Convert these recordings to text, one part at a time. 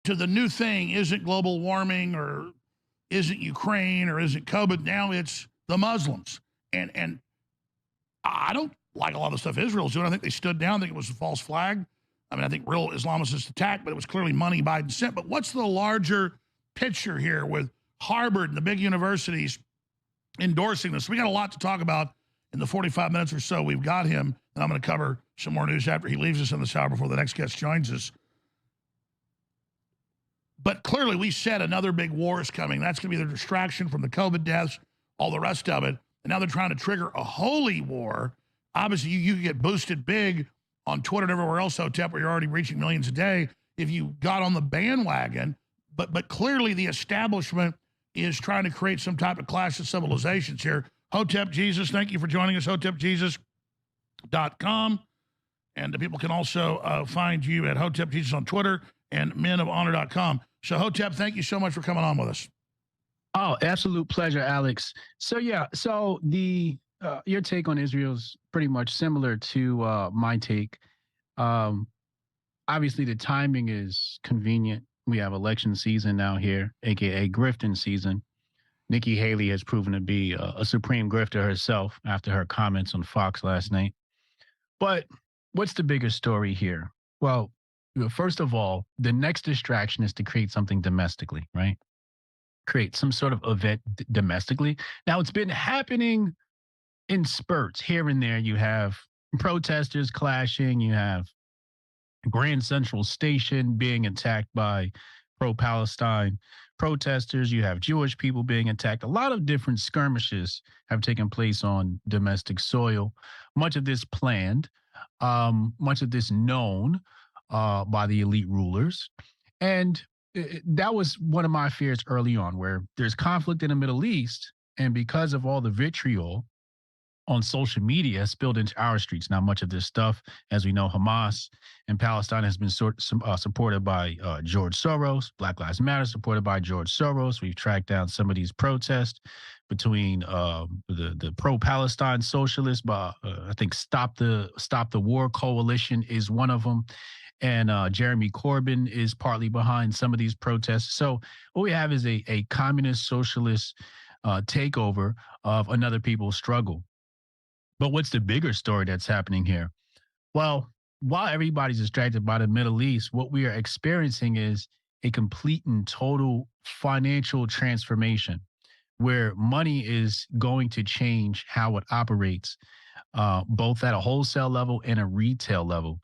to the new thing isn't global warming or isn't Ukraine or isn't COVID. Now it's the Muslims. And I don't like a lot of the stuff Israel's doing. I think they stood down. I think it was a false flag. I mean, I think real Islamicist attack, but it was clearly money Biden sent. But what's the larger picture here with Harvard and the big universities endorsing this? We got a lot to talk about in the 45 minutes or so we've got him, and I'm going to cover some more news after he leaves us in this hour before the next guest joins us. But clearly we said another big war is coming. That's going to be the distraction from the COVID deaths, all the rest of it. And now they're trying to trigger a holy war. Obviously, you get boosted big on Twitter and everywhere else, Hotep, where you're already reaching millions a day if you got on the bandwagon. But clearly the establishment is trying to create some type of clash of civilizations here. Hotep Jesus, thank you for joining us, hotepjesus.com. And people can also find you at Hotep Jesus on Twitter and menofhonor.com. So, Hotep, thank you so much for coming on with us. Oh, absolute pleasure, Alex. So, yeah, so your take on Israel's pretty much similar to my take. Obviously, the timing is convenient. We have election season now here, a.k.a. grifting season. Nikki Haley has proven to be a supreme grifter herself after her comments on Fox last night. But what's the bigger story here? Well, first of all, the next distraction is to create something domestically, right? Create some sort of event domestically. Now, it's been happening in spurts here and there. You have protesters clashing. You have Grand Central Station being attacked by pro-Palestine protesters. You have Jewish people being attacked. A lot of different skirmishes have taken place on domestic soil. Much of this planned, much of this known by the elite rulers. And that was one of my fears early on, where there's conflict in the Middle East, and because of all the vitriol on social media spilled into our streets. Now, much of this stuff, as we know, Hamas and Palestine has been supported by George Soros. Black Lives Matter supported by George Soros. We've tracked down some of these protests between the pro-Palestine socialists, but I think Stop the War Coalition is one of them. And Jeremy Corbyn is partly behind some of these protests. So what we have is a communist socialist takeover of another people's struggle. But what's the bigger story that's happening here? Well, while everybody's distracted by the Middle East, what we are experiencing is a complete and total financial transformation where money is going to change how it operates, both at a wholesale level and a retail level.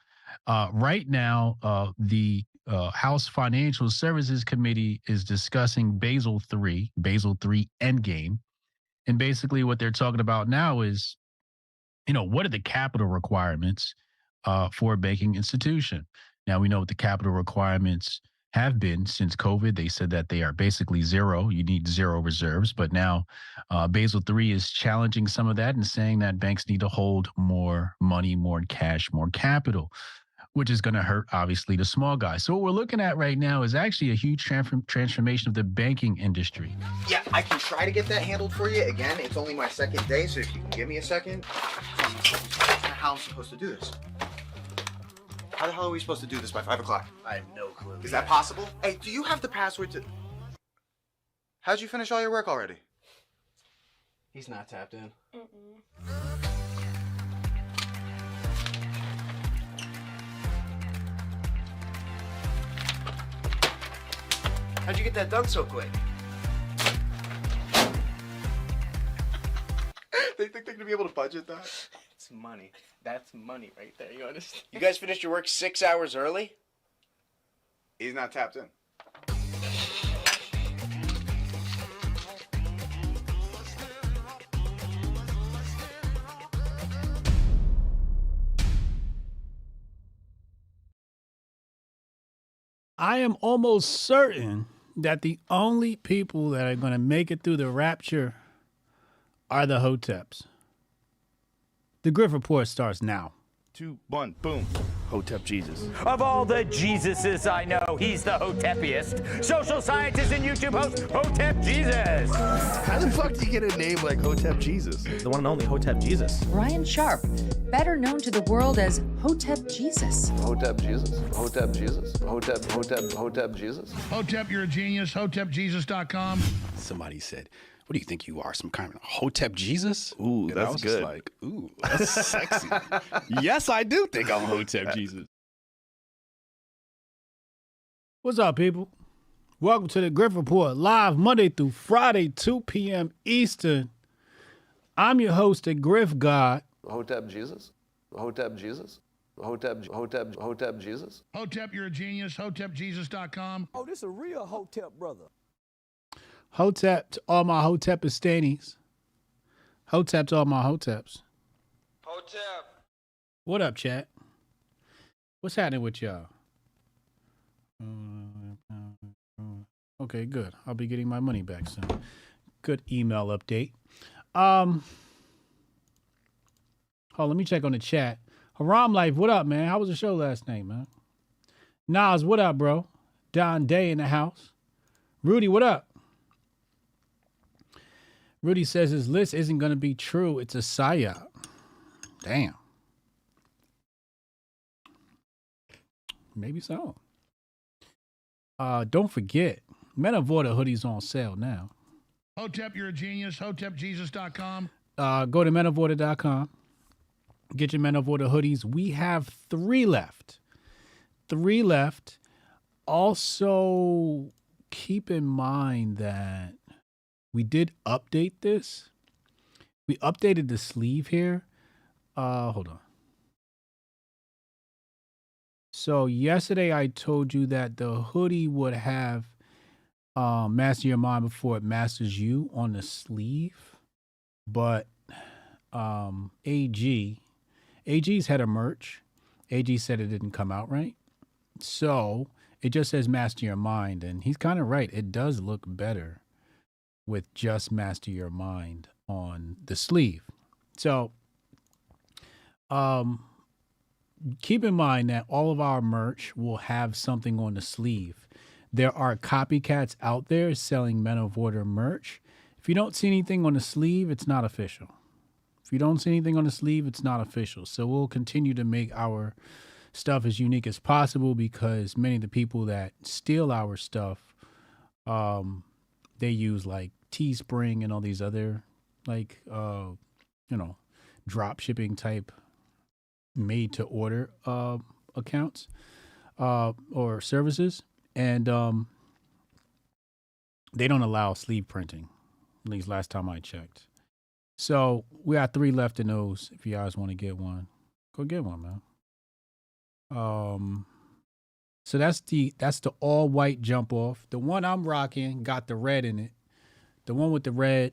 Right now, the House Financial Services Committee is discussing Basel III Endgame. And basically what they're talking about now is, what are the capital requirements for a banking institution? Now, we know what the capital requirements have been since COVID. They said that they are basically zero. You need zero reserves. But now Basel III is challenging some of that and saying that banks need to hold more money, more cash, more capital, which is going to hurt, obviously, the small guys. So what we're looking at right now is actually a huge transformation of the banking industry. Yeah, I can try to get that handled for you. Again, it's only my second day, so if you can give me a second. How am I supposed to do this? How the hell are we supposed to do this by 5 o'clock? I have no clue. Is that possible? Hey, do you have the password to... How'd you finish all your work already? He's not tapped in. How'd you get that done so quick? They think they're gonna be able to budget that? It's money. That's money right there, you understand? You guys finished your work 6 hours early? He's not tapped in. I am almost certain that the only people that are going to make it through the rapture are the Hoteps. The Grift Report starts now. 2, 1, boom. Hotep Jesus. Of all the Jesuses I know, he's the Hotepiest. Social scientist and YouTube host, Hotep Jesus. How the fuck do you get a name like Hotep Jesus? The one and only Hotep Jesus. Ryan Sharp, better known to the world as Hotep Jesus. Hotep Jesus. Hotep Jesus. Hotep Jesus. Hotep, you're a genius. HotepJesus.com. Somebody said, what do you think you are, some kind of Hotep Jesus? Ooh, And I that's was good. just like, ooh, that's sexy. Yes, I do think I'm Hotep Jesus. What's up, people? Welcome to the Grift Report, live Monday through Friday, 2 p.m. Eastern. I'm your host, the Grift God. Hotep Jesus. Hotep Jesus. Hotep Jesus. Hotep, you're a genius. HotepJesus.com. Oh, this a real Hotep brother. Hotep to all my Hotepistanis. Hotep to all my Hoteps. Hotep. What up, chat? What's happening with y'all? Okay, good. I'll be getting my money back soon. Good email update. Hold on, let me check on the chat. Haram Life, what up, man? How was the show last night, man? Nas, what up, bro? Don Day in the house. Rudy, what up? Rudy says his list isn't going to be true. It's a psyop. Damn. Maybe so. Don't forget, Men of Order hoodies on sale now. Hotep, you're a genius. HotepJesus.com. Go to menoforder.com. Get your Men of Order hoodies. We have 3 left. 3 left. Also, keep in mind that we did update this. We updated the sleeve here. Hold on. So yesterday I told you that the hoodie would have Master Your Mind before it masters you on the sleeve. But AG's had a merch. AG said it didn't come out right. So it just says Master Your Mind. And he's kind of right. It does look better with just Master Your Mind on the sleeve. So keep in mind that all of our merch will have something on the sleeve. There are copycats out there selling Men of Order merch. If you don't see anything on the sleeve, it's not official. If you don't see anything on the sleeve, it's not official. So we'll continue to make our stuff as unique as possible because many of the people that steal our stuff, they use like Teespring and all these other like, drop shipping type made to order accounts or services. And they don't allow sleeve printing, at least last time I checked. So we got 3 left in those. If you guys want to get one, go get one, man. So that's the all white jump off. The one I'm rocking got the red in it. The one with the red,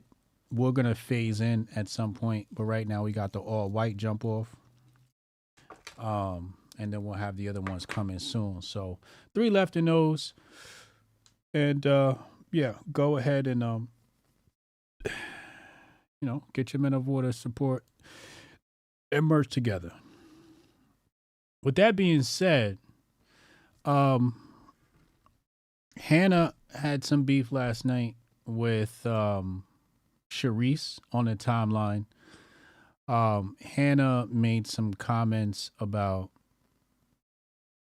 we're gonna phase in at some point, but right now we got the all white jump off. And then we'll have the other ones coming soon. So 3 left in those. And yeah, go ahead and get your Men of Order support and merge together. With that being said, Hannah had some beef last night with Sharice on the timeline. Hannah made some comments about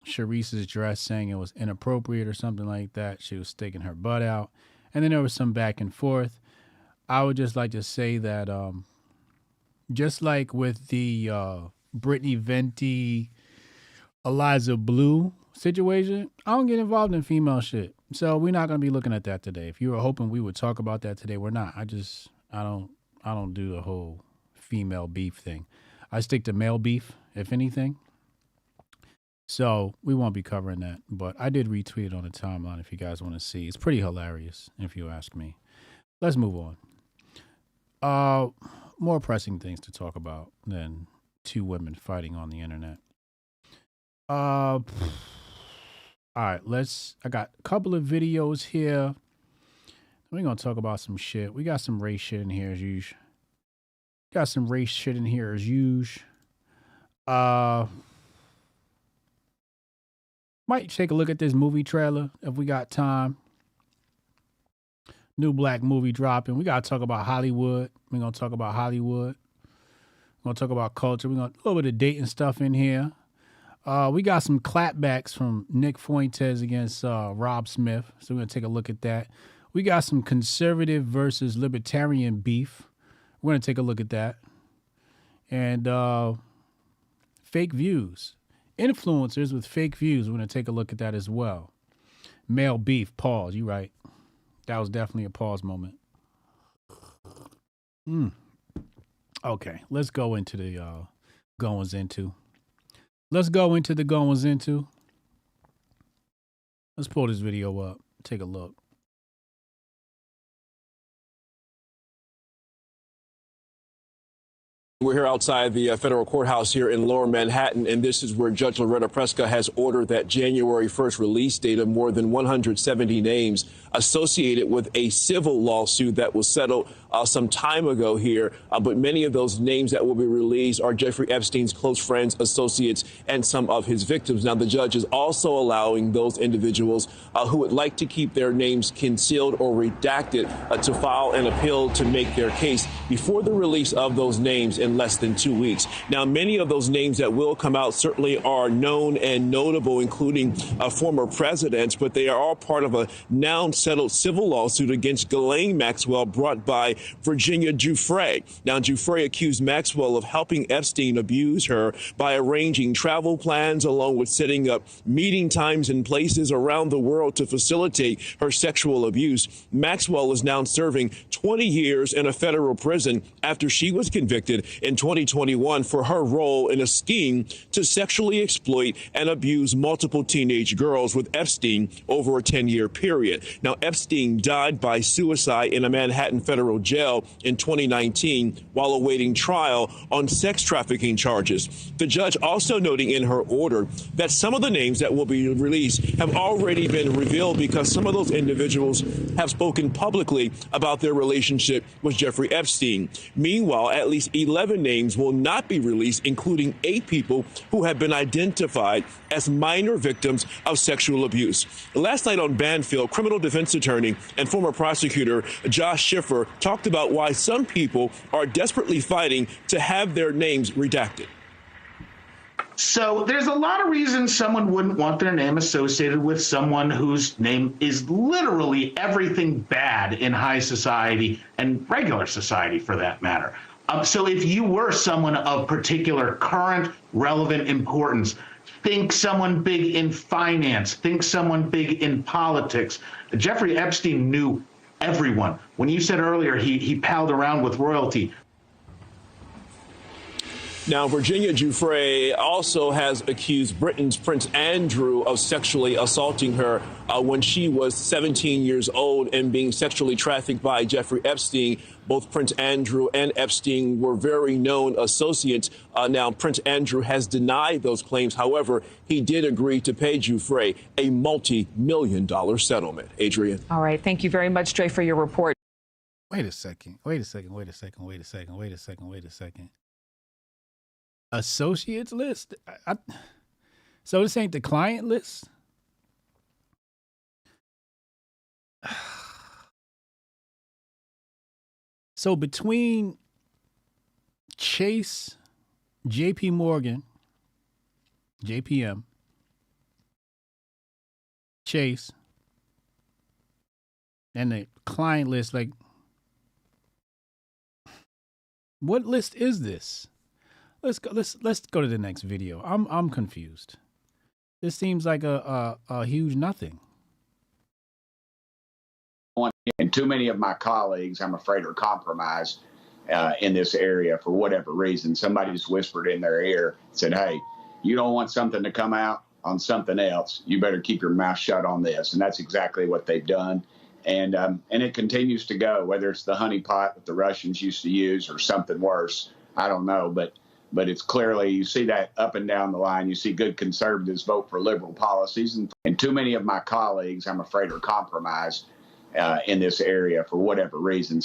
Sharice's dress, saying it was inappropriate or something like that. She was sticking her butt out. And then there was some back and forth. I would just like to say that just like with the Brittany Venti, Eliza Blue situation, I don't get involved in female shit. So we're not going to be looking at that today. If you were hoping we would talk about that today, we're not. I don't do the whole female beef thing. I stick to male beef, if anything. So we won't be covering that. But I did retweet it on the timeline if you guys want to see. It's pretty hilarious, if you ask me. Let's move on. More pressing things to talk about than 2 women fighting on the internet. All right, I got a couple of videos here. We're going to talk about some shit. We got some race shit in here as usual. Might take a look at this movie trailer if we got time. New black movie dropping. We got to talk about Hollywood. We're going to talk about Hollywood. We're going to talk about culture. We're going to a little bit of dating stuff in here. We got some clapbacks from Nick Fuentes against Rob Smith. So we're going to take a look at that. We got some conservative versus libertarian beef. We're going to take a look at that. And fake views. Influencers with fake views. We're going to take a look at that as well. Male beef. Pause. You right. That was definitely a pause moment. Okay, let's go into the goings into. Let's go into the goings into. Let's pull this video up. Take a look. We're here outside the federal courthouse here in Lower Manhattan, and this is where Judge Loretta Preska has ordered that January 1st release date of more than 170 names associated with a civil lawsuit that was settled some time ago here. But many of those names that will be released are Jeffrey Epstein's close friends, associates, and some of his victims. Now, the judge is also allowing those individuals who would like to keep their names concealed or redacted to file an appeal to make their case before the release of those names in less than 2 weeks. Now, many of those names that will come out certainly are known and notable, including former presidents, but they are all part of a now settled civil lawsuit against Ghislaine Maxwell brought by Virginia Giuffre. Now, Giuffre accused Maxwell of helping Epstein abuse her by arranging travel plans along with setting up meeting times and places around the world to facilitate her sexual abuse. Maxwell is now serving 20 years in a federal prison after she was convicted in 2021 for her role in a scheme to sexually exploit and abuse multiple teenage girls with Epstein over a 10-year period. Now, Epstein died by suicide in a Manhattan federal jail in 2019 while awaiting trial on sex trafficking charges. The judge also noting in her order that some of the names that will be released have already been revealed because some of those individuals have spoken publicly about their relationship with Jeffrey Epstein. Meanwhile, at least 11 names will not be released, including 8 people who have been identified as minor victims of sexual abuse. Last night on Banfield, criminal defense attorney and former prosecutor Josh Schiffer talked about why some people are desperately fighting to have their names redacted. So there's a lot of reasons someone wouldn't want their name associated with someone whose name is literally everything bad in high society and regular society, for that matter. So if you were someone of particular current, relevant importance, think someone big in finance, think someone big in politics. Jeffrey Epstein knew everyone. When you said earlier he palled around with royalty. Now, Virginia Giuffre also has accused Britain's Prince Andrew of sexually assaulting her when she was 17 years old and being sexually trafficked by Jeffrey Epstein. Both Prince Andrew and Epstein were very known associates. Now, Prince Andrew has denied those claims. However, he did agree to pay Giuffre a multi-million-dollar settlement. Adrian. All right. Thank you very much, Dre, for your report. Wait a second. Associates list? So this ain't the client list? So between Chase, JP Morgan, JPM, Chase, and the client list, like, what list is this? Let's go to the next video. I'm confused. This seems like a huge nothing. And too many of my colleagues, I'm afraid, are compromised in this area for whatever reason. Somebody just whispered in their ear, said, "Hey, you don't want something to come out on something else. You better keep your mouth shut on this." And that's exactly what they've done. And it continues to go, whether it's the honeypot that the Russians used to use or something worse. I don't know, but it's clearly, you see that up and down the line. You see good conservatives vote for liberal policies, and too many of my colleagues, I'm afraid, are compromised in this area for whatever reasons.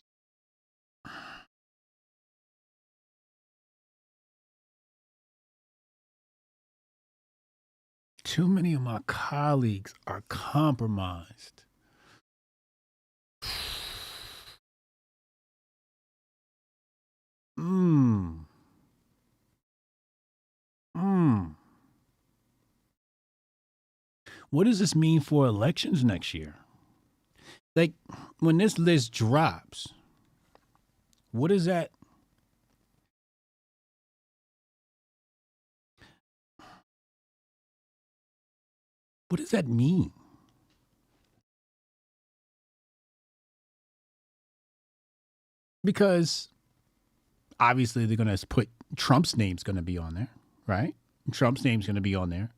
Too many of my colleagues are compromised. What does this mean for elections next year? Like, when this list drops, what is that? What does that mean? Because obviously they're going to put Trump's name's going to be on there, right? Trump's name's going to be on there.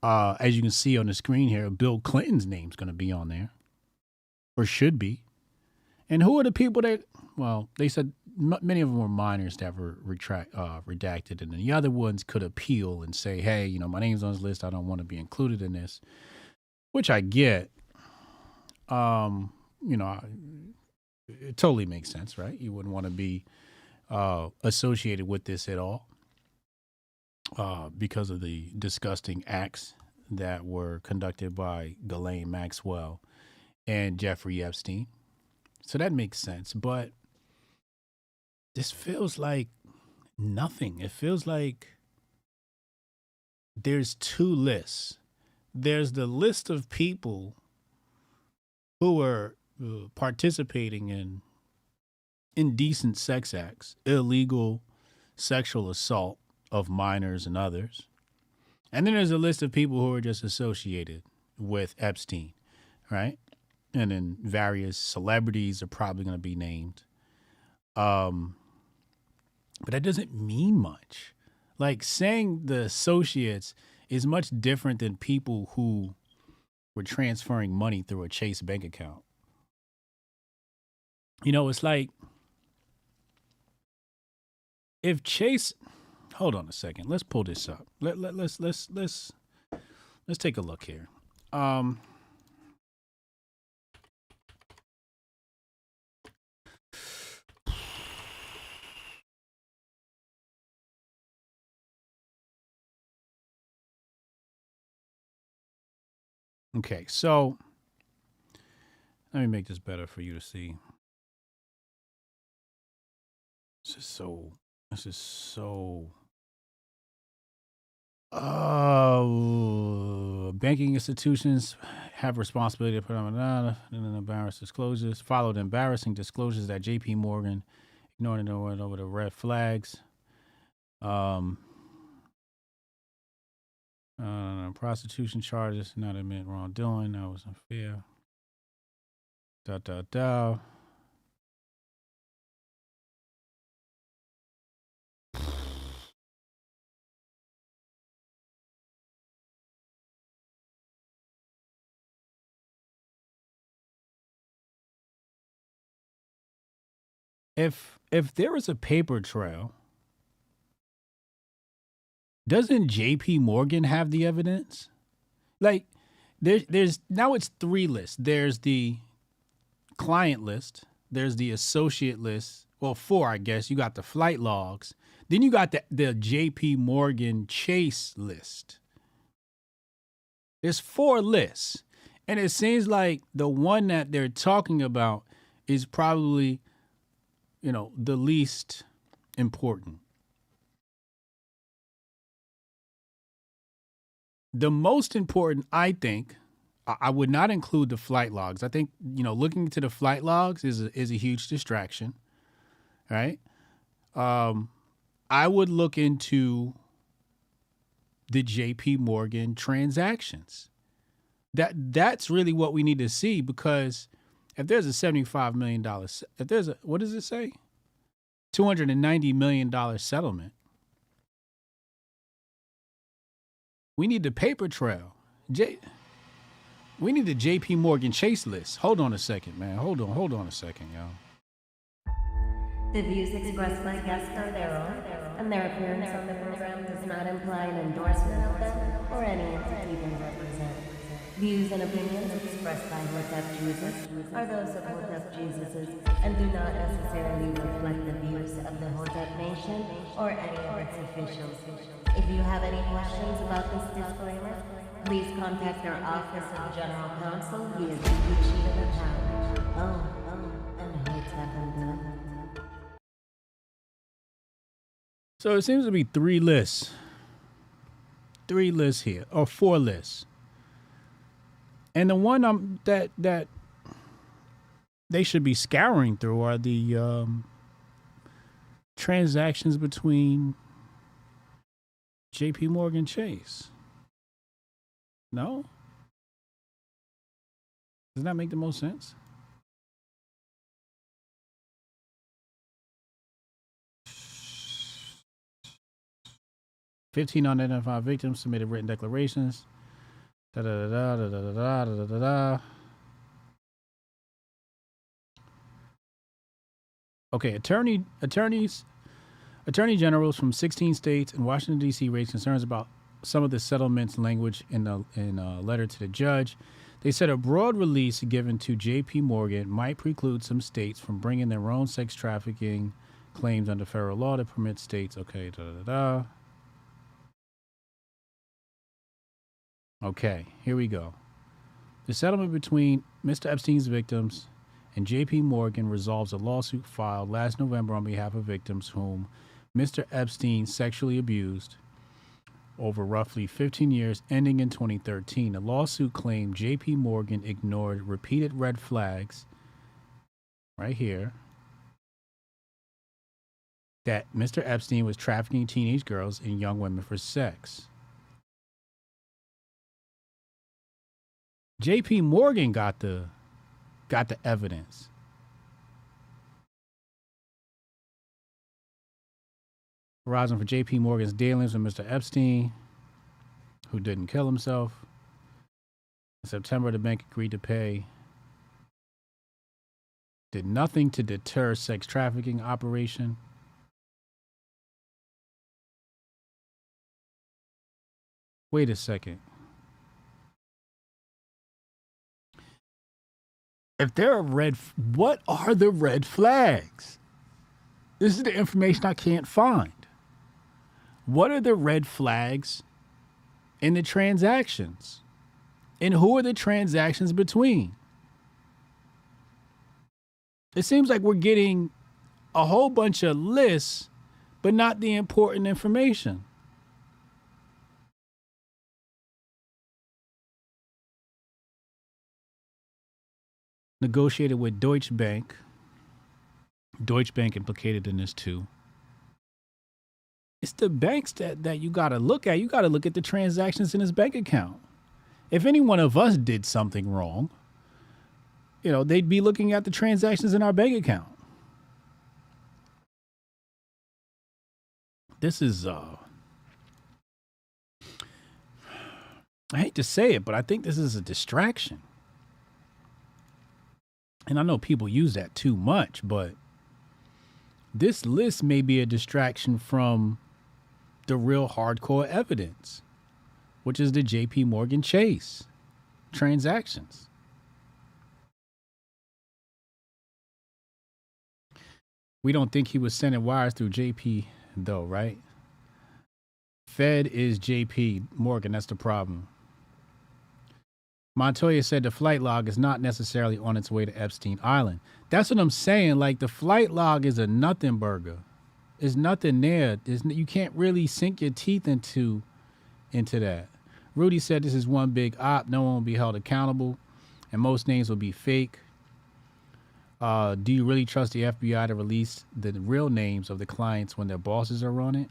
As you can see on the screen here, Bill Clinton's name's going to be on there, or should be. And who are the people that, well, they said many of them were minors that were redacted, and then the other ones could appeal and say, hey, you know, my name's on this list. I don't want to be included in this, which I get. You know, it totally makes sense, right? You wouldn't want to be associated with this at all because of the disgusting acts that were conducted by Ghislaine Maxwell and Jeffrey Epstein. So that makes sense. But this feels like nothing. It feels like there's two lists. There's the list of people who are participating in indecent sex acts, illegal sexual assault of minors and others. And then there's a list of people who are just associated with Epstein, right? And then various celebrities are probably going to be named. But that doesn't mean much. Like, saying the associates is much different than people who were transferring money through a Chase bank account. You know, it's like if Chase, hold on a second. Let's pull this up. Let's take a look here. Okay, so let me make this better for you to see. This is so. Banking institutions have responsibility to put on embarrassing disclosures. Followed embarrassing disclosures that J.P. Morgan ignored and went over the red flags. Prostitution charges, not admit wrongdoing. That was unfair. If there is a paper trail, doesn't J.P. Morgan have the evidence? Like, there's now it's three lists. There's the client list. There's the associate list. Well, four, I guess. You got the flight logs. Then you got the J.P. Morgan Chase list. There's four lists. And it seems like the one that they're talking about is probably, you know, the least important. The most important, I think, I would not include the flight logs. I think, you know, looking into the flight logs is a huge distraction, right? I would look into the J.P. Morgan transactions. That's really what we need to see, because if there's a $75 million, if there's a, what does it say? $290 million settlement. We need the paper trail. We need the J.P. Morgan Chase list. Hold on a second, man. Hold on a second, y'all. The views expressed by guests are their own, and their appearance on the program does not imply an endorsement of them or any entity they represent. Views and opinions expressed by Hotep Jesus are those of Hotep Jesus's and do not necessarily reflect the views of the Hotep Nation or any of its officials. If you have any questions about this disclaimer, please contact our Office of General Counsel via the sheet of the power. And Hotep and them. So it seems to be 3 lists. 3 lists here, or 4 lists. And the one that they should be scouring through are the transactions between JP Morgan Chase. No? Does that make the most sense? "15 unidentified victims submitted written declarations. Da da da da da da da da da da. Okay, attorney generals from 16 states and Washington D.C. raised concerns about some of the settlements language in a letter to the judge. They said a broad release given to J.P. Morgan might preclude some states from bringing their own sex trafficking claims under federal law to permit states. Okay, da da da. Okay, here we go. The settlement between Mr. Epstein's victims and J.P. Morgan resolves a lawsuit filed last November on behalf of victims whom Mr. Epstein sexually abused over roughly 15 years, ending in 2013. The lawsuit claimed J.P. Morgan ignored repeated red flags, right here, that Mr. Epstein was trafficking teenage girls and young women for sex. J.P. Morgan got the evidence. Arising for J.P. Morgan's dealings with Mr. Epstein, who didn't kill himself. In September, the bank agreed to pay. Did nothing to deter sex trafficking operation. Wait a second. If there are what are the red flags? This is the information I can't find. What are the red flags in the transactions? And who are the transactions between? It seems like we're getting a whole bunch of lists, but not the important information. Negotiated with Deutsche Bank. Deutsche Bank implicated in this too. It's the banks that you got to look at. You got to look at the transactions in his bank account. If any one of us did something wrong, they'd be looking at the transactions in our bank account. This is, I hate to say it, but I think this is a distraction. And I know people use that too much, but this list may be a distraction from the real hardcore evidence, which is the JP Morgan Chase transactions. We don't think he was sending wires through JP though, right? Fed is JP Morgan, that's the problem. Montoya said the flight log is not necessarily on its way to Epstein Island. That's what I'm saying. Like, the flight log is a nothing burger. There's nothing there. You can't really sink your teeth into that. Rudy said this is one big op. No one will be held accountable, and most names will be fake. Do you really trust the FBI to release the real names of the clients when their bosses are on it?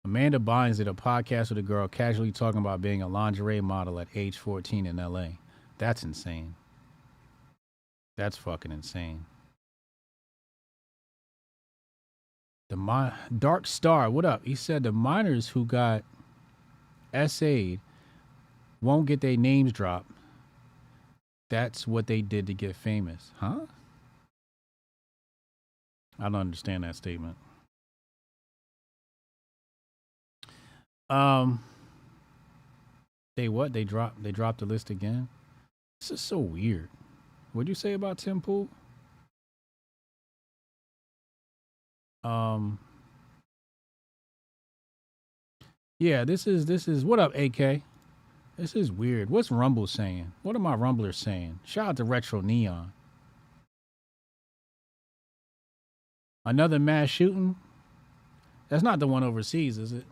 Amanda Bynes did a podcast with a girl casually talking about being a lingerie model at age 14 in LA. That's insane. That's fucking insane. Dark Star, what up? He said the minors who got SA'd won't get their names dropped. That's what they did to get famous. Huh? I don't understand that statement. They what? They dropped the list again? This is so weird. What'd you say about Tim Pool? Yeah, this is what up, AK? This is weird. What's Rumble saying? What are my Rumblers saying? Shout out to Retro Neon. Another mass shooting? That's not the one overseas, is it?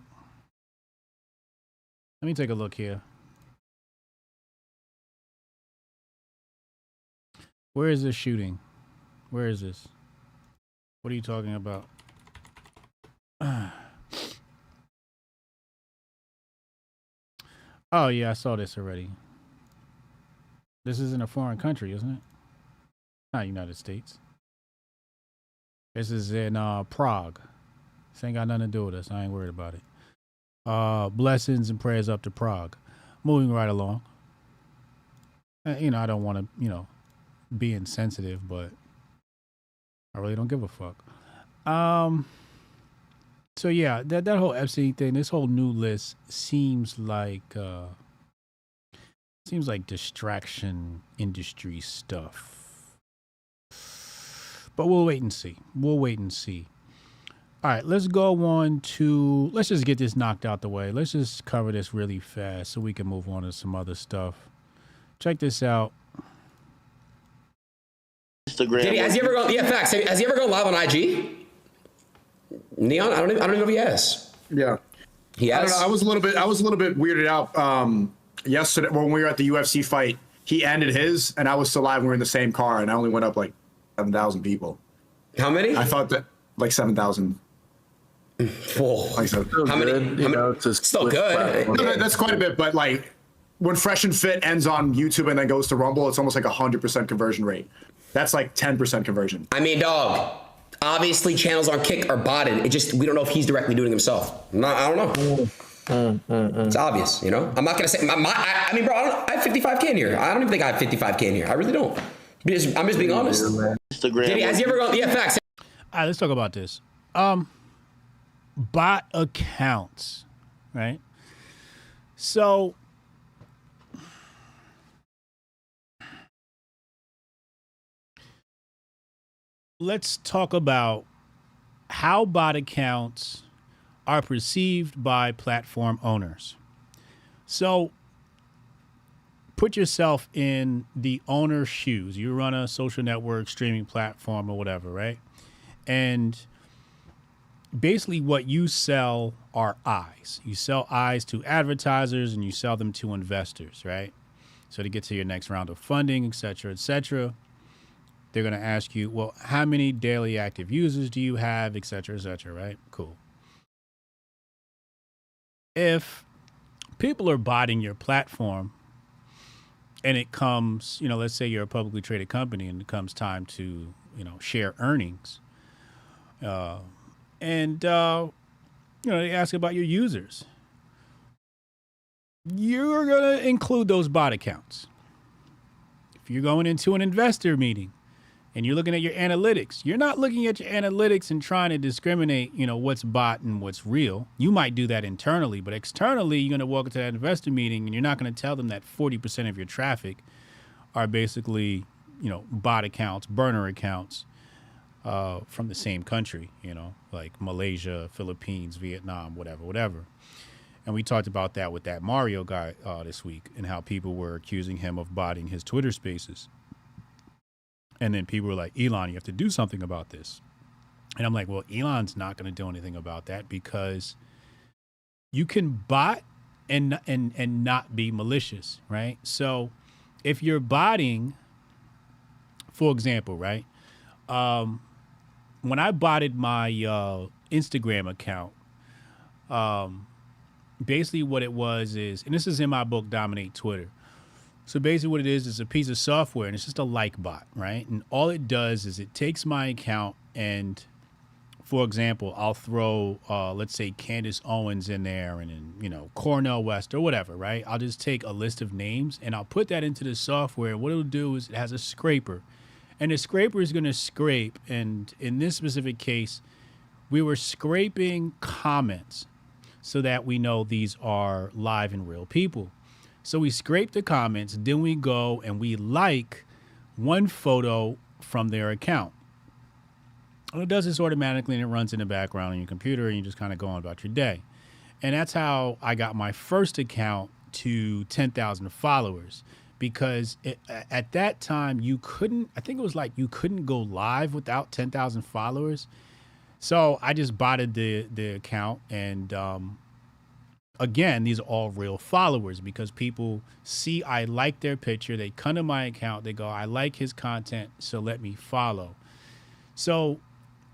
Let me take a look here. Where is this shooting? Where is this? What are you talking about? Oh, yeah, I saw this already. This is in a foreign country, isn't it? Not United States. This is in Prague. This ain't got nothing to do with us. I ain't worried about it. Blessings and prayers up to Prague. Moving right along. You know, I don't want to, be insensitive, but I really don't give a fuck. So yeah, that whole Epstein thing, this whole new list seems like distraction industry stuff. But we'll wait and see. All right, let's go on to, let's just get this knocked out the way. Let's just cover this really fast so we can move on to some other stuff. Check this out. Instagram. Has he ever gone? Yeah, facts. Has he ever gone live on IG? Neon? I don't even know if he has. Yeah, he has. I don't know. I was a little bit weirded out yesterday when we were at the UFC fight. He ended his, and I was still live. We were in the same car, and I only went up like 7,000 people. How many? I thought that like 7,000. Whoa. Like so. How many? Still good. No, that's quite a bit, but like when Fresh and Fit ends on YouTube and then goes to Rumble, it's almost like 100% conversion rate. That's like 10% conversion. I mean, dog. Obviously, channels on Kick are botted. We don't know if he's directly doing it himself. I don't know. It's obvious, I'm not gonna say. I mean, bro, I have 55K in here. I don't even think I have 55K in here. I really don't. I'm just being honest. Instagram. Has he ever gone? Yeah, facts. All right, let's talk about this. Bot accounts, right? So let's talk about how bot accounts are perceived by platform owners. So put yourself in the owner's shoes. You run a social network, streaming platform, or whatever, right? And basically what you sell are eyes. You sell eyes to advertisers and you sell them to investors, right? So to get to your next round of funding, et cetera, they're going to ask you, well, how many daily active users do you have, et cetera, right? Cool. If people are botting your platform and it comes, let's say you're a publicly traded company and it comes time to, share earnings, and they ask about your users, you're going to include those bot accounts. If you're going into an investor meeting and you're looking at your analytics, you're not looking at your analytics and trying to discriminate, what's bot and what's real. You might do that internally, but externally, you're going to walk into that investor meeting and you're not going to tell them that 40% of your traffic are basically, bot accounts, burner accounts from the same country, like Malaysia, Philippines, Vietnam, whatever. And we talked about that with that Mario guy this week and how people were accusing him of botting his Twitter spaces. And then people were like, Elon, you have to do something about this. And I'm like, well, Elon's not going to do anything about that because you can bot and not be malicious, right? So if you're botting, for example, right? When I botted my Instagram account, basically what it was is, and this is in my book, Dominate Twitter. So basically what it is a piece of software and it's just a like bot, right? And all it does is it takes my account and, for example, I'll throw, let's say Candace Owens in there and Cornel West or whatever, right? I'll just take a list of names and I'll put that into the software. What it'll do is it has a scraper and the scraper is going to scrape. And in this specific case, we were scraping comments so that we know these are live and real people. So we scrape the comments, then we go and we like one photo from their account. And it does this automatically and it runs in the background on your computer and you just kind of go on about your day. And that's how I got my first account to 10,000 followers, because at that time you couldn't, I think it was like you couldn't go live without 10,000 followers. So I just botted the account, and again, these are all real followers because people see I like their picture, they come to my account, they go, I like his content, so let me follow. So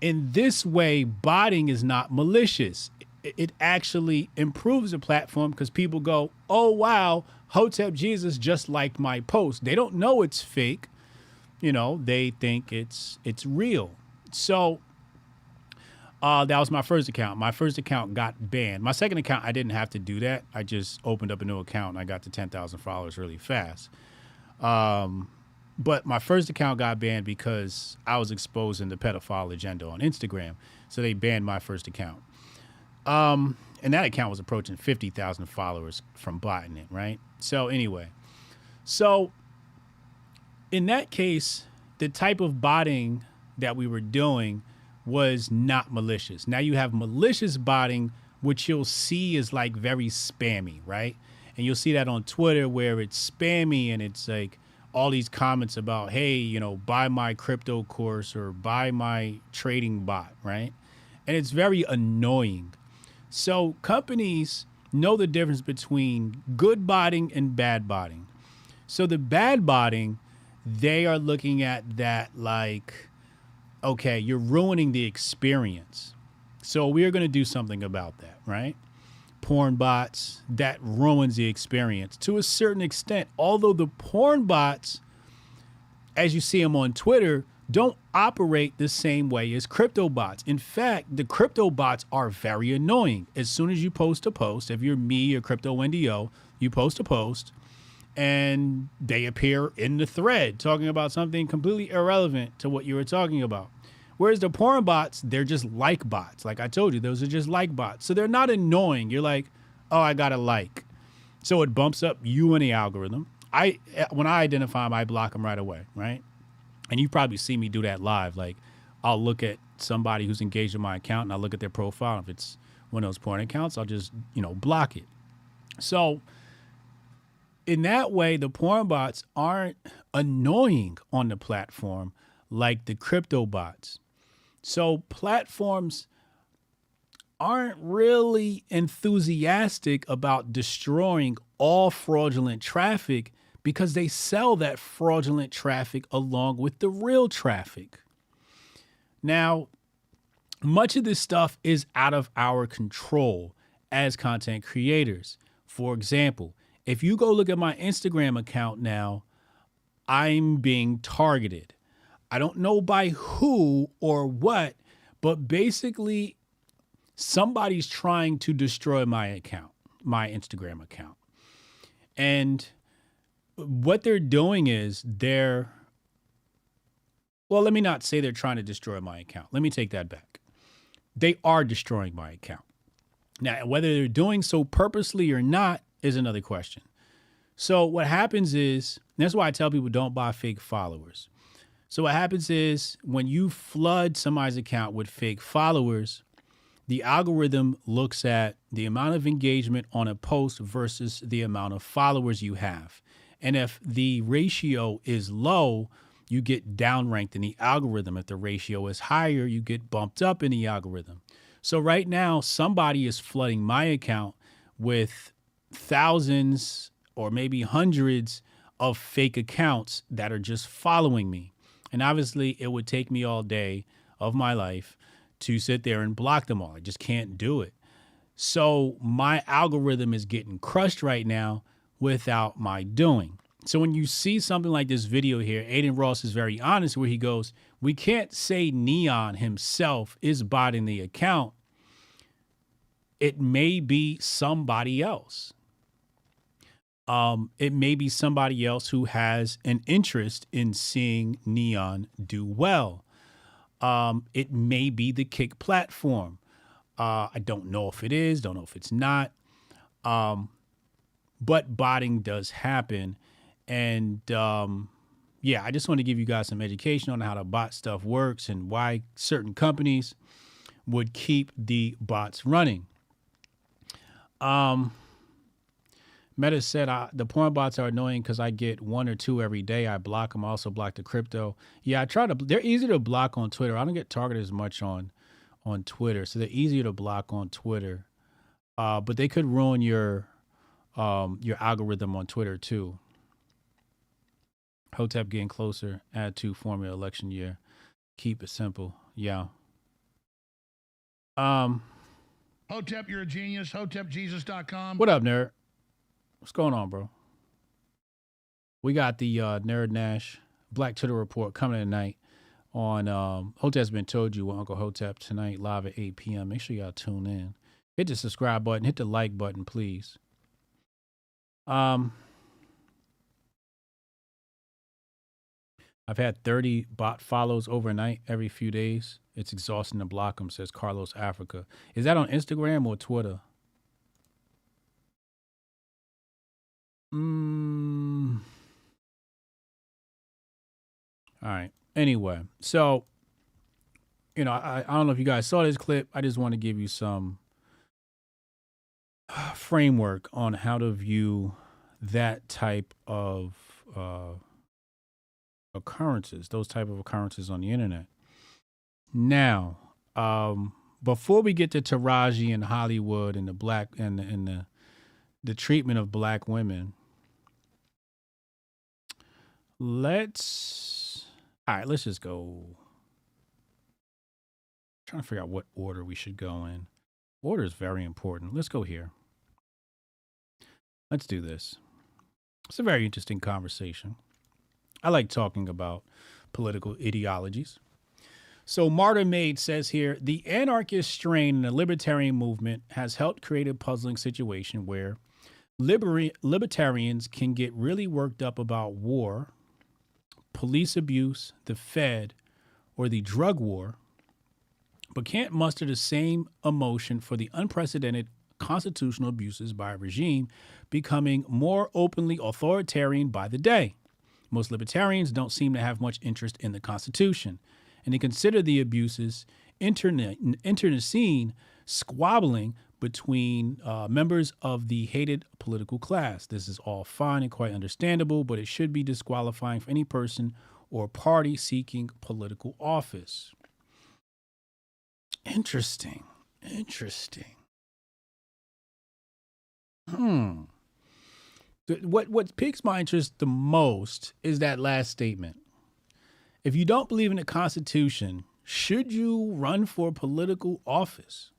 in this way, botting is not malicious. It actually improves the platform because people go, oh, wow, Hotep Jesus just liked my post. They don't know it's fake. You know, they think it's real. So that was my first account. My first account got banned. My second account, I didn't have to do that. I just opened up a new account and I got to 10,000 followers really fast. But my first account got banned because I was exposing the pedophile agenda on Instagram. So they banned my first account. And that account was approaching 50,000 followers from botting it, right? So anyway, so in that case, the type of botting that we were doing was not malicious. Now you have malicious botting, which you'll see is like very spammy, right? And you'll see that on Twitter where it's spammy and it's like all these comments about, hey, you know, buy my crypto course or buy my trading bot, right? And it's very annoying. So companies know the difference between good botting and bad botting. So the bad botting, they are looking at that like, okay, you're ruining the experience. So we are going to do something about that, right? Porn bots, that ruins the experience to a certain extent. Although the porn bots, as you see them on Twitter, don't operate the same way as crypto bots. In fact, the crypto bots are very annoying. As soon as you post a post, if you're me or Crypto NDO, you post a post and they appear in the thread talking about something completely irrelevant to what you were talking about. Whereas the porn bots, they're just like bots. Like I told you, those are just like bots. So they're not annoying. You're like, oh, I got a like. So it bumps up you in the algorithm. When I identify them, I block them right away, right? And you probably see me do that live. Like I'll look at somebody who's engaged in my account and I'll look at their profile. If it's one of those porn accounts, I'll just, block it. So in that way, the porn bots aren't annoying on the platform like the crypto bots. So platforms aren't really enthusiastic about destroying all fraudulent traffic because they sell that fraudulent traffic along with the real traffic. Now, much of this stuff is out of our control as content creators. For example, if you go look at my Instagram account now, I'm being targeted. I don't know by who or what, but basically somebody's trying to destroy my account, my Instagram account. And what they're doing is well, let me not say they're trying to destroy my account. Let me take that back. They are destroying my account. Now, whether they're doing so purposely or not is another question. So what happens is, that's why I tell people don't buy fake followers. So what happens is when you flood somebody's account with fake followers, the algorithm looks at the amount of engagement on a post versus the amount of followers you have. And if the ratio is low, you get downranked in the algorithm. If the ratio is higher, you get bumped up in the algorithm. So right now, somebody is flooding my account with thousands or maybe hundreds of fake accounts that are just following me. And obviously, it would take me all day of my life to sit there and block them all. I just can't do it. So my algorithm is getting crushed right now without my doing. So when you see something like this video here, Aiden Ross is very honest where he goes, we can't say Neon himself is botting the account. It may be somebody else. It may be somebody else who has an interest in seeing Neon do well. It may be the Kick platform. I don't know if it is, don't know if it's not. But botting does happen. And yeah, I just want to give you guys some education on how the bot stuff works and why certain companies would keep the bots running. Meta said the porn bots are annoying because I get 1 or 2 every day. I block them. I also block the crypto. Yeah, I try to. They're easy to block on Twitter. I don't get targeted as much on Twitter, so they're easier to block on Twitter. But they could ruin your algorithm on Twitter too. Hotep getting closer. Add to formula election year. Keep it simple. Yeah. Hotep, you're a genius. HotepJesus.com. What up, nerd? What's going on, bro? We got the Nerd Nash Black Twitter Report coming tonight on Hotep's Been Told You with Uncle Hotep tonight, live at 8 p.m. Make sure y'all tune in. Hit the subscribe button. Hit the like button, please. I've had 30 bot follows overnight every few days. It's exhausting to block them, says Carlos Africa. Is that on Instagram or Twitter? All right. Anyway, so, I don't know if you guys saw this clip. I just want to give you some framework on how to view that type of occurrences, those type of occurrences on the internet. Now, before we get to Taraji and Hollywood and the black and the treatment of black women, let's just go. I'm trying to figure out what order we should go in. Order is very important. Let's go here. Let's do this. It's a very interesting conversation. I like talking about political ideologies. So Martyr Maid says here, the anarchist strain in the libertarian movement has helped create a puzzling situation where libertarians can get really worked up about war, police abuse, the Fed, or the drug war, but can't muster the same emotion for the unprecedented constitutional abuses by a regime becoming more openly authoritarian by the day. Most libertarians don't seem to have much interest in the Constitution, and they consider the abuses internecine squabbling between members of the hated political class. This is all fine and quite understandable, but it should be disqualifying for any person or party seeking political office. Interesting. What piques my interest the most is that last statement. If you don't believe in the Constitution, should you run for political office?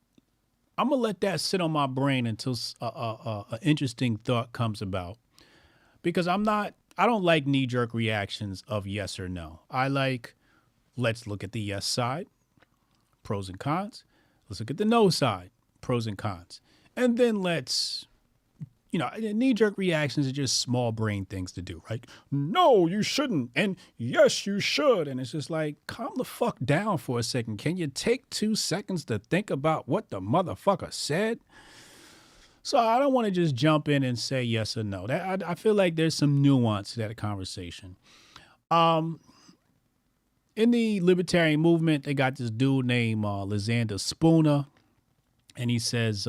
I'm going to let that sit on my brain until an interesting thought comes about. Because I don't like knee-jerk reactions of yes or no. I like, let's look at the yes side, pros and cons. Let's look at the no side, pros and cons. And then let's, knee-jerk reactions are just small brain things to do, right? No, you shouldn't. And yes, you should. And it's just like, calm the fuck down for a second. Can you take 2 seconds to think about what the motherfucker said? So I don't want to just jump in and say yes or no. I feel like there's some nuance to that conversation. In the libertarian movement, they got this dude named Lysander Spooner. And he says,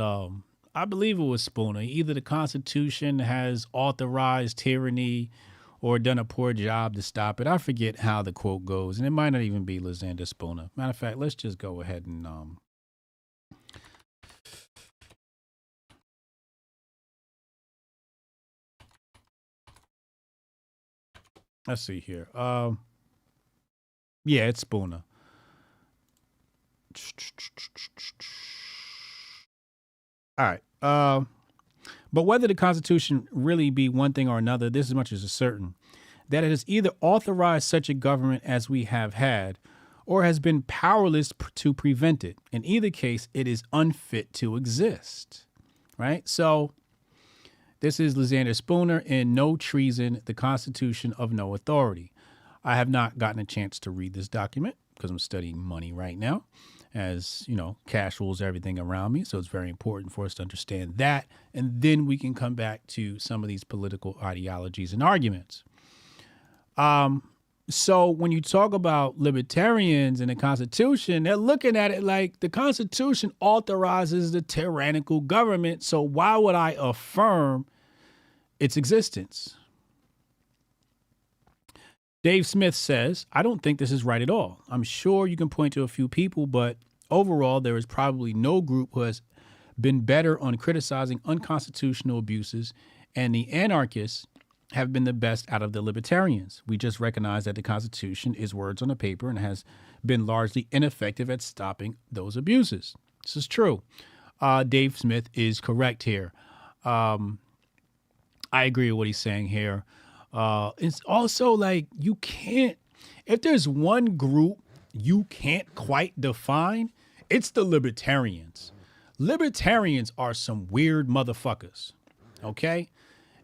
I believe it was Spooner. Either the Constitution has authorized tyranny or done a poor job to stop it. I forget how the quote goes, and it might not even be Lysander Spooner. Matter of fact, let's just go ahead and let's see here. Yeah, it's Spooner. All right. But whether the Constitution really be one thing or another, this as much as is certain, that it has either authorized such a government as we have had, or has been powerless to prevent it. In either case, it is unfit to exist. Right? So this is Lysander Spooner in No Treason, the Constitution of No Authority. I have not gotten a chance to read this document because I'm studying money right now. As cash rules everything around me. So it's very important for us to understand that. And then we can come back to some of these political ideologies and arguments. So when you talk about libertarians and the Constitution, they're looking at it like the Constitution authorizes the tyrannical government. So why would I affirm its existence? Dave Smith says, I don't think this is right at all. I'm sure you can point to a few people, but overall, there is probably no group who has been better on criticizing unconstitutional abuses, and the anarchists have been the best out of the libertarians. We just recognize that the Constitution is words on a paper and has been largely ineffective at stopping those abuses. This is true. Dave Smith is correct here. I agree with what he's saying here. It's also like you can't, if there's one group you can't quite define, it's the libertarians. Libertarians are some weird motherfuckers, okay?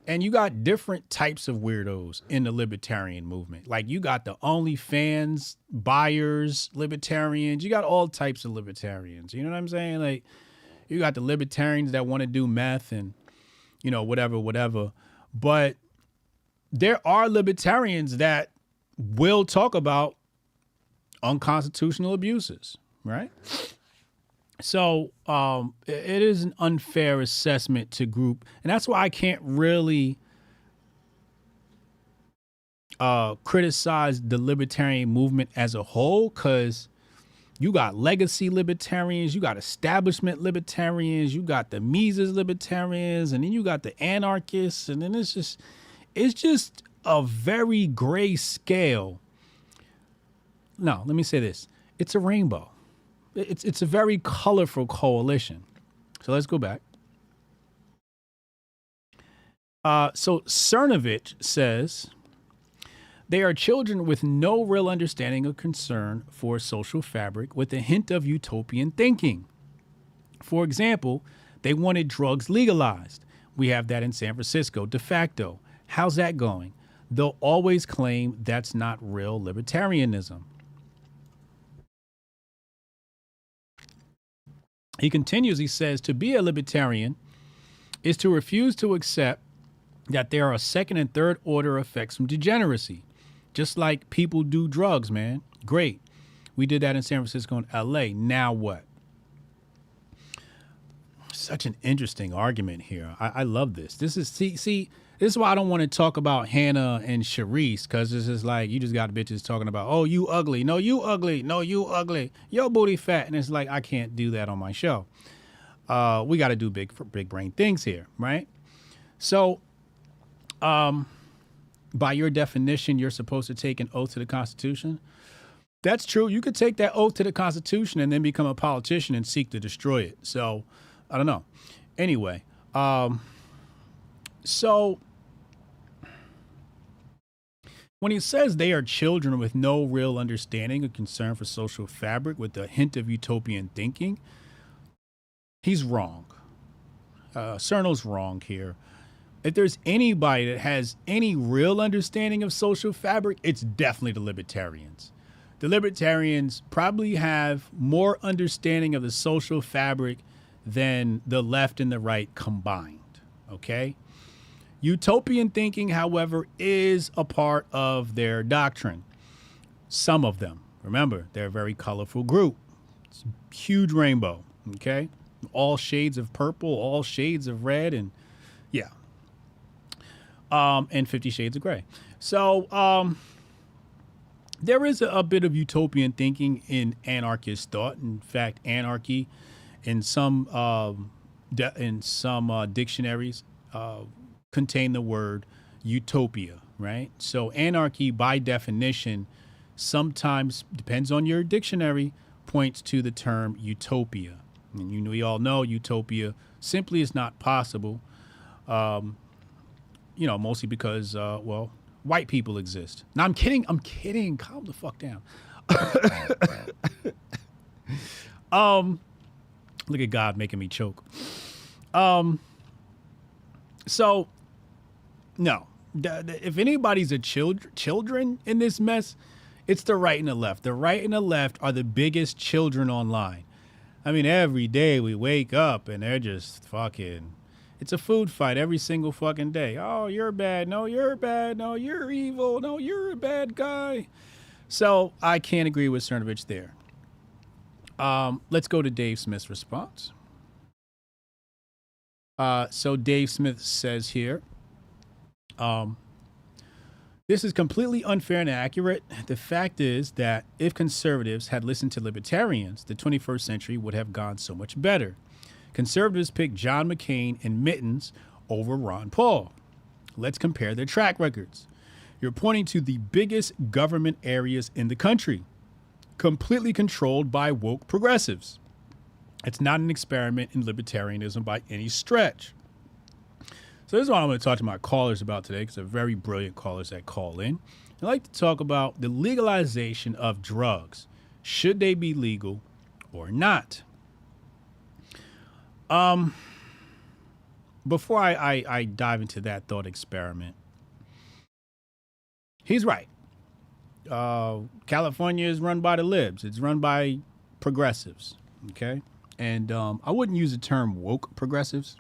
And you got different types of weirdos in the libertarian movement. Like you got the OnlyFans buyers, libertarians. You got all types of libertarians. You know what I'm saying? Like you got the libertarians that want to do meth and, you know, whatever. But there are libertarians that will talk about unconstitutional abuses, right? So it is an unfair assessment to group. And that's why I can't really criticize the libertarian movement as a whole, because you got legacy libertarians, you got establishment libertarians, you got the Mises libertarians, and then you got the anarchists. And then it's just a very gray scale. No, let me say this. It's a rainbow. It's a very colorful coalition. So let's go back. So Cernovich says, they are children with no real understanding or concern for social fabric with a hint of utopian thinking. For example, they wanted drugs legalized. We have that in San Francisco, de facto. How's that going? They'll always claim that's not real libertarianism. He continues, he says, to be a libertarian is to refuse to accept that there are second and third order effects from degeneracy. Just like people do drugs, man. Great. We did that in San Francisco and LA. Now what? Such an interesting argument here. I love this. This is, see, this is why I don't want to talk about Hannah and Sharice, because this is like, you just got bitches talking about, oh, you ugly. No, you ugly. No, you ugly. Your booty fat. And it's like, I can't do that on my show. We got to do big brain things here, right? So, by your definition, you're supposed to take an oath to the Constitution. That's true. You could take that oath to the Constitution and then become a politician and seek to destroy it. So, I don't know. Anyway, so when he says they are children with no real understanding or concern for social fabric with a hint of utopian thinking, he's wrong. Cerno's wrong here. If there's anybody that has any real understanding of social fabric, it's definitely the libertarians. The libertarians probably have more understanding of the social fabric than the left and the right combined, okay? Utopian thinking, however, is a part of their doctrine. Some of them. Remember, they're a very colorful group. It's a huge rainbow, okay? All shades of purple, all shades of red, and yeah. And 50 Shades of Gray. So there is a bit of utopian thinking in anarchist thought. In fact, anarchy in some dictionaries contain the word utopia, right? So anarchy, by definition, sometimes, depends on your dictionary, points to the term utopia. And we all know utopia simply is not possible, mostly because, white people exist. Now, I'm kidding. Calm the fuck down. Look at God making me choke. So, no. If anybody's a children in this mess, it's the right and the left. The right and the left are the biggest children online. I mean, every day we wake up and they're just fucking, It's a food fight every single fucking day. Oh, you're bad. No, you're bad. No, you're evil. No, you're a bad guy. So I can't agree with Cernovich there. Let's go to Dave Smith's response. So Dave Smith says here, this is completely unfair and inaccurate. The fact is that if conservatives had listened to libertarians, the 21st century would have gone so much better. Conservatives picked John McCain and Mittens over Ron Paul. Let's compare their track records. You're pointing to the biggest government areas in the country, completely controlled by woke progressives. It's not an experiment in libertarianism by any stretch. So this is what I'm going to talk to my callers about today, because they're very brilliant callers that call in. I'd like to talk about the legalization of drugs. Should they be legal or not? Before I dive into that thought experiment, he's right. California is run by the libs. It's run by progressives, okay? And I wouldn't use the term woke progressives.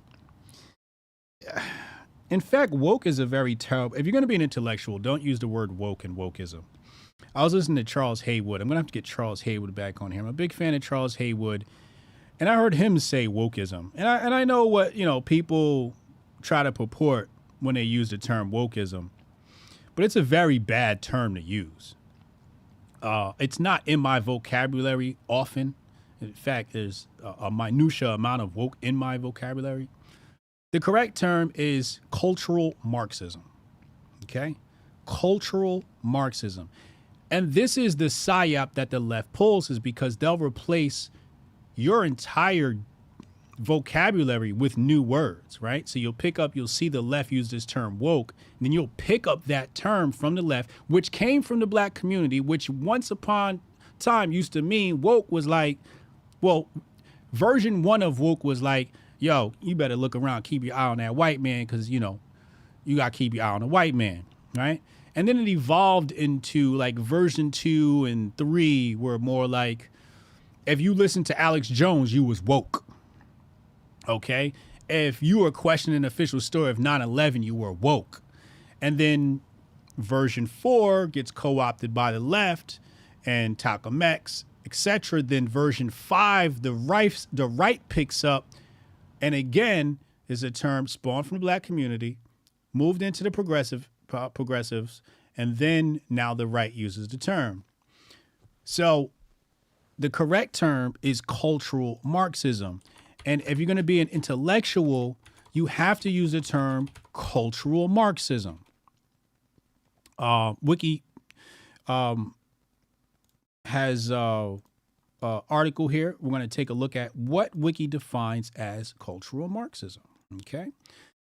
In fact, woke is a very terrible... If you're going to be an intellectual, don't use the word woke and wokeism. I was listening to Charles Haywood. I'm going to have to get Charles Haywood back on here. I'm a big fan of Charles Haywood. And I heard him say wokeism. And I know what, people try to purport when they use the term wokeism. But it's a very bad term to use. It's not in my vocabulary often. In fact, there's a minutia amount of woke in my vocabulary. The correct term is cultural Marxism. Okay? Cultural Marxism. And this is the psyop that the left pulls, is because they'll replace your entire vocabulary with new words, right? So you'll see the left use this term woke, and then you'll pick up that term from the left, which came from the black community, which once upon time used to mean woke was like, well, version 1 of woke was like, yo, you better look around, keep your eye on that white man, because, you got to keep your eye on the white man, right? And then it evolved into like version 2 and 3 were more like, if you listen to Alex Jones, you was woke. Okay? If you were questioning the official story of 9/11, you were woke. And then version 4 gets co-opted by the left and Malcolm X, etc. Then version 5, the right picks up, and again is a term spawned from the black community, moved into the progressives, and then now the right uses the term. So the correct term is cultural Marxism. And if you're going to be an intellectual, you have to use the term cultural Marxism. Wiki has an article here. We're going to take a look at what Wiki defines as cultural Marxism. Okay.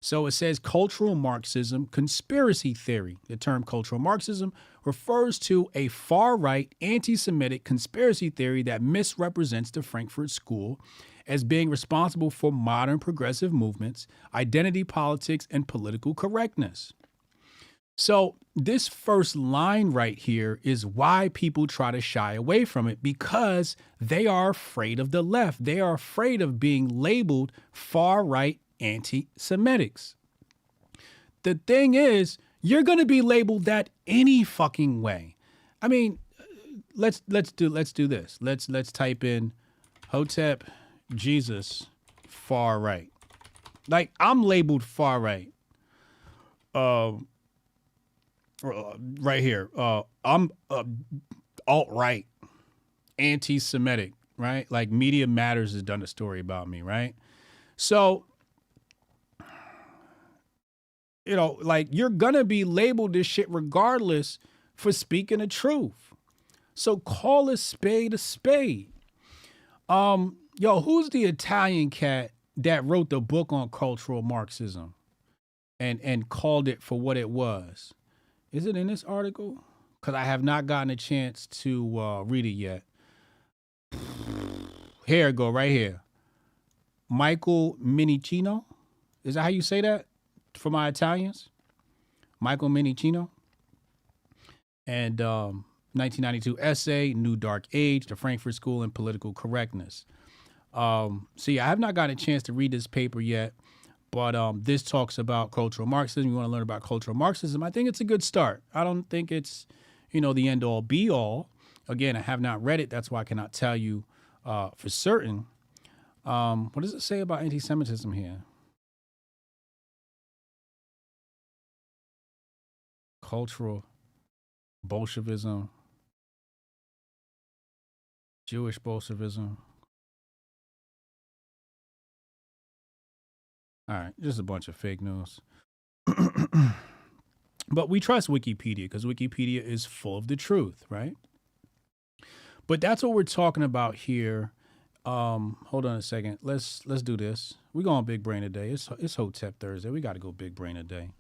So it says cultural Marxism, conspiracy theory. The term cultural Marxism refers to a far-right anti-Semitic conspiracy theory that misrepresents the Frankfurt School as being responsible for modern progressive movements, identity politics, and political correctness. So this first line right here is why people try to shy away from it, because they are afraid of the left. They are afraid of being labeled far-right anti-Semitics. The thing is, you're going to be labeled that any fucking way. I mean, let's do this. Let's type in Hotep Jesus far right. Like, I'm labeled far right. Right here. I'm alt-right, anti-Semitic, right? Like Media Matters has done a story about me, right? So, like, you're gonna be labeled this shit regardless for speaking the truth. So call a spade a spade. Who's the Italian cat that wrote the book on cultural Marxism and called it for what it was? Is it in this article? Because I have not gotten a chance to read it yet. Here it go, right here. Michael Minicino. Is that how you say that for my Italians? Michael Minicino. And 1992 essay, New Dark Age, the Frankfurt School and Political Correctness. I have not gotten a chance to read this paper yet, But this talks about cultural Marxism. You want to learn about cultural Marxism, I think it's a good start. I don't think it's, the end all be all. Again, I have not read it. That's why I cannot tell you for certain. What does it say about anti-Semitism here? Cultural Bolshevism, Jewish Bolshevism. All right, just a bunch of fake news. But we trust Wikipedia because Wikipedia is full of the truth, right? But that's what we're talking about here. Hold on a second. Let's do this. We're going big brain today. It's Hotep Thursday. We got to go big brain today.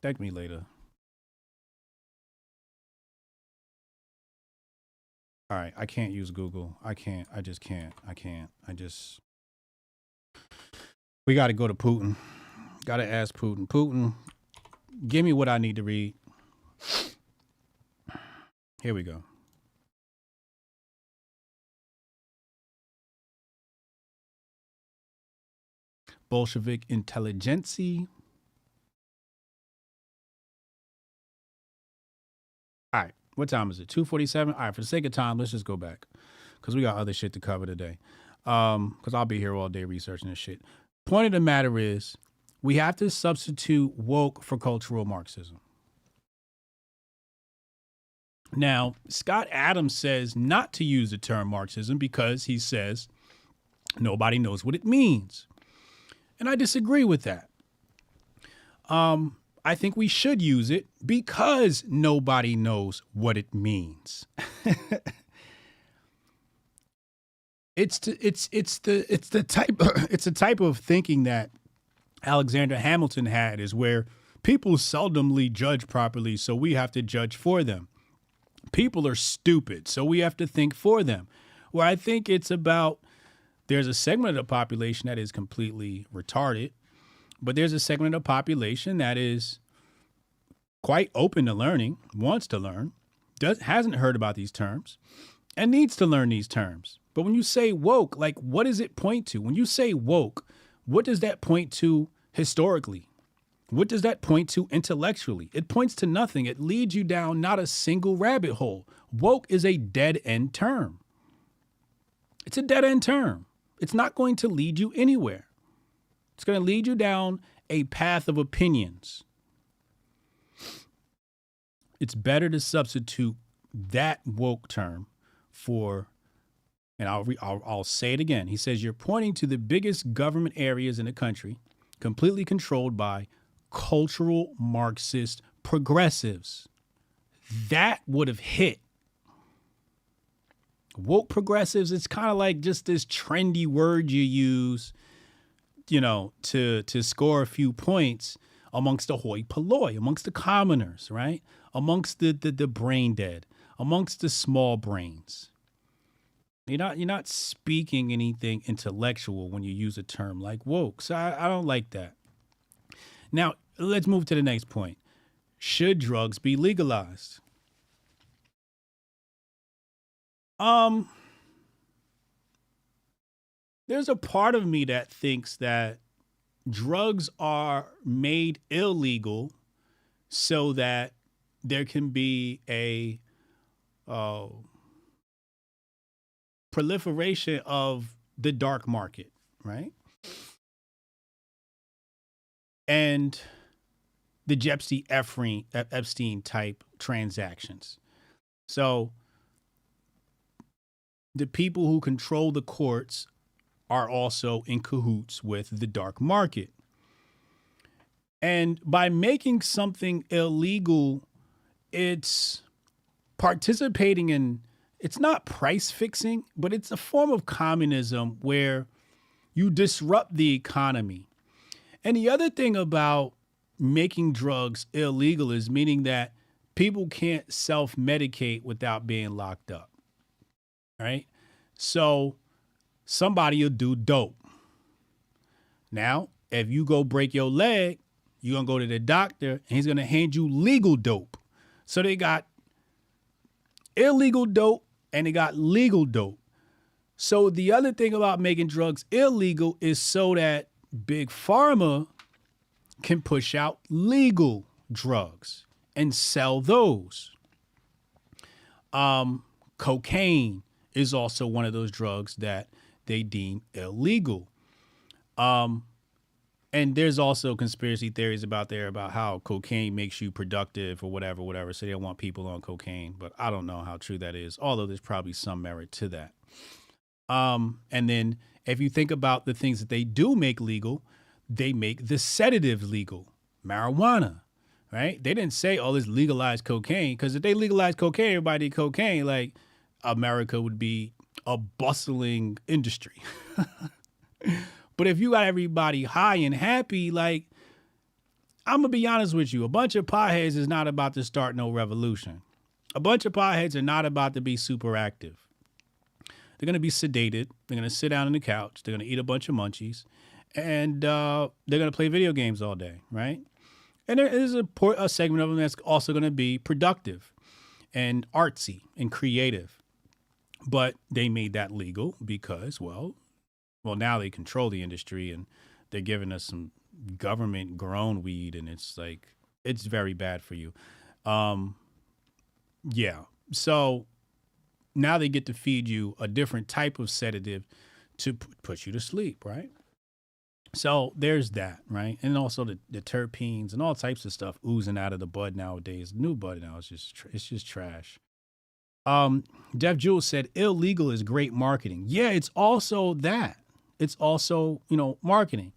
Thank me later. All right, I can't use Google. I can't. I just can't. We got to go to Putin. Got to ask Putin. Putin, give me what I need to read. Here we go. Bolshevik intelligentsia. All right, what time is it? 2:47? All right, for the sake of time, let's just go back because we got other shit to cover today. Because I'll be here all day researching this shit. Point of the matter is, we have to substitute woke for cultural Marxism. Now, Scott Adams says not to use the term Marxism because he says nobody knows what it means. And I disagree with that. I think we should use it because nobody knows what it means. It's a type of thinking that Alexander Hamilton had, is where people seldomly judge properly, so we have to judge for them. People are stupid, so we have to think for them. Where I think it's about, there's a segment of the population that is completely retarded, but there's a segment of the population that is quite open to learning, wants to learn, hasn't heard about these terms, and needs to learn these terms. But when you say woke, like, what does it point to? When you say woke, what does that point to historically? What does that point to intellectually? It points to nothing. It leads you down not a single rabbit hole. Woke is a dead-end term. It's a dead-end term. It's not going to lead you anywhere. It's going to lead you down a path of opinions. It's better to substitute that woke term for, and I'll say it again. He says you're pointing to the biggest government areas in the country, completely controlled by cultural Marxist progressives. That would have hit. Woke progressives, it's kind of like just this trendy word you use, to score a few points amongst the hoi polloi, amongst the commoners, right? Amongst the brain dead, amongst the small brains. You're not speaking anything intellectual when you use a term like woke. So I don't like that. Now, let's move to the next point. Should drugs be legalized? There's a part of me that thinks that drugs are made illegal so that there can be a proliferation of the dark market, right? And the Epstein type transactions. So the people who control the courts are also in cahoots with the dark market. And by making something illegal, it's participating in, it's not price fixing, but it's a form of communism where you disrupt the economy. And the other thing about making drugs illegal is meaning that people can't self-medicate without being locked up, right? So somebody will do dope. Now, if you go break your leg, you're going to go to the doctor and he's going to hand you legal dope. So they got illegal dope and they got legal dope. So the other thing about making drugs illegal is so that Big Pharma can push out legal drugs and sell those. Cocaine is also one of those drugs that they deem illegal. And there's also conspiracy theories about how cocaine makes you productive or whatever. So they don't want people on cocaine, but I don't know how true that is, although there's probably some merit to that. And then if you think about the things that they do make legal, they make the sedative legal, marijuana, right? They didn't say, oh, let's legalize cocaine, because if they legalize cocaine, everybody did cocaine, like America would be a bustling industry. But if you got everybody high and happy, like, I'm going to be honest with you, a bunch of potheads is not about to start no revolution. A bunch of potheads are not about to be super active. They're going to be sedated. They're going to sit down on the couch. They're going to eat a bunch of munchies. And they're going to play video games all day, right? And there is a segment of them that's also going to be productive and artsy and creative. But they made that legal because, well, now they control the industry and they're giving us some government-grown weed, and it's like, it's very bad for you. Yeah. So now they get to feed you a different type of sedative to put you to sleep, right? So there's that, right? And also the terpenes and all types of stuff oozing out of the bud nowadays. New bud now is just trash. Def Jules said illegal is great marketing. Yeah, it's also that. It's also, marketing.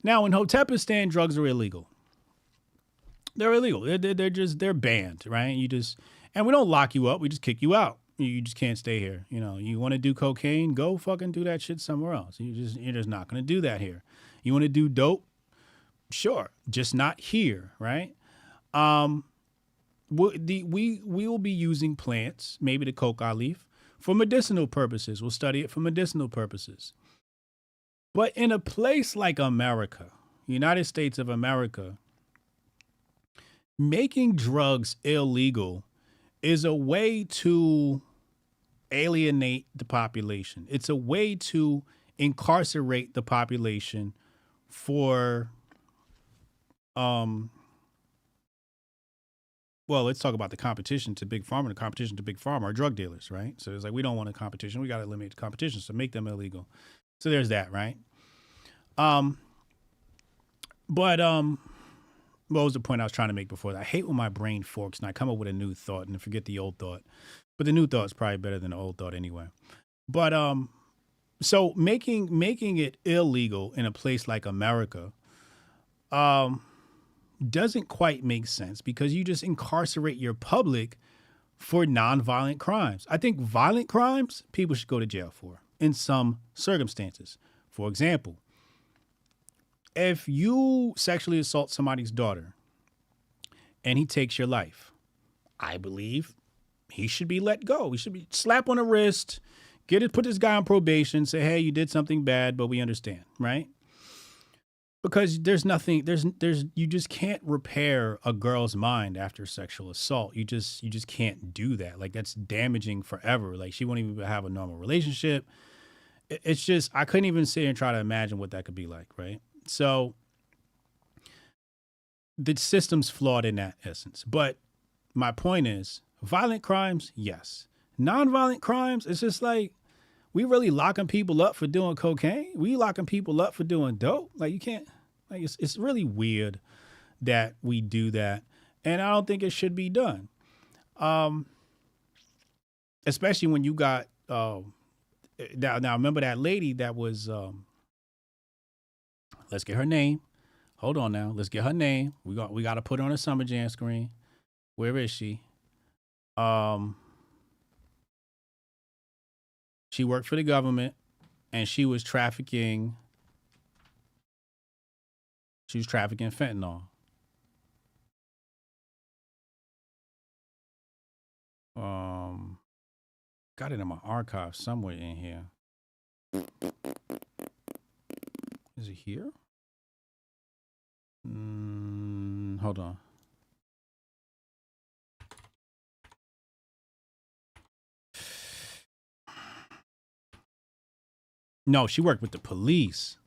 Now, in Hotepistan, drugs are illegal. They're illegal. They're banned, right? And we don't lock you up. We just kick you out. You just can't stay here. You want to do cocaine? Go fucking do that shit somewhere else. You're just not going to do that here. You want to do dope? Sure, just not here, right? We will be using plants, maybe the coca leaf, for medicinal purposes. We'll study it for medicinal purposes. But in a place like America, United States of America, making drugs illegal is a way to alienate the population. It's a way to incarcerate the population for, well, let's talk about the competition to Big Pharma. The competition to Big Pharma are drug dealers, right? So it's like, we don't want a competition. We got to eliminate the competition, so make them illegal. So there's that, right? What was the point I was trying to make before that? I hate when my brain forks and I come up with a new thought and I forget the old thought. But the new thought is probably better than the old thought anyway. But so making it illegal in a place like America doesn't quite make sense, because you just incarcerate your public for nonviolent crimes. I think violent crimes, people should go to jail for in some circumstances. For example, if you sexually assault somebody's daughter and he takes your life, I believe he should be let go. He should be slapped on the wrist, put this guy on probation, say, hey, you did something bad, but we understand, right? Because you just can't repair a girl's mind after sexual assault. You just can't do that. Like, that's damaging forever. Like, she won't even have a normal relationship. It's just, I couldn't even sit here and try to imagine what that could be like, right? So the system's flawed in that essence. But my point is, violent crimes, yes. Nonviolent crimes, it's just like, we really locking people up for doing cocaine? We locking people up for doing dope? Like, you can't, like, it's really weird that we do that. And I don't think it should be done. Especially when you got, now remember that lady that was, let's get her name. Hold on now. Let's get her name. We got to put her on a Summer Jam screen. Where is she? She worked for the government, and she was trafficking fentanyl. Got it in my archive somewhere in here. Is it here? Hold on. No, she worked with the police.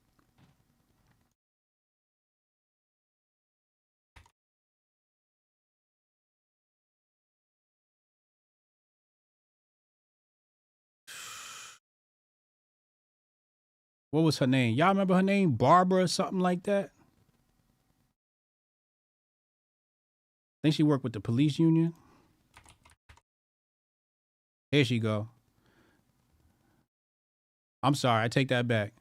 What was her name? Y'all remember her name? Barbara or something like that? I think she worked with the police union. Here she go. I'm sorry, I take that back.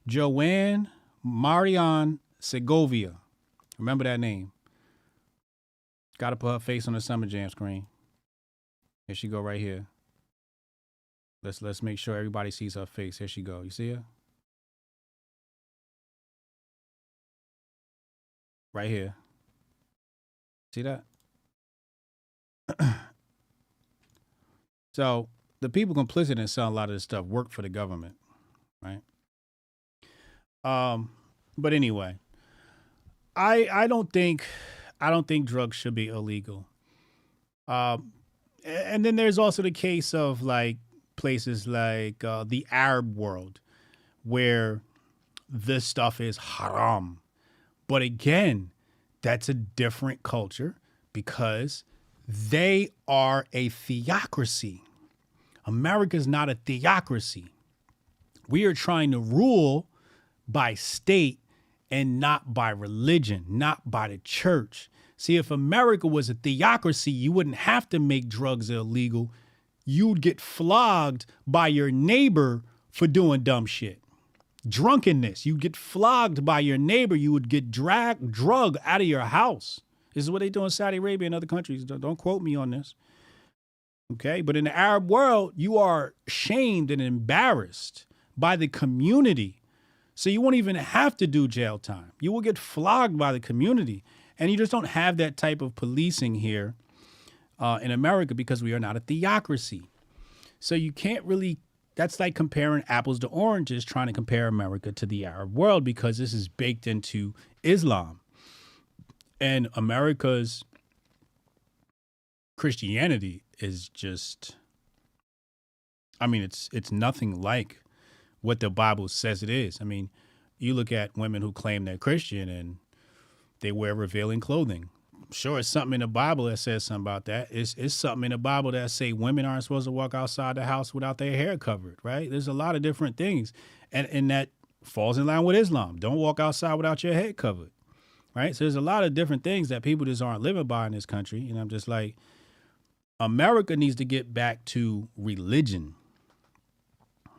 Joanne Marion Segovia. Remember that name. Got to put her face on the Summer Jam screen. Here she go right here. Let's make sure everybody sees her face. Here she go. You see her? Right here. See that? So the people complicit in selling a lot of this stuff work for the government, right? But anyway, I don't think drugs should be illegal. And then there's also the case of like places like the Arab world where this stuff is haram. But again, that's a different culture because they are a theocracy. America's not a theocracy. We are trying to rule by state and not by religion, not by the church. See, if America was a theocracy, you wouldn't have to make drugs illegal. You'd get flogged by your neighbor for doing dumb shit. Drunkenness, you get flogged by your neighbor. You would get drug out of your house. This is what they do in Saudi Arabia and other countries. Don't quote me on this. Okay, but in the Arab world, you are shamed and embarrassed by the community. So you won't even have to do jail time. You will get flogged by the community. And you just don't have that type of policing here in America because we are not a theocracy. So you can't really, that's like comparing apples to oranges, trying to compare America to the Arab world because this is baked into Islam. And America's Christianity is just, I mean, it's nothing like what the Bible says it is. I mean, you look at women who claim they're Christian and they wear revealing clothing. Sure, it's something in the Bible that says something about that. It's something in the Bible that say women aren't supposed to walk outside the house without their hair covered, right? There's a lot of different things. And that falls in line with Islam. Don't walk outside without your head covered, right? So there's a lot of different things that people just aren't living by in this country. And I'm just like, America needs to get back to religion.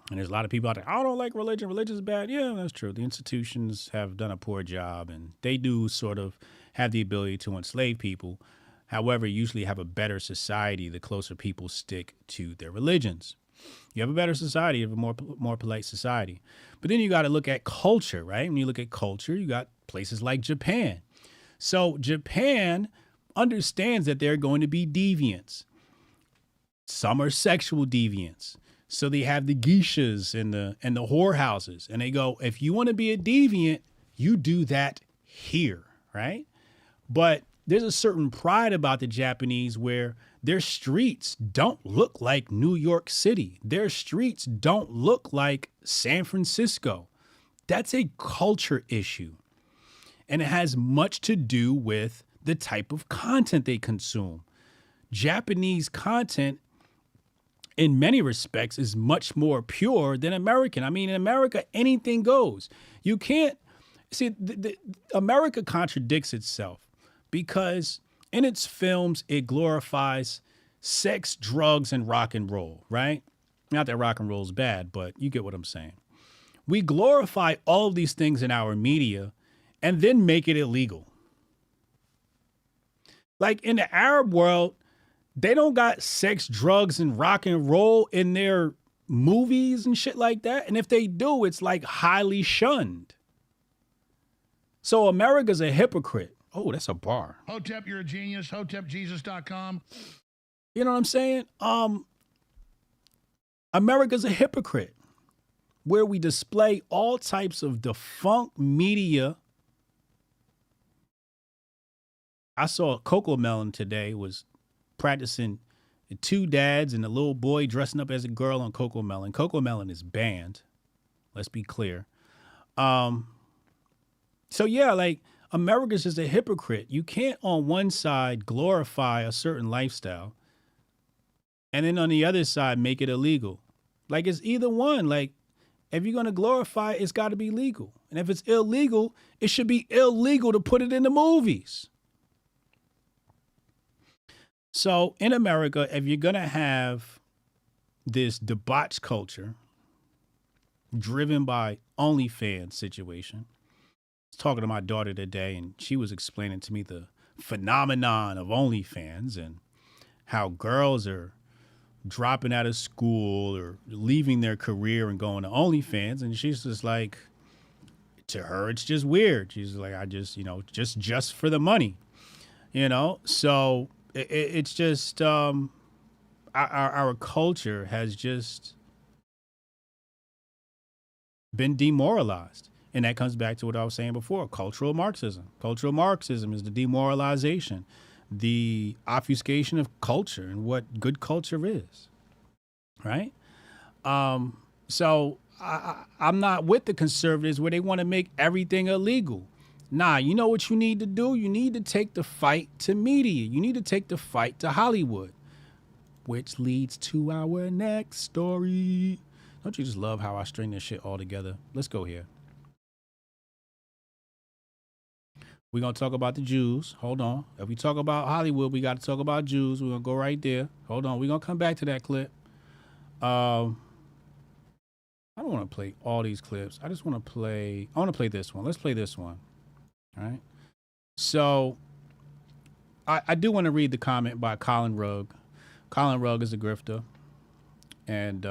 And there's a lot of people out there, I don't like religion. Religion's bad. Yeah, that's true. The institutions have done a poor job, and they do sort of have the ability to enslave people. However, usually have a better society the closer people stick to their religions. You have a better society, you have a more polite society. But then you got to look at culture, right? When you look at culture, you got places like Japan. So Japan understands that there are going to be deviants. Some are sexual deviants. So they have the geishas and the whorehouses, and they go, if you want to be a deviant, you do that here, right? But there's a certain pride about the Japanese where their streets don't look like New York City. Their streets don't look like San Francisco. That's a culture issue. And it has much to do with the type of content they consume. Japanese content in many respects is much more pure than American. I mean, in America, anything goes. You can't see America contradicts itself because in its films, it glorifies sex, drugs, and rock and roll, right? Not that rock and roll is bad, but you get what I'm saying. We glorify all of these things in our media and then make it illegal. Like in the Arab world, they don't got sex, drugs, and rock and roll in their movies and shit like that. And if they do, it's like highly shunned. So America's a hypocrite. Oh, that's a bar. Hotep, you're a genius. HotepJesus.com. You know what I'm saying? America's a hypocrite where we display all types of defunct media. I saw Coco Melon today was practicing the two dads and the little boy dressing up as a girl on Coco Melon. Coco Melon is banned. Let's be clear. So yeah, like America's just a hypocrite. You can't on one side glorify a certain lifestyle and then on the other side make it illegal. Like it's either one. Like if you're going to glorify it, it's got to be legal. And if it's illegal, it should be illegal to put it in the movies. So in America, if you're going to have this debauch culture driven by OnlyFans situation, I was talking to my daughter today and she was explaining to me the phenomenon of OnlyFans and how girls are dropping out of school or leaving their career and going to OnlyFans. And she's just like, to her, it's just weird. She's like, I just, just for the money, So it's just our culture has just been demoralized. And that comes back to what I was saying before, cultural Marxism. Cultural Marxism is the demoralization, the obfuscation of culture and what good culture is, right? So I'm not with the conservatives where they want to make everything illegal. Nah, you know what you need to do? You need to take the fight to media. You need to take the fight to Hollywood, which leads to our next story. Don't you just love how I string this shit all together? Let's go here. We're going to talk about the Jews. Hold on. If we talk about Hollywood, we got to talk about Jews. We're going to go right there. Hold on. We're going to come back to that clip. I don't want to play all these clips. I want to play this one. Let's play this one. All right. So I do want to read the comment by Colin Rugg. Colin Rugg is a grifter. And,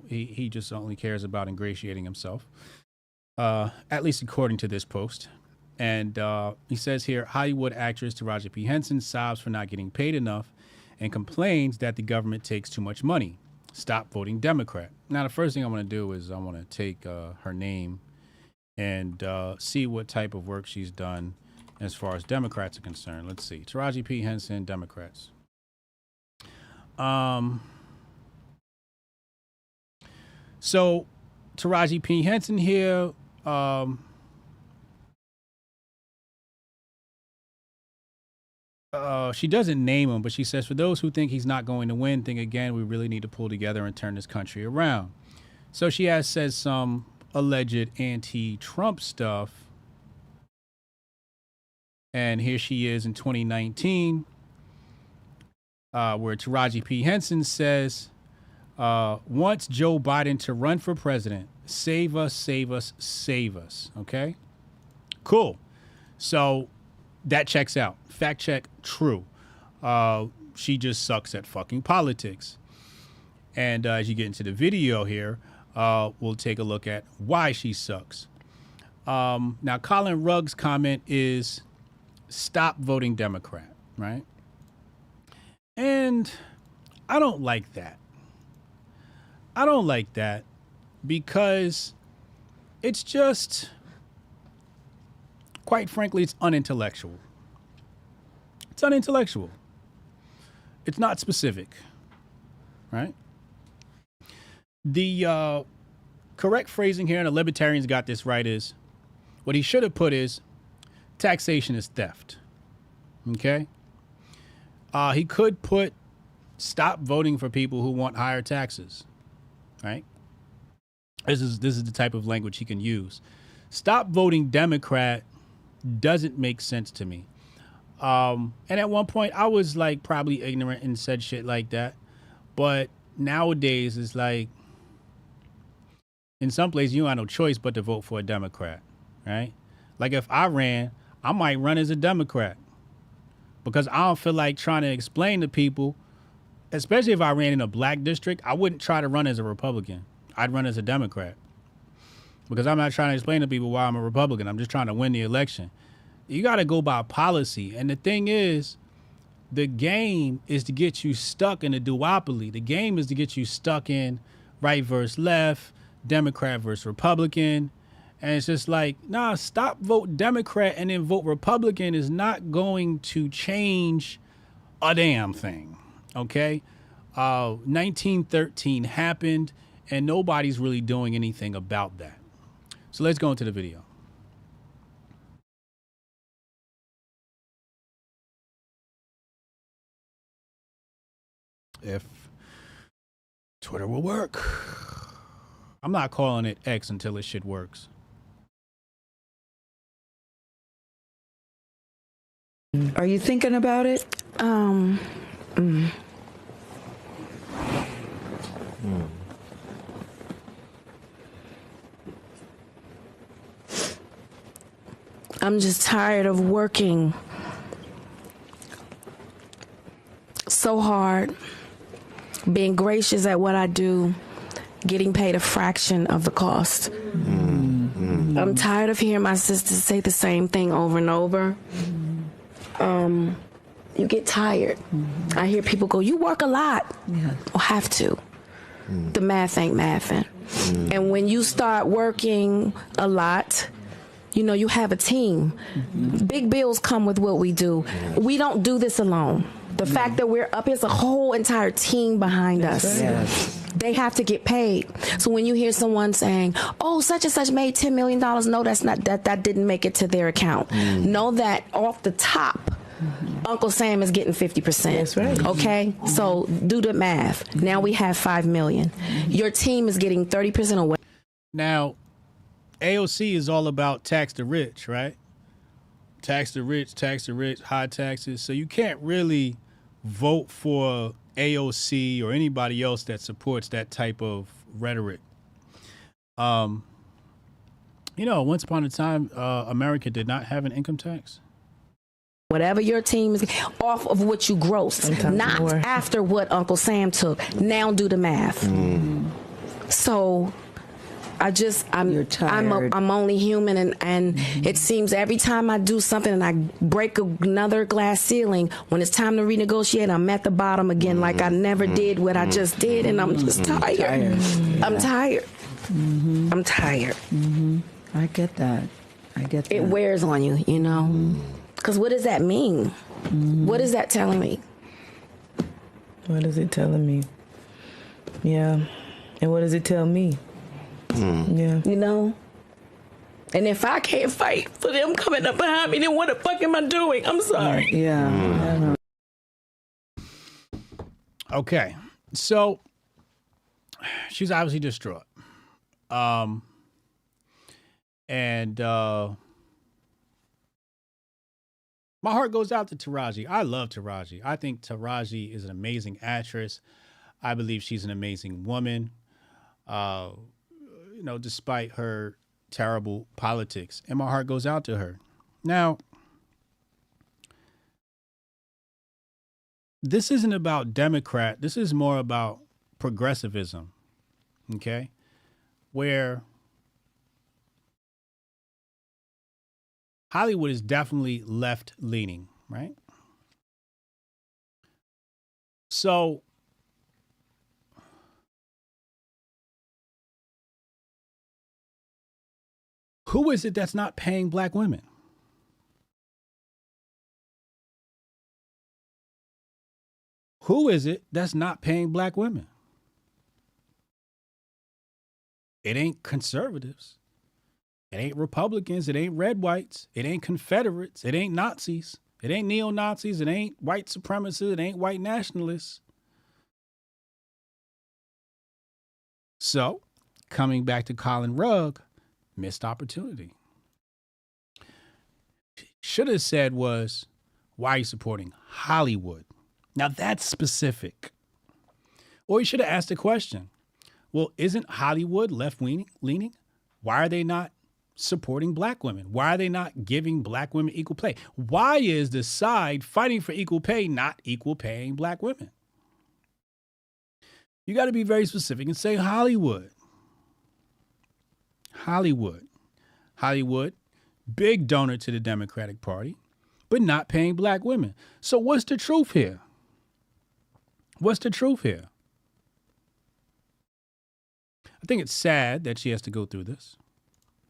he just only cares about ingratiating himself, at least according to this post. And he says here, Hollywood actress Taraji P. Henson sobs for not getting paid enough and complains that the government takes too much money. Stop voting Democrat. Now, the first thing I want to do is I want to take her name and see what type of work she's done as far as Democrats are concerned. Let's see. Taraji P. Henson, Democrats. So Taraji P. Henson here, she doesn't name him, but she says, for those who think he's not going to win, think again, we really need to pull together and turn this country around. So she has said some alleged anti-Trump stuff. And here she is in 2019, where Taraji P. Henson says, wants Joe Biden to run for president. Save us, save us, save us. Okay? Cool. So that checks out. Fact check, true. She just sucks at fucking politics. And as you get into the video here, we'll take a look at why she sucks. Now, Colin Rugg's comment is, stop voting Democrat, right? And I don't like that. I don't like that because it's just, quite frankly, it's unintellectual. It's unintellectual. It's not specific, right? The correct phrasing here, and the libertarians got this right, is what he should have put is taxation is theft. Okay? He could put stop voting for people who want higher taxes, right? This is the type of language he can use. Stop voting Democrat doesn't make sense to me. And at one point I was like probably ignorant and said shit like that. But nowadays it's like, in some places you don't have no choice but to vote for a Democrat, right? Like if I ran, I might run as a Democrat because I don't feel like trying to explain to people, especially if I ran in a black district, I wouldn't try to run as a Republican. I'd run as a Democrat because I'm not trying to explain to people why I'm a Republican. I'm just trying to win the election. You got to go by policy. And the thing is, the game is to get you stuck in a duopoly. The game is to get you stuck in right versus left, Democrat versus Republican. And it's just like, nah, stop vote Democrat and then vote Republican is not going to change a damn thing. Okay? 1913 happened And nobody's really doing anything about that. So let's go into the video. If Twitter will work. I'm not calling it X until this shit works. Are you thinking about it? I'm just tired of working so hard, being gracious at what I do, getting paid a fraction of the cost. I'm tired of hearing my sisters say the same thing over and over. You get tired. I hear people go, you work a lot. Well, have to. The math ain't mathing. And when you start working a lot, you know, you have a team. Big bills come with what we do. We don't do this alone. The fact that we're up, there's a whole entire team behind us. Yes. They have to get paid. So when you hear someone saying, oh, such and such made $10 million, no, that's not, that didn't make it to their account. Know that off the top, Uncle Sam is getting 50%. That's right. Okay? So do the math. Now we have 5 million. Your team is getting 30% away. Now, AOC is all about tax the rich, right? Tax the rich, high taxes. So you can't really vote for AOC or anybody else that supports that type of rhetoric. You know, once upon a time, America did not have an income tax. Whatever your team is off of what you gross, not more. After what Uncle Sam took. Now do the math. So I'm only human, and it seems every time I do something and I break another glass ceiling, when it's time to renegotiate, I'm at the bottom again, like I never did what I just did, and I'm just tired. I'm tired. I'm tired. I get that. It wears on you, you know? Because what does that mean? What is that telling me? What is it telling me? Yeah. And what does it tell me? Yeah. You know? And if I can't fight for them coming up behind me, then what the fuck am I doing? I'm sorry. Yeah. Okay. So she's obviously distraught. My heart goes out to Taraji. I love Taraji. I think Taraji is an amazing actress. I believe she's an amazing woman. You know, despite her terrible politics, and my heart goes out to her. Now, this isn't about Democrat. This is more about progressivism, okay? Where Hollywood is definitely left-leaning, right? So who is it that's not paying black women? Who is it that's not paying black women? It ain't conservatives. It ain't Republicans. It ain't red whites. It ain't Confederates. It ain't Nazis. It ain't neo-Nazis. It ain't white supremacists. It ain't white nationalists. So, coming back to Colin Rugg, missed opportunity. Should have said was, why are you supporting Hollywood? Now that's specific. Or you should have asked the question, well, isn't Hollywood left-leaning? Why are they not supporting black women? Why are they not giving black women equal pay? Why is the side fighting for equal pay not equal paying black women? You got to be very specific and say Hollywood. Hollywood, big donor to the Democratic Party, but not paying black women. So what's the truth here? What's the truth here? I think it's sad that she has to go through this.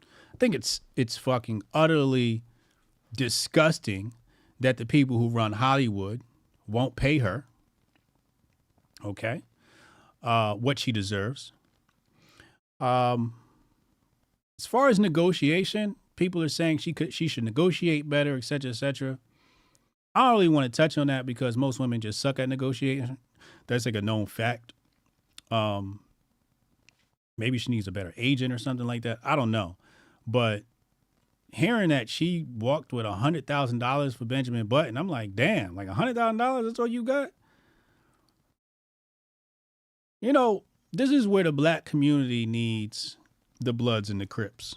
I think it's fucking utterly disgusting that the people who run Hollywood won't pay her, okay, what she deserves. As far as negotiation, people are saying she should negotiate better, et cetera, et cetera. I don't really want to touch on that because most women just suck at negotiation. That's like a known fact. Maybe she needs a better agent or something like that. I don't know. But hearing that she walked with $100,000 for Benjamin Button, I'm like, damn, like $100,000, that's all you got? You know, this is where the black community needs the Bloods and the Crips.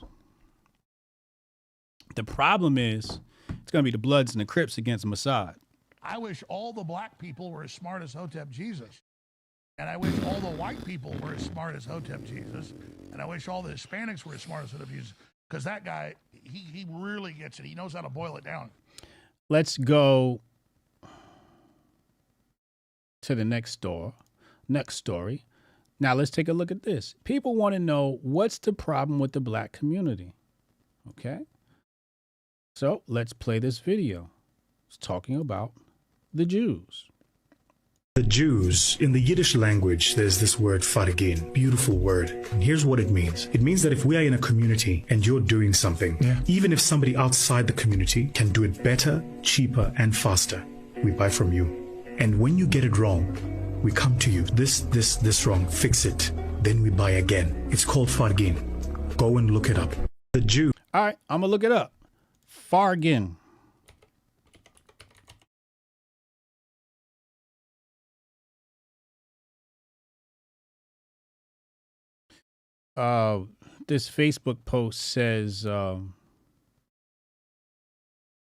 The problem is it's going to be the Bloods and the Crips against Mossad. I wish all the black people were as smart as Hotep Jesus. And I wish all the white people were as smart as Hotep Jesus. And I wish all the Hispanics were as smart as Hotep Jesus. Because that guy, he really gets it. He knows how to boil it down. Let's go to the next story. Now let's take a look at this. People want to know, what's the problem with the black community? Okay. So let's play this video. It's talking about the Jews. The Jews, in the Yiddish language, there's this word fargin, beautiful word. And here's what it means. It means that if we are in a community and you're doing something, even if somebody outside the community can do it better, cheaper, and faster, we buy from you. And when you get it wrong, we come to you. This wrong, fix it. Then we buy again. It's called fargin. Go and look it up. The Jew. All right, I'm going to look it up. Fargin. This Facebook post says,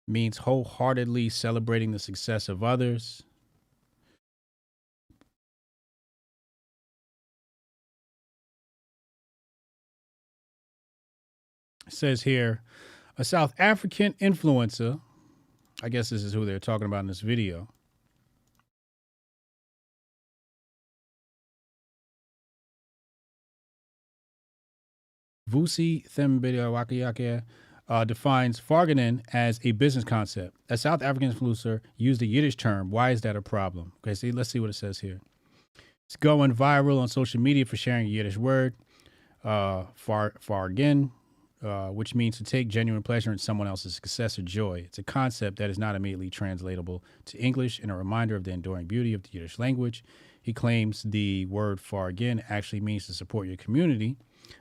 means wholeheartedly celebrating the success of others. It says here, a South African influencer, I guess this is who they're talking about in this video, Vusi Thembediawakayake, defines fargaining as a business concept. A South African influencer used a Yiddish term. Why is that a problem? Okay, let's see what it says here. It's going viral on social media for sharing a Yiddish word, fargin, which means to take genuine pleasure in someone else's success or joy. It's a concept that is not immediately translatable to English and a reminder of the enduring beauty of the Yiddish language. He claims the word fargin actually means to support your community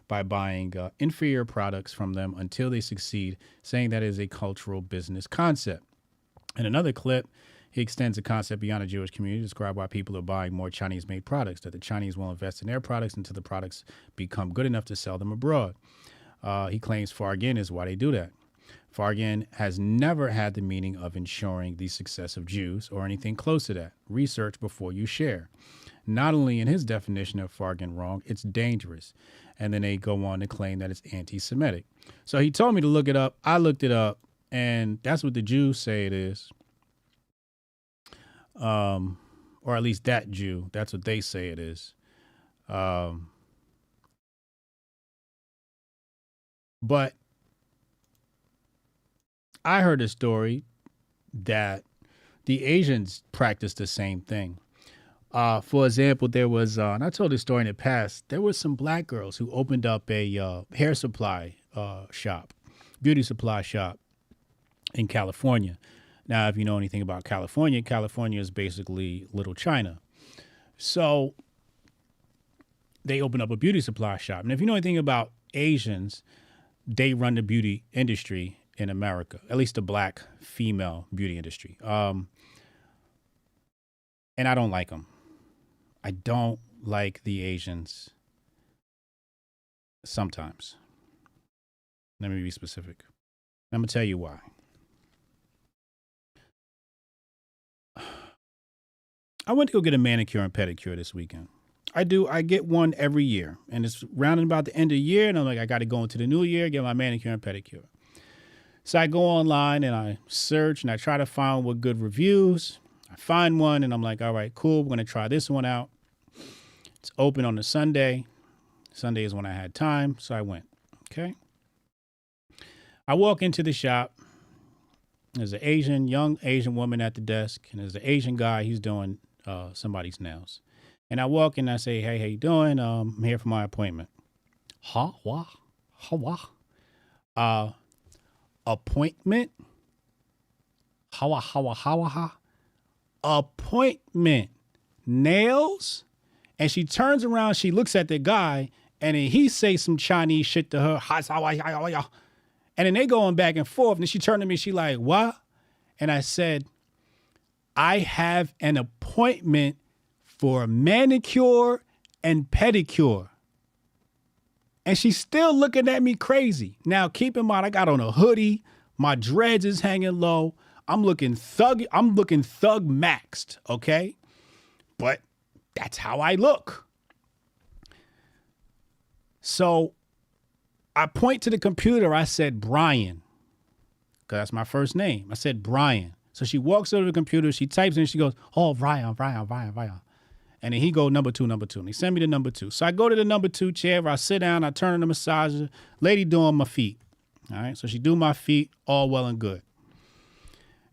by buying inferior products from them until they succeed, saying that is a cultural business concept. In another clip, he extends the concept beyond the Jewish community to describe why people are buying more Chinese-made products, that the Chinese will invest in their products until the products become good enough to sell them abroad. He claims fargin is why they do that. Fargin has never had the meaning of ensuring the success of Jews or anything close to that. Research before you share. Not only in his definition of fargin wrong, it's dangerous. And then they go on to claim that it's anti-Semitic. So he told me to look it up. I looked it up, and that's what the Jews say it is. Or at least that Jew. That's what they say it is. But I heard a story that the Asians practice the same thing. For example, there was, and I told this story in the past, there were some black girls who opened up a hair supply shop, beauty supply shop in California. Now, if you know anything about California, California is basically Little China. So they opened up a beauty supply shop. And if you know anything about Asians, they run the beauty industry in America, at least the black female beauty industry. And I don't like them. I don't like the Asians sometimes. Let me be specific. I'm going to tell you why. I went to go get a manicure and pedicure this weekend. I get one every year, and it's rounding about the end of the year, and I'm like, I got to go into the new year, get my manicure and pedicure. So I go online and I search and I try to find what good reviews. I find one and I'm like, all right, cool. We're going to try this one out. It's open on a Sunday. Sunday is when I had time, so I went. Okay. I walk into the shop. There's an young Asian woman at the desk, and there's an Asian guy. He's doing somebody's nails. And I walk in and I say, hey, how you doing? I'm here for my appointment. Appointment. Appointment. Nails. And she turns around, she looks at the guy, and then he says some Chinese shit to her. And then they going back and forth. And then she turned to me, she like, what? And I said, I have an appointment for a manicure and pedicure. And she's still looking at me crazy. Now, keep in mind, I got on a hoodie. My dreads is hanging low. I'm looking thug maxed, okay? But that's how I look. So I point to the computer. I said, Brian, because that's my first name. I said, Brian. So she walks over to the computer. She types in. She goes, oh, Brian. And then he go, number two. And he send me the number 2. So I go to the number 2 chair. I sit down. I turn on the massager. Lady doing my feet. All right. So she do my feet. All well and good.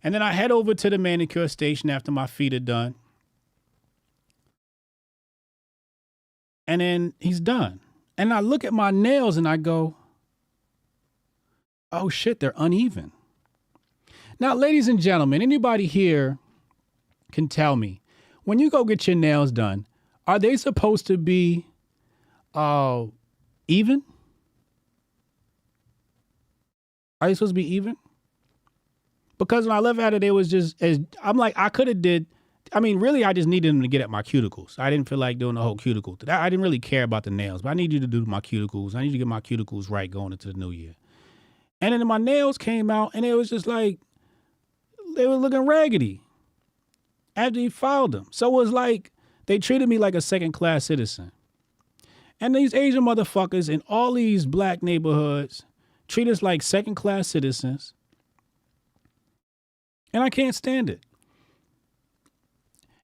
And then I head over to the manicure station after my feet are done. And then he's done. And I look at my nails and I go, oh shit, they're uneven. Now, ladies and gentlemen, anybody here can tell me, when you go get your nails done, are they supposed to be even? Are they supposed to be even? Because when I left at it, it was just, I'm like, I could have really, I just needed them to get at my cuticles. I didn't feel like doing the whole cuticle. I didn't really care about the nails, but I need you to do my cuticles. I need you to get my cuticles right going into the new year. And then my nails came out and it was just like, they were looking raggedy after he filed them. So it was like, they treated me like a second-class citizen. And these Asian motherfuckers in all these black neighborhoods treat us like second-class citizens. And I can't stand it.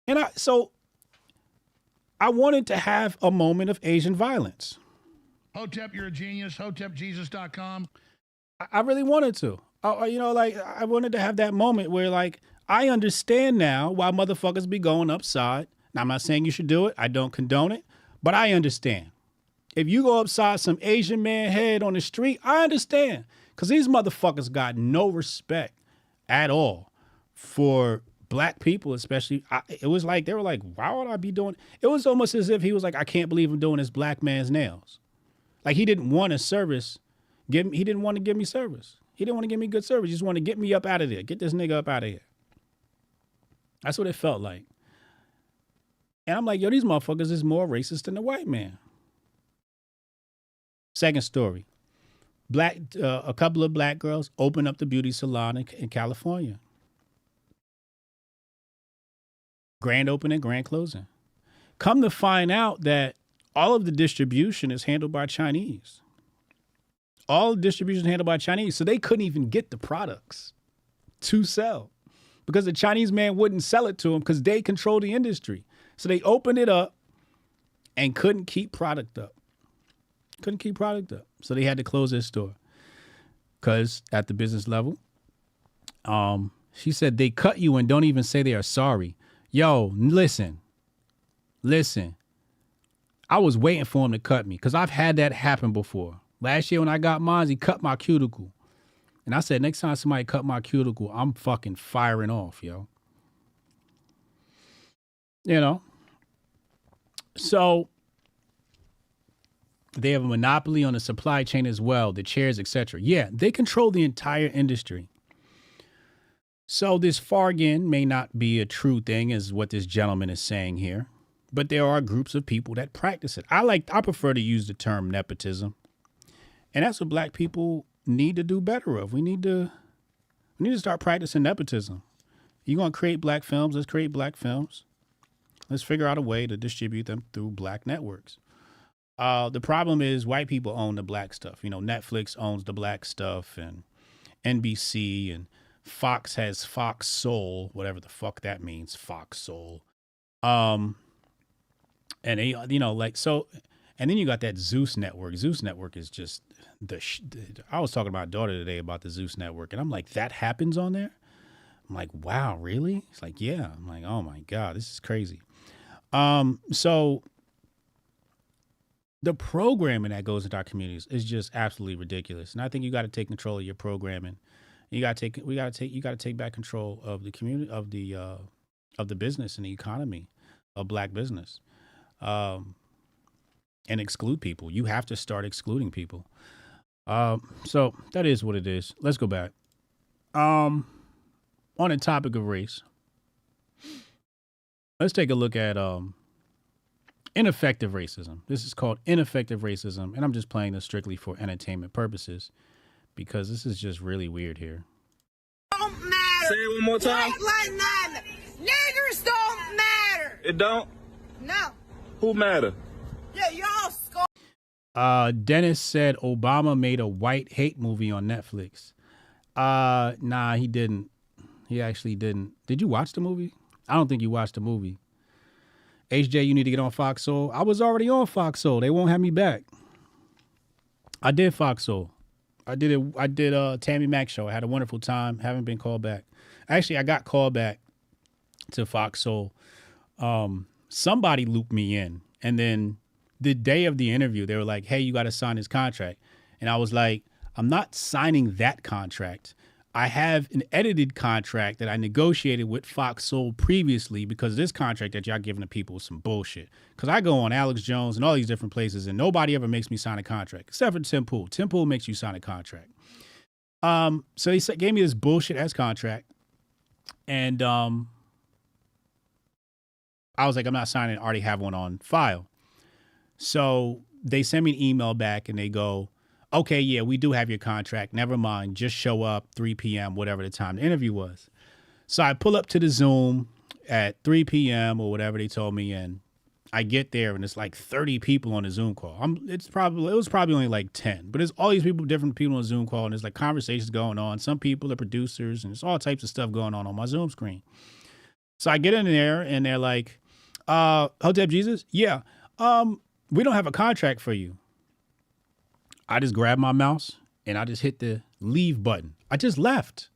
And I wanted to have a moment of Asian violence. Hotep, you're a genius. HotepJesus.com. I really wanted to. I wanted to have that moment where, like, I understand now why motherfuckers be going upside. Now, I'm not saying you should do it. I don't condone it. But I understand. If you go upside some Asian man head on the street, I understand. Because these motherfuckers got no respect at all for black people, especially. It was like, they were like, why would I be doing? It was almost as if he was like, I can't believe I'm doing this black man's nails. Like, he didn't want a service. He didn't want to give me service. He didn't want to give me good service. He just wanted to get me up out of there. Get this nigga up out of here. That's what it felt like. And I'm like, yo, these motherfuckers is more racist than the white man. Second story. A couple of black girls open up the beauty salon in California. Grand opening, grand closing. Come to find out that all of the distribution is handled by Chinese. All distribution is handled by Chinese. So they couldn't even get the products to sell because the Chinese man wouldn't sell it to them because they control the industry. So they opened it up and couldn't keep product up. So they had to close their store because at the business level, she said they cut you and don't even say they are sorry. Yo, listen. I was waiting for him to cut me because I've had that happen before. Last year when I got mine, he cut my cuticle. And I said, next time somebody cut my cuticle, I'm fucking firing off, yo. You know? So they have a monopoly on the supply chain as well, the chairs, etc. Yeah, they control the entire industry. So this fargan may not be a true thing, as what this gentleman is saying here, but there are groups of people that practice it. I prefer to use the term nepotism. And that's what black people need to do better of. We need to start practicing nepotism. You're going to create black films, let's create black films. Let's figure out a way to distribute them through black networks. The problem is white people own the black stuff. You know, Netflix owns the black stuff, and NBC, and Fox has Fox Soul, whatever the fuck that means, Fox Soul. And they, you know, like, so, and then you got that Zeus network. Zeus network is just I was talking to my daughter today about the Zeus network, and I'm like, that happens on there? I'm like, wow, really? It's like, yeah. I'm like, oh my God, this is crazy. So the programming that goes into our communities is just absolutely ridiculous. And I think you got to take control of your programming. You got to take back control of the community, of the business and the economy of black business, and exclude people. You have to start excluding people. So that is what it is. Let's go back. On the topic of race, let's take a look at ineffective racism. This is called ineffective racism, and I'm just playing this strictly for entertainment purposes because this is just really weird here. Don't matter. Say it one more time. Like none. Niggers don't matter. It don't? No. Who matter? Yeah, y'all score. Dennis said Obama made a white hate movie on Netflix. Nah, he didn't. He actually didn't. Did you watch the movie? I don't think you watched the movie. HJ, you need to get on Fox Soul. I was already on Fox Soul. They won't have me back. I did Fox Soul. I did Tammy Mack show. I had a wonderful time. Haven't been called back. Actually, I got called back to Fox Soul. Somebody looped me in. And then the day of the interview, they were like, hey, you got to sign this contract. And I was like, I'm not signing that contract. I have an edited contract that I negotiated with Fox Soul previously because this contract that y'all giving to people is some bullshit. Because I go on Alex Jones and all these different places and nobody ever makes me sign a contract except for Tim Pool. Tim Pool makes you sign a contract. So he gave me this bullshit ass contract. And I was like, I'm not signing it. I already have one on file. So they send me an email back and they go, okay, yeah, we do have your contract. Never mind. Just show up 3 p.m., whatever the time the interview was. So I pull up to the Zoom at 3 p.m. or whatever they told me. And I get there and it's like 30 people on the Zoom call. It was probably only like 10, but it's all these people, different people on the Zoom call. And there's like conversations going on. Some people are producers and there's all types of stuff going on my Zoom screen. So I get in there and they're like, Hotep Jesus? Yeah. We don't have a contract for you. I just grabbed my mouse and I just hit the leave button. I just left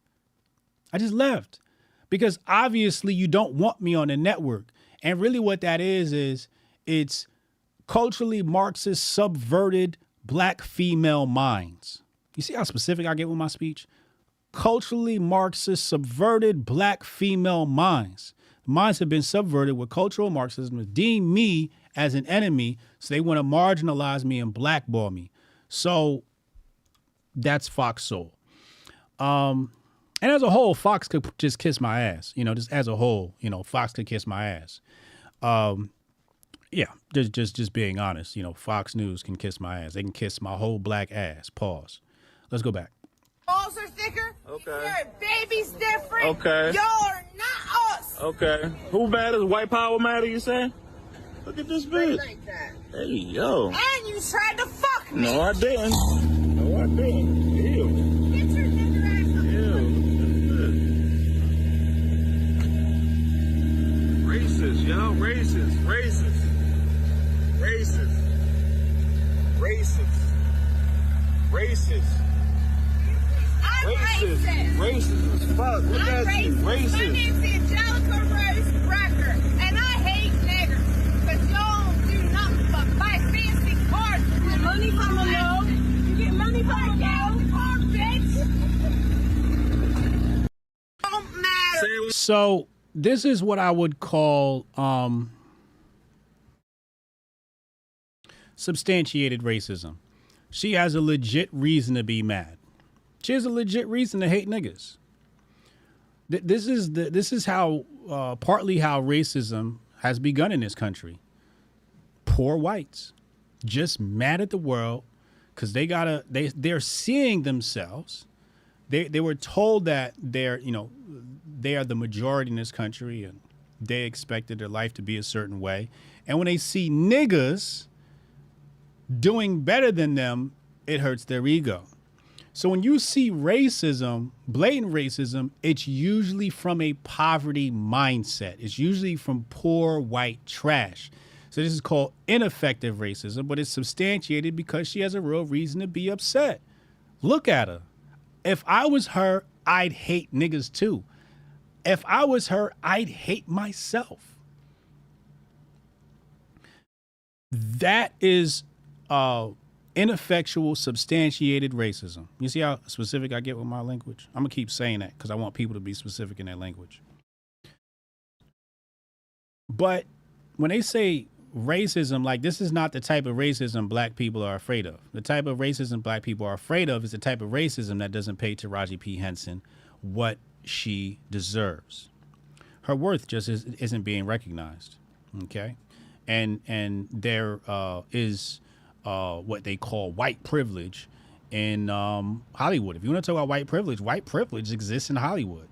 because obviously you don't want me on the network. And really what that is it's culturally Marxist subverted black female minds. You see how specific I get with my speech? Culturally Marxist subverted black female minds. Minds have been subverted with cultural Marxism to deem me as an enemy. So they want to marginalize me and blackball me. So that's Fox Soul. And as a whole, Fox could just kiss my ass, just as a whole, Fox could kiss my ass. Yeah, just being honest, Fox News can kiss my ass. They can kiss my whole black ass. Pause. Let's go back. Balls are thicker. Okay. Your baby's different. Okay. Y'all are not us. Okay. Who matters? White power matter, you say? Look at this bitch. Like that. Hey, yo. And you tried to fuck me. No, I didn't. Ew. Get your nigger ass up. Ew. Racist, yo. Racist. I'm racist. Racist as fuck. Look I'm at you. racist. My Racist. name's Angelica Rose Brecker, and I hate niggers because y'all do nothing but buy fancy cars. You get money from a loan. You get money from a loan. Car, bitch. Don't matter. So this is what I would call substantiated racism. She has a legit reason to be mad. She has a legit reason to hate niggas. This is how partly how racism has begun in this country. Poor whites just mad at the world because they're seeing themselves. They were told that they are the majority in this country and they expected their life to be a certain way. And when they see niggas doing better than them, it hurts their ego. So when you see racism, blatant racism, it's usually from a poverty mindset. It's usually from poor white trash. So this is called ineffective racism, but it's substantiated because she has a real reason to be upset. Look at her. If I was her, I'd hate niggas too. If I was her, I'd hate myself. That is ineffectual, substantiated racism. You see how specific I get with my language? I'm going to keep saying that because I want people to be specific in their language. But when they say racism, like, this is not the type of racism black people are afraid of. The type of racism black people are afraid of is the type of racism that doesn't pay Taraji P. Henson what she deserves. Her worth just isn't being recognized. Okay. And there is what they call white privilege in Hollywood. If you want to talk about white privilege exists in Hollywood.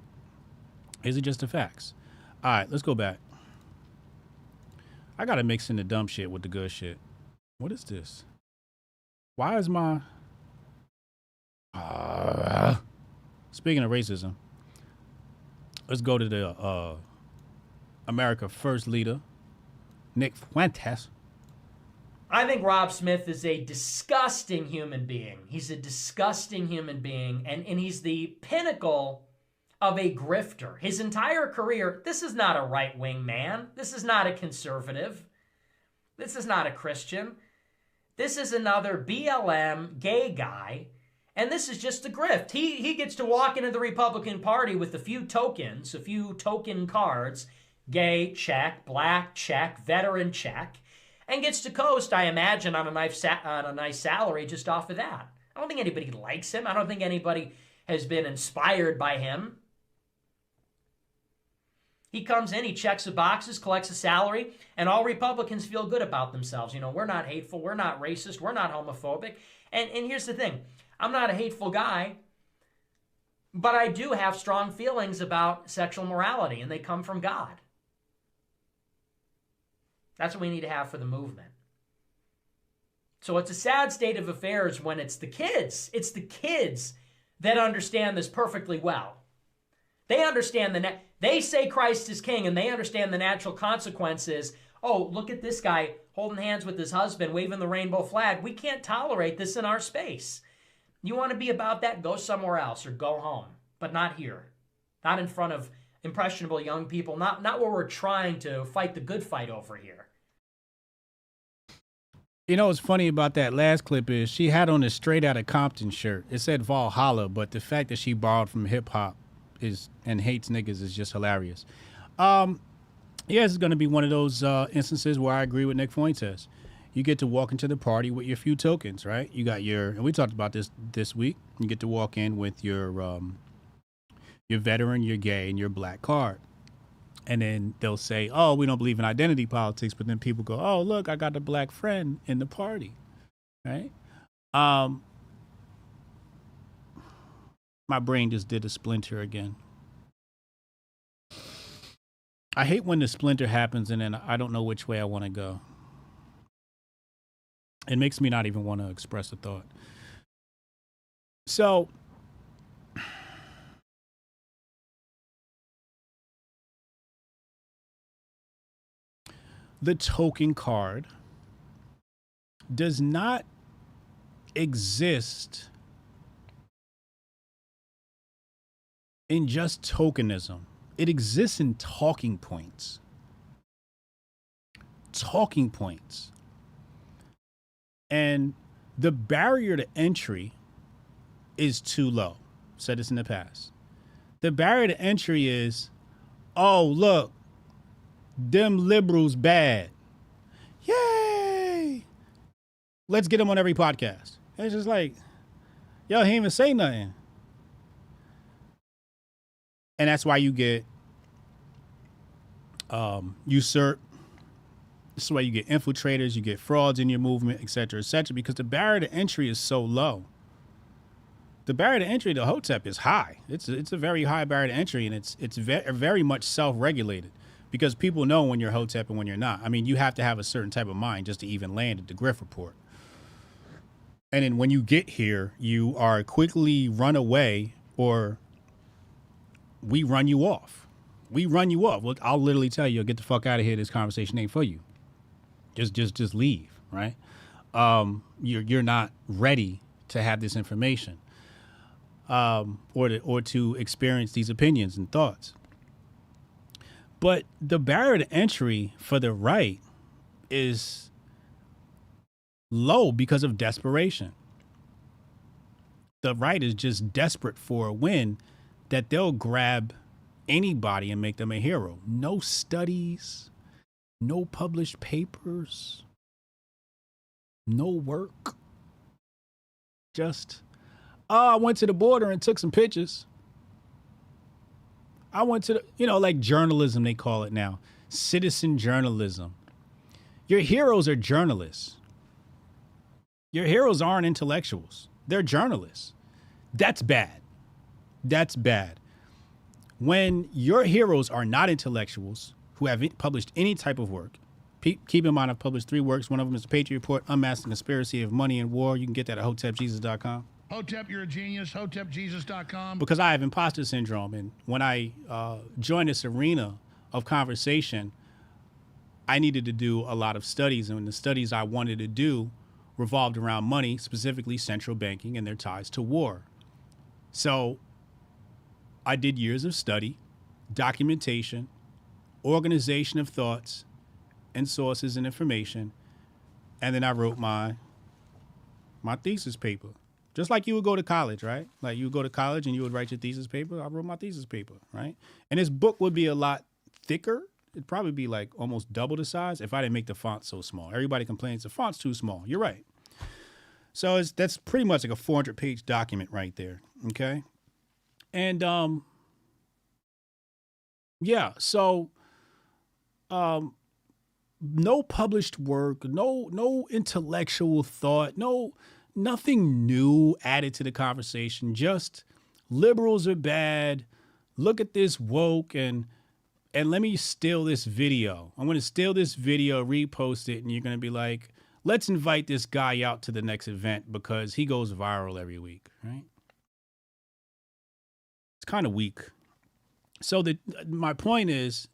These are just the facts. All right, let's go back. I got to mix in the dumb shit with the good shit. What is this? Why is my... Speaking of racism, let's go to the America First leader, Nick Fuentes. I think Rob Smith is a disgusting human being. He's a disgusting human being, and he's the pinnacle of a grifter. His entire career, this is not a right-wing man. This is not a conservative. This is not a Christian. This is another BLM gay guy, and this is just a grift. He gets to walk into the Republican Party with a few tokens, a few token cards, gay, check, black, check, veteran, check, and gets to coast, I imagine, on a nice salary just off of that. I don't think anybody likes him. I don't think anybody has been inspired by him. He comes in, he checks the boxes, collects a salary, and all Republicans feel good about themselves. You know, we're not hateful, we're not racist, we're not homophobic. And here's the thing, I'm not a hateful guy, but I do have strong feelings about sexual morality, and they come from God. That's what we need to have for the movement. So it's a sad state of affairs when it's the kids that understand this perfectly well. They understand they say Christ is king, and they understand the natural consequences. Oh, look at this guy holding hands with his husband, waving the rainbow flag. We can't tolerate this in our space. You want to be about that? Go somewhere else or go home, but not here. Not in front of impressionable young people. Not where we're trying to fight the good fight over here. You know what's funny about that last clip is she had on a Straight Outta Compton shirt. It said Valhalla, but the fact that she borrowed from hip hop and hates niggas is just hilarious. Yeah, it's going to be one of those instances where I agree with Nick Fuentes. You get to walk into the party with your few tokens, right? You got and we talked about this week. You get to walk in with your veteran, your gay, and your black card. And then they'll say, oh, we don't believe in identity politics. But then people go, oh, look, I got a black friend in the party, right? My brain just did a splinter again. I hate when the splinter happens and then I don't know which way I want to go. It makes me not even want to express a thought. So, the token card does not exist in just tokenism. It exists in talking points. Talking points. And the barrier to entry is too low. I've said this in the past. The barrier to entry is, oh, look, them liberals bad. Yay! Let's get them on every podcast. And it's just like, yo, he ain't even say nothing. And that's why you get usurp. This is why you get infiltrators, you get frauds in your movement, et cetera, because the barrier to entry is so low. The barrier to entry to Hotep is high. It's a very high barrier to entry, and it's very much self-regulated because people know when you're Hotep and when you're not. I mean, you have to have a certain type of mind just to even land at the Grift Report. And then when you get here, you are quickly run away or we run you off. We run you off. Look, I'll literally tell you, get the fuck out of here. This conversation ain't for you. Just leave, right? You're not ready to have this information, or to experience these opinions and thoughts. But the barrier to entry for the right is low because of desperation. The right is just desperate for a win that they'll grab anybody and make them a hero. No studies, no published papers, no work. Just, I went to the border and took some pictures. I went to the, like journalism, they call it now. Citizen journalism. Your heroes are journalists. Your heroes aren't intellectuals. They're journalists. That's bad. That's bad. When your heroes are not intellectuals who have published any type of work, keep in mind I've published 3 works. One of them is the Patriot Report, Unmasking the Conspiracy of Money and War. You can get that at hotepjesus.com. Hotep, you're a genius. Hotepjesus.com. Because I have imposter syndrome. And when I joined this arena of conversation, I needed to do a lot of studies. And the studies I wanted to do revolved around money, specifically central banking and their ties to war. So I did years of study, documentation, organization of thoughts and sources and information. And then I wrote my thesis paper. Just like you would go to college, right? Like you would go to college and you would write your thesis paper. I wrote my thesis paper, right? And this book would be a lot thicker. It'd probably be like almost double the size if I didn't make the font so small. Everybody complains the font's too small. You're right. So that's pretty much like a 400-page document right there, okay? And yeah, so no published work, no intellectual thought, nothing new added to the conversation. Just liberals are bad. Look at this woke and let me steal this video. I'm going to steal this video, repost it, and you're going to be like, let's invite this guy out to the next event because he goes viral every week, right? It's kind of weak. So my point is,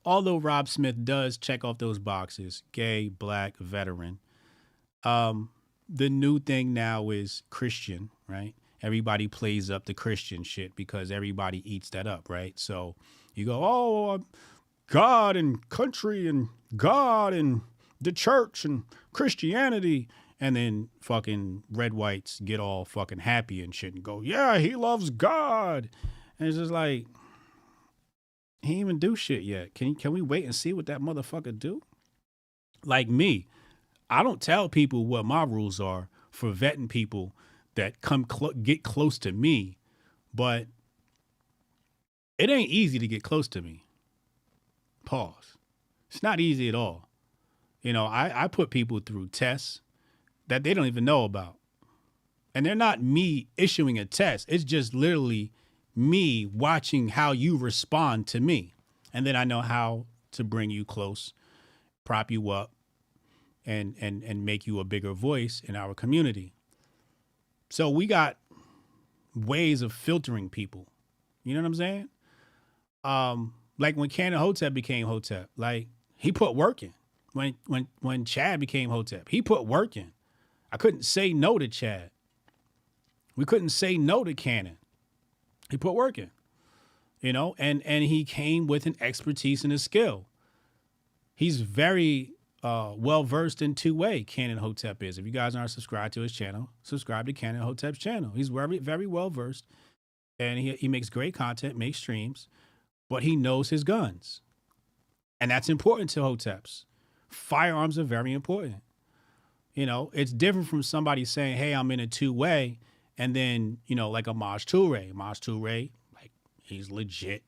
although Rob Smith does check off those boxes, gay, black, veteran, the new thing now is Christian, right? Everybody plays up the Christian shit because everybody eats that up, right? So you go, oh, God and country and God and the church and Christianity. And then fucking red whites get all fucking happy and shit and go, yeah, he loves God. And it's just like, he ain't even do shit yet. Can we wait and see what that motherfucker do? Like me, I don't tell people what my rules are for vetting people that get close to me, but it ain't easy to get close to me. Pause. It's not easy at all. I put people through tests that they don't even know about. And they're not me issuing a test. It's just literally me watching how you respond to me. And then I know how to bring you close, prop you up, and make you a bigger voice in our community. So we got ways of filtering people. You know what I'm saying? Like when Canon Hotep became Hotep, like he put work in. When Chad became Hotep, he put work in. I couldn't say no to Chad. We couldn't say no to Canon. He put work in, and he came with an expertise and a skill. He's very well-versed in two-way, Canon Hotep is. If you guys aren't subscribed to his channel, subscribe to Canon Hotep's channel. He's very, very well-versed, and he makes great content, makes streams, but he knows his guns. And that's important to Hoteps. Firearms are very important. It's different from somebody saying, hey, I'm in a two-way, and then, like a Maj Toure. Maj Toure, like, he's legit,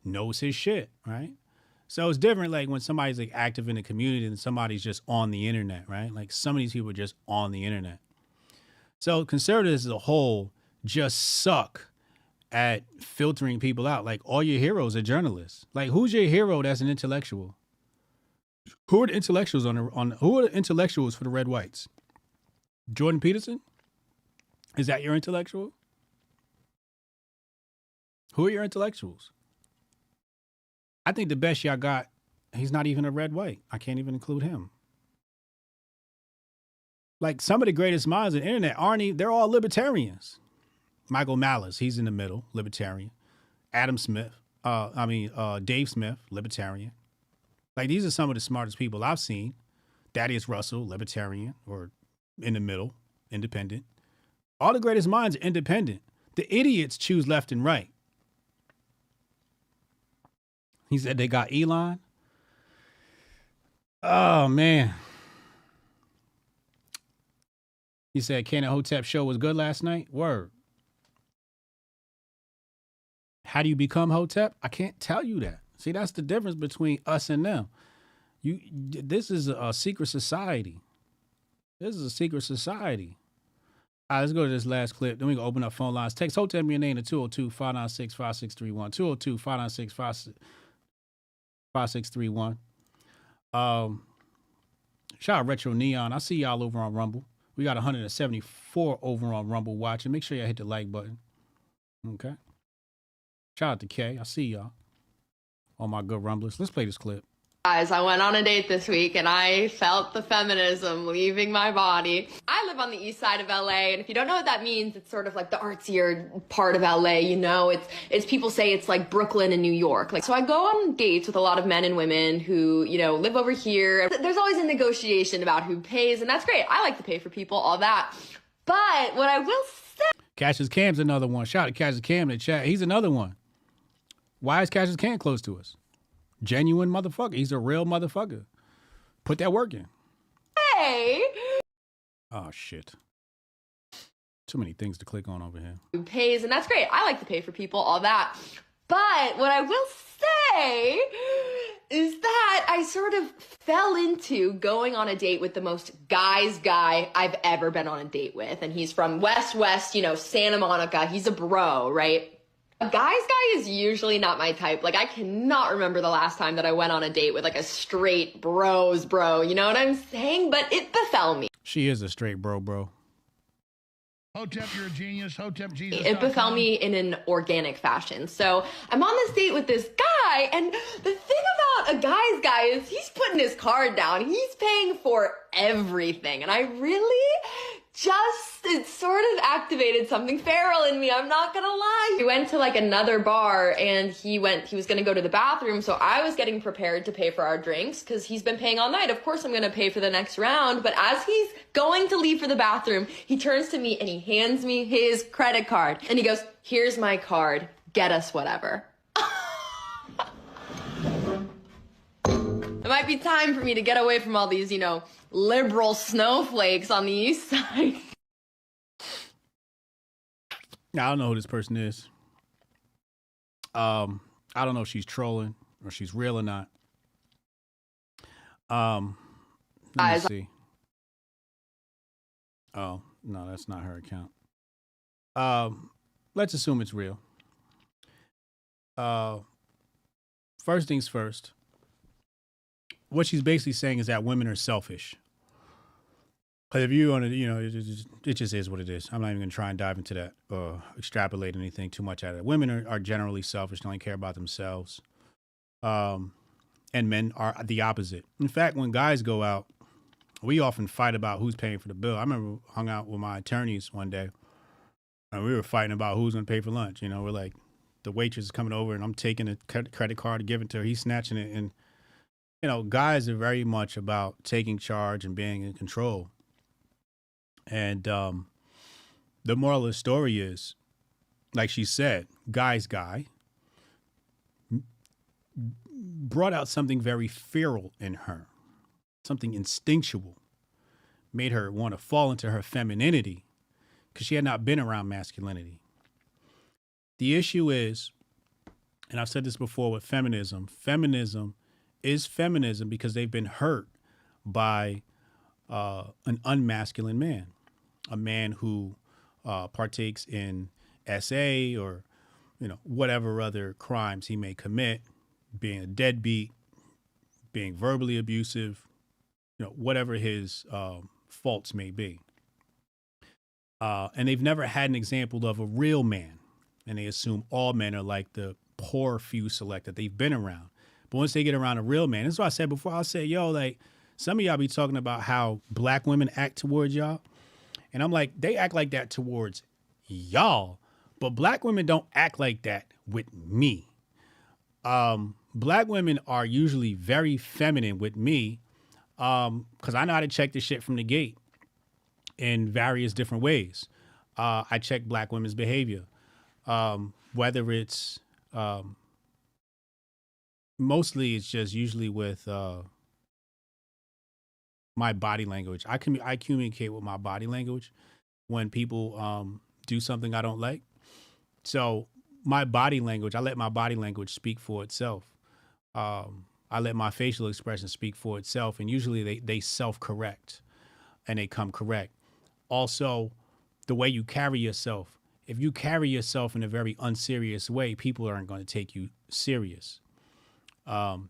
knows his shit, right? So it's different, like, when somebody's, like, active in the community and somebody's just on the internet, right? Like, some of these people are just on the internet. So conservatives as a whole just suck at filtering people out. Like, all your heroes are journalists. Like, who's your hero that's an intellectual? Who are the intellectuals who are the intellectuals for the red whites? Jordan Peterson? Is that your intellectual? Who are your intellectuals? I think the best y'all got, he's not even a red white. I can't even include him. Like, some of the greatest minds on the internet they're all libertarians. Michael Malice, he's in the middle, libertarian. Dave Smith, libertarian. Like, these are some of the smartest people I've seen. Thaddeus Russell, libertarian, or in the middle, independent. All the greatest minds are independent. The idiots choose left and right. He said they got Elon. Oh, man. He said, Ken and Hotep show was good last night. Word. How do you become Hotep? I can't tell you that. See, that's the difference between us and them. This is a secret society. This is a secret society. All right, let's go to this last clip. Then we can open up phone lines. Text Hotep me your name to 202-596-5631. 202-596-5631. Shout out Retro Neon. I see y'all over on Rumble. We got 174 over on Rumble watching. Make sure y'all hit the like button. Okay. Shout out to Kay. I see y'all. All my good Rumblers. Let's play this clip. Guys, I went on a date this week and I felt the feminism leaving my body. I live on the east side of LA, and if you don't know what that means, it's sort of like the artsier part of LA, you know? It's people say it's like Brooklyn and New York. So I go on dates with a lot of men and women who, you know, live over here. There's always a negotiation about who pays, and that's great. I like to pay for people, all that. But what I will say... Cassius Cam's another one. Shout out to Cassius Cam in the chat. He's another one. Why is Cassius Cam close to us? Genuine motherfucker. He's a real motherfucker. Put that work in. Hey! Oh, shit. Too many things to click on over here. Who pays, and that's great. I like to pay for people, all that. But what I will say is that I sort of fell into going on a date with the most guy's guy I've ever been on a date with. And he's from West, you know, Santa Monica. He's a bro, right? A guy's guy is usually not my type. Like, I cannot remember the last time that I went on a date with like a straight bro, you know what I'm saying? But it befell me. She is a straight bro. Hotep, you're a genius. Hotep Jesus. It befell me in an organic fashion. So I'm on this date with this guy, and the thing about a guy's guy is he's putting his card down. He's paying for everything. And I really it sort of activated something feral in me. I'm not gonna lie. We went to like another bar, and he was gonna go to the bathroom. So I was getting prepared to pay for our drinks because he's been paying all night. Of course I'm gonna pay for the next round. But as he's going to leave for the bathroom, he turns to me and he hands me his credit card. And he goes, "Here's my card. Get us whatever." It might be time for me to get away from all these, you know, liberal snowflakes on the east side. I don't know who this person is. I don't know if she's trolling or she's real or not. Let me see. Oh, no, that's not her account. Let's assume it's real. First things first. What she's basically saying is that women are selfish. But if you want to, you know, it just is what it is. I'm not even going to try and dive into that or extrapolate anything too much out of it. Women are generally selfish. They only care about themselves. And men are the opposite. In fact, when guys go out, we often fight about who's paying for the bill. I remember hung out with my attorneys one day, and we were fighting about who's going to pay for lunch. You know, we're like, the waitress is coming over, and I'm taking a credit card to give it to her. He's snatching it. And, you know, guys are very much about taking charge and being in control. And the moral of the story is, like she said, guy's guy brought out something very feral in her, something instinctual, made her want to fall into her femininity because she had not been around masculinity. The issue is, and I've said this before with feminism is feminism because they've been hurt by an unmasculine man, a man who partakes in SA or, you know, whatever other crimes he may commit, being a deadbeat, being verbally abusive, you know, whatever his faults may be. And they've never had an example of a real man, and they assume all men are like the poor few select that they've been around. But once they get around a real man, that's what I said before. I said, yo, like, some of y'all be talking about how black women act towards y'all. And I'm like, they act like that towards y'all, but black women don't act like that with me. Black women are usually very feminine with me because I know how to check this shit from the gate. in various different ways. I check black women's behavior, whether it's mostly it's just usually with my body language. I communicate with my body language when people do something I don't like. So my body language, I let my body language speak for itself. I let my facial expression speak for itself, and usually they self-correct and they come correct. Also, the way you carry yourself. If you carry yourself in a very unserious way, people aren't going to take you serious. And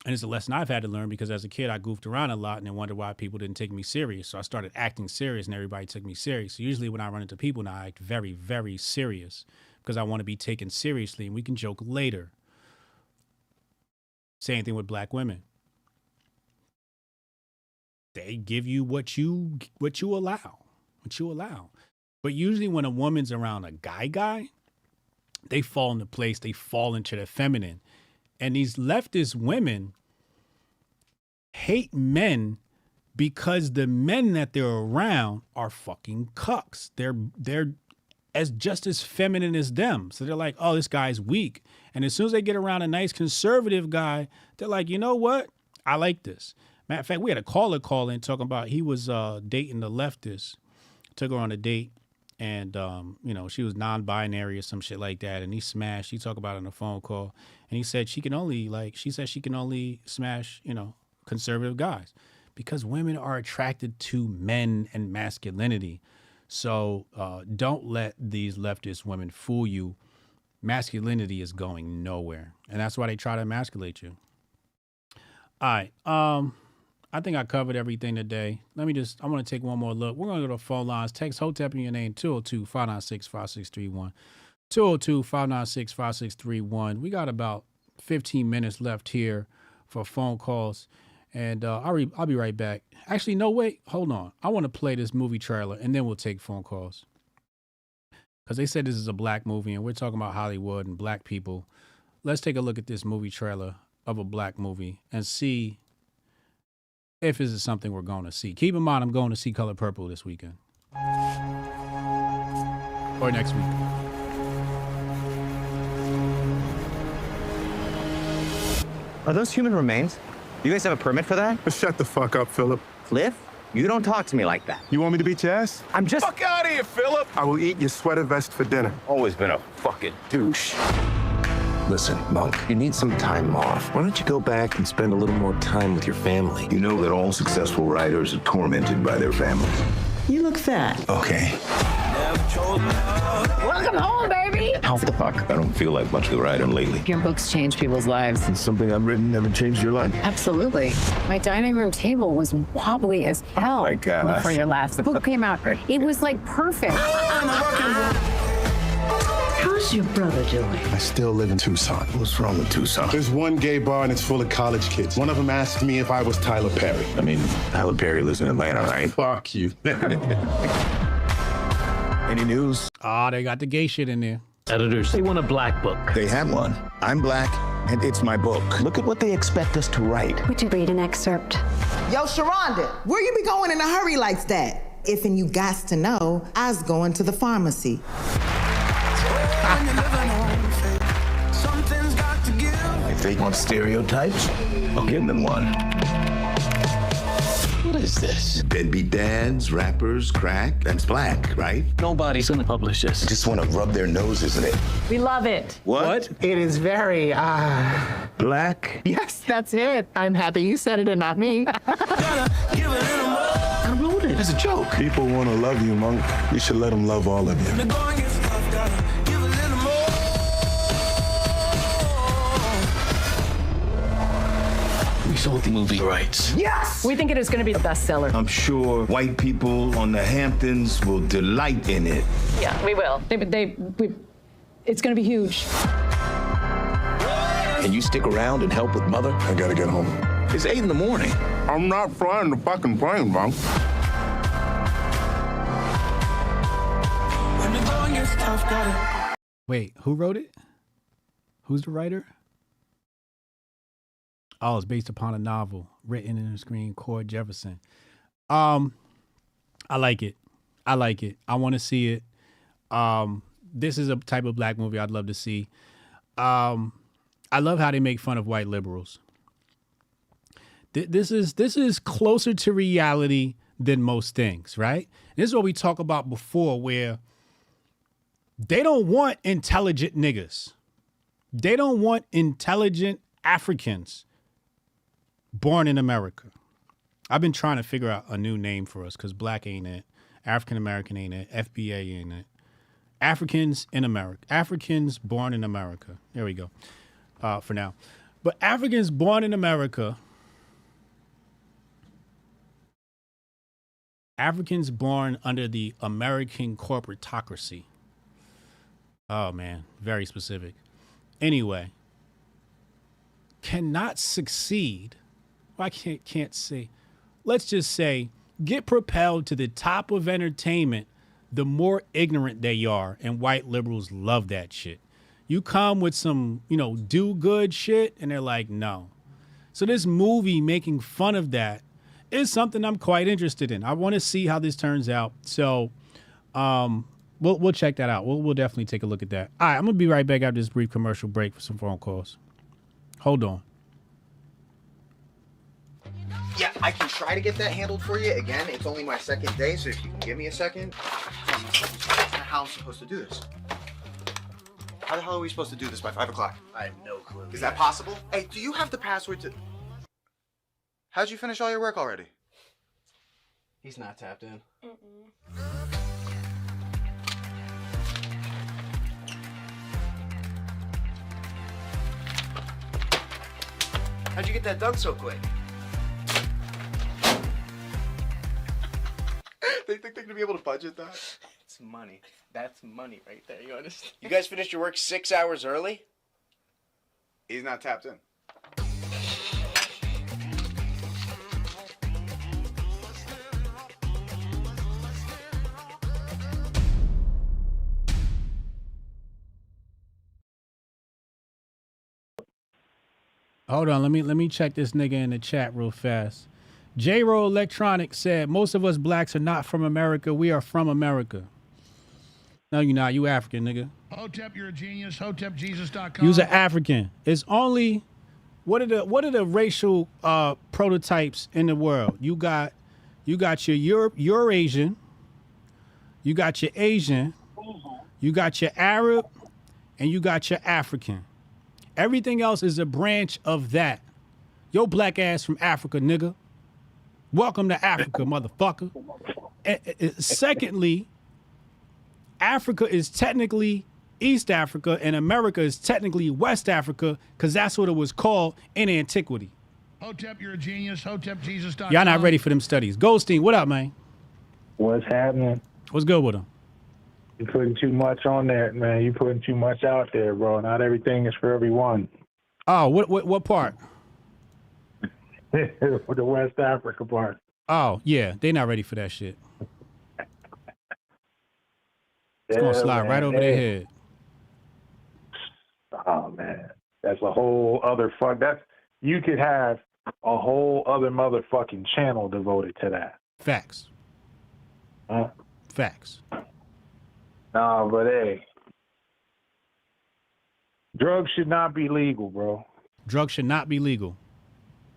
it's a lesson I've had to learn because as a kid, I goofed around a lot and then wondered why people didn't take me serious. So I started acting serious and everybody took me serious. So usually when I run into people now, I act very, very serious because I want to be taken seriously and we can joke later. Same thing with black women. They give you what you allow. But usually when a woman's around a guy, they fall into place. They fall into the feminine. And these leftist women hate men because the men that they're around are fucking cucks. They're just as feminine as them. So they're like, oh, this guy's weak. And as soon as they get around a nice conservative guy, they're like, you know what? I like this. Matter of fact, we had a caller call in talking about he was dating the leftist. Took her on a date and, she was non-binary or some shit like that. And he smashed. He talked about it on a phone call. And he said she can only smash, conservative guys because women are attracted to men and masculinity. So don't let these leftist women fool you. Masculinity is going nowhere. And that's why they try to emasculate you. All right. I think I covered everything today. I want to take one more look. We're going to go to phone lines. Text Hotep in your name, 202-596-5631. 202-596-5631. We got about 15 minutes left here for phone calls. And I'll be right back. Actually, no, wait. Hold on. I want to play this movie trailer, and then we'll take phone calls. Because they said this is a black movie, and we're talking about Hollywood and black people. Let's take a look at this movie trailer of a black movie and see if this is something we're going to see. Keep in mind, I'm going to see Color Purple this weekend. Or next week. Are those human remains? You guys have a permit for that? Shut the fuck up, Philip. Cliff, you don't talk to me like that. You want me to beat your ass? I'm just... Fuck out of here, Philip! I will eat your sweater vest for dinner. Always been a fucking douche. Listen, Monk, you need some time off. Why don't you go back and spend a little more time with your family? You know that all successful writers are tormented by their families. You look fat. Okay. Welcome home, baby. How the fuck? I don't feel like much of the writer lately. Your books change people's lives. And something I've written never changed your life. Absolutely. My dining room table was wobbly as hell. Oh my God. Before your last book came out. It was like perfect. How's your brother doing? I still live in Tucson. What's wrong with Tucson? There's one gay bar and it's full of college kids. One of them asked me if I was Tyler Perry. I mean, Tyler Perry lives in Atlanta, right? Fuck you. Any news? They got the gay shit in there. Editors, they want a black book. They have one. I'm black, and it's my book. Look at what they expect us to write. Would you read an excerpt? Yo, Sharonda, where you be going in a hurry like that? If and you got to know, I was going to the pharmacy. If they want stereotypes, I'll give them one. What is this? Deadbeat dads, rappers, crack. That's black, right? Nobody's gonna publish this. I just want to rub their noses in it. We love it. What? It is very, Black? Yes, that's it. I'm happy you said it and not me. I wrote it. It's a joke. People want to love you, Monk. You should let them love all of you. We sold the movie rights. Yes! We think it is going to be a bestseller. I'm sure white people on the Hamptons will delight in it. Yeah, we will. It's going to be huge. Can you stick around and help with Mother? I gotta get home. It's 8 in the morning. I'm not flying the fucking plane, Monk. Wait, who wrote it? Who's the writer? Oh, it's based upon a novel written in the screen, Cord Jefferson. I like it. I like it. I want to see it. This is a type of black movie I'd love to see. I love how they make fun of white liberals. This is closer to reality than most things, right? This is what we talked about before, where they don't want intelligent niggas. They don't want intelligent Africans born in America. I've been trying to figure out a new name for us because black ain't it. African American ain't it. FBA ain't it. Africans in America. Africans born in America. There we go. For now. But Africans born in America. Africans born under the American corporatocracy. Oh, man. Very specific. Anyway. Cannot succeed. Well, I can't say. Let's just say, get propelled to the top of entertainment the more ignorant they are, and white liberals love that shit. You come with some, do good shit, and they're like, no. So this movie making fun of that is something I'm quite interested in. I want to see how this turns out. So we'll check that out. We'll definitely take a look at that. All right, I'm going to be right back after this brief commercial break for some phone calls. Hold on. Yeah, I can try to get that handled for you. Again, it's only my second day, so if you can give me a second. How I'm supposed to do this? How the hell are we supposed to do this by 5 o'clock? I have no clue. Is that possible? Hey, do you have the password to... How'd you finish all your work already? He's not tapped in. How'd you get that done so quick? They think they're gonna be able to budget that? It's money. That's money right there, you understand? You guys finished your work 6 hours early? He's not tapped in. Hold on, let me check this nigga in the chat real fast. J-Roll Electronics said, most of us blacks are not from America. We are from America. No, you're not. You African, nigga. Hotep, you're a genius. HotepJesus.com. You're African. It's only, what are the racial prototypes in the world? You got your Eurasian. You got your Asian. You got your Arab. And you got your African. Everything else is a branch of that. Yo black ass from Africa, nigga. Welcome to Africa, motherfucker. Secondly, Africa is technically East Africa and America is technically West Africa because that's what it was called in antiquity. Hotep, you're a genius. HotepJesus.com. Y'all not ready for them studies. Goldstein, what up, man? What's happening? What's good with them? You're putting too much on that, man. You're putting too much out there, bro. Not everything is for everyone. Oh, what part? The West Africa part. Oh, yeah. They not ready for that shit. It's going to slide right over their head. Oh, man. That's a whole other you could have a whole other motherfucking channel devoted to that. Facts. Huh? Facts. Nah, but hey. Drugs should not be legal, bro. Drugs should not be legal.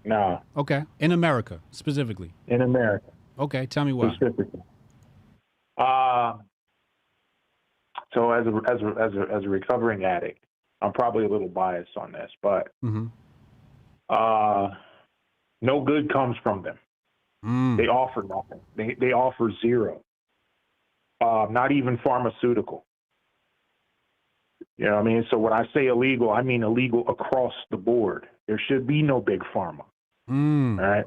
No. Okay. In America, specifically. In America. Okay. Tell me why. Specifically. So as a recovering addict, I'm probably a little biased on this, but no good comes from them. They offer nothing. They offer zero. Not even pharmaceutical. You know what I mean? So when I say illegal, I mean illegal across the board. There should be no big pharma. All right?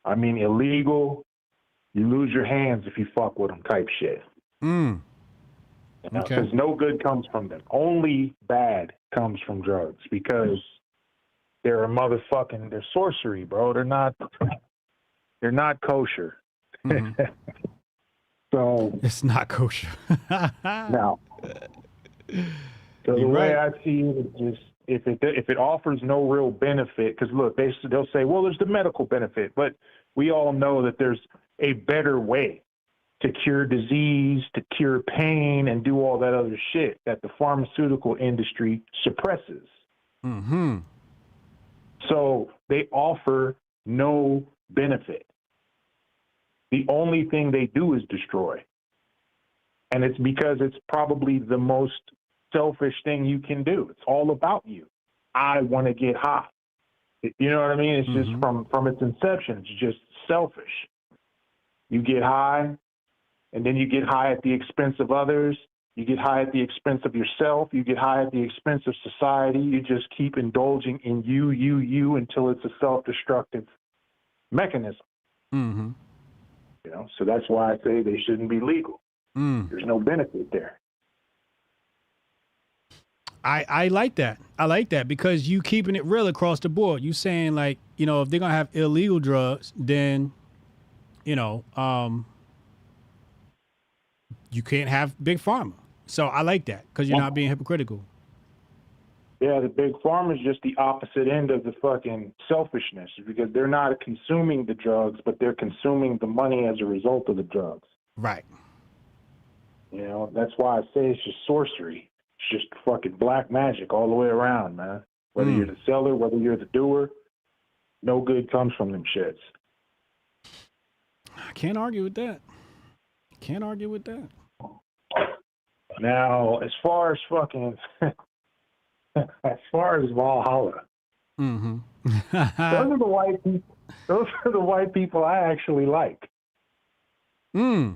I mean illegal, you lose your hands if you fuck with them type shit. Because no good comes from them. Only bad comes from drugs because they're they're sorcery, bro. They're not kosher. So it's not kosher. No. So the way I see it is just if it offers no real benefit, because look, they'll say, well, there's the medical benefit, but we all know that there's a better way to cure disease, to cure pain, and do all that other shit that the pharmaceutical industry suppresses. Mm-hmm. So they offer no benefit. The only thing they do is destroy. And it's because it's probably the most selfish thing you can do. It's all about you. I want to get high. You know what I mean? It's just from its inception, it's just selfish. You get high, and then you get high at the expense of others. You get high at the expense of yourself. You get high at the expense of society. You just keep indulging in you until it's a self-destructive mechanism. Mm-hmm. You know, so that's why I say they shouldn't be legal. There's no benefit there. I like that. I like that because you keeping it real across the board. You saying like, you know, if they're gonna have illegal drugs, then, you know, you can't have big pharma. So I like that because you're not being hypocritical. Yeah, the big pharma is just the opposite end of the fucking selfishness because they're not consuming the drugs, but they're consuming the money as a result of the drugs. Right. You know, that's why I say it's just sorcery. It's just fucking black magic all the way around, man. Whether you're the seller, whether you're the doer, no good comes from them shits. I can't argue with that. Can't argue with that. Now, as far as fucking, as far as Valhalla, mm-hmm. those are the white people. Those are the white people I actually like. I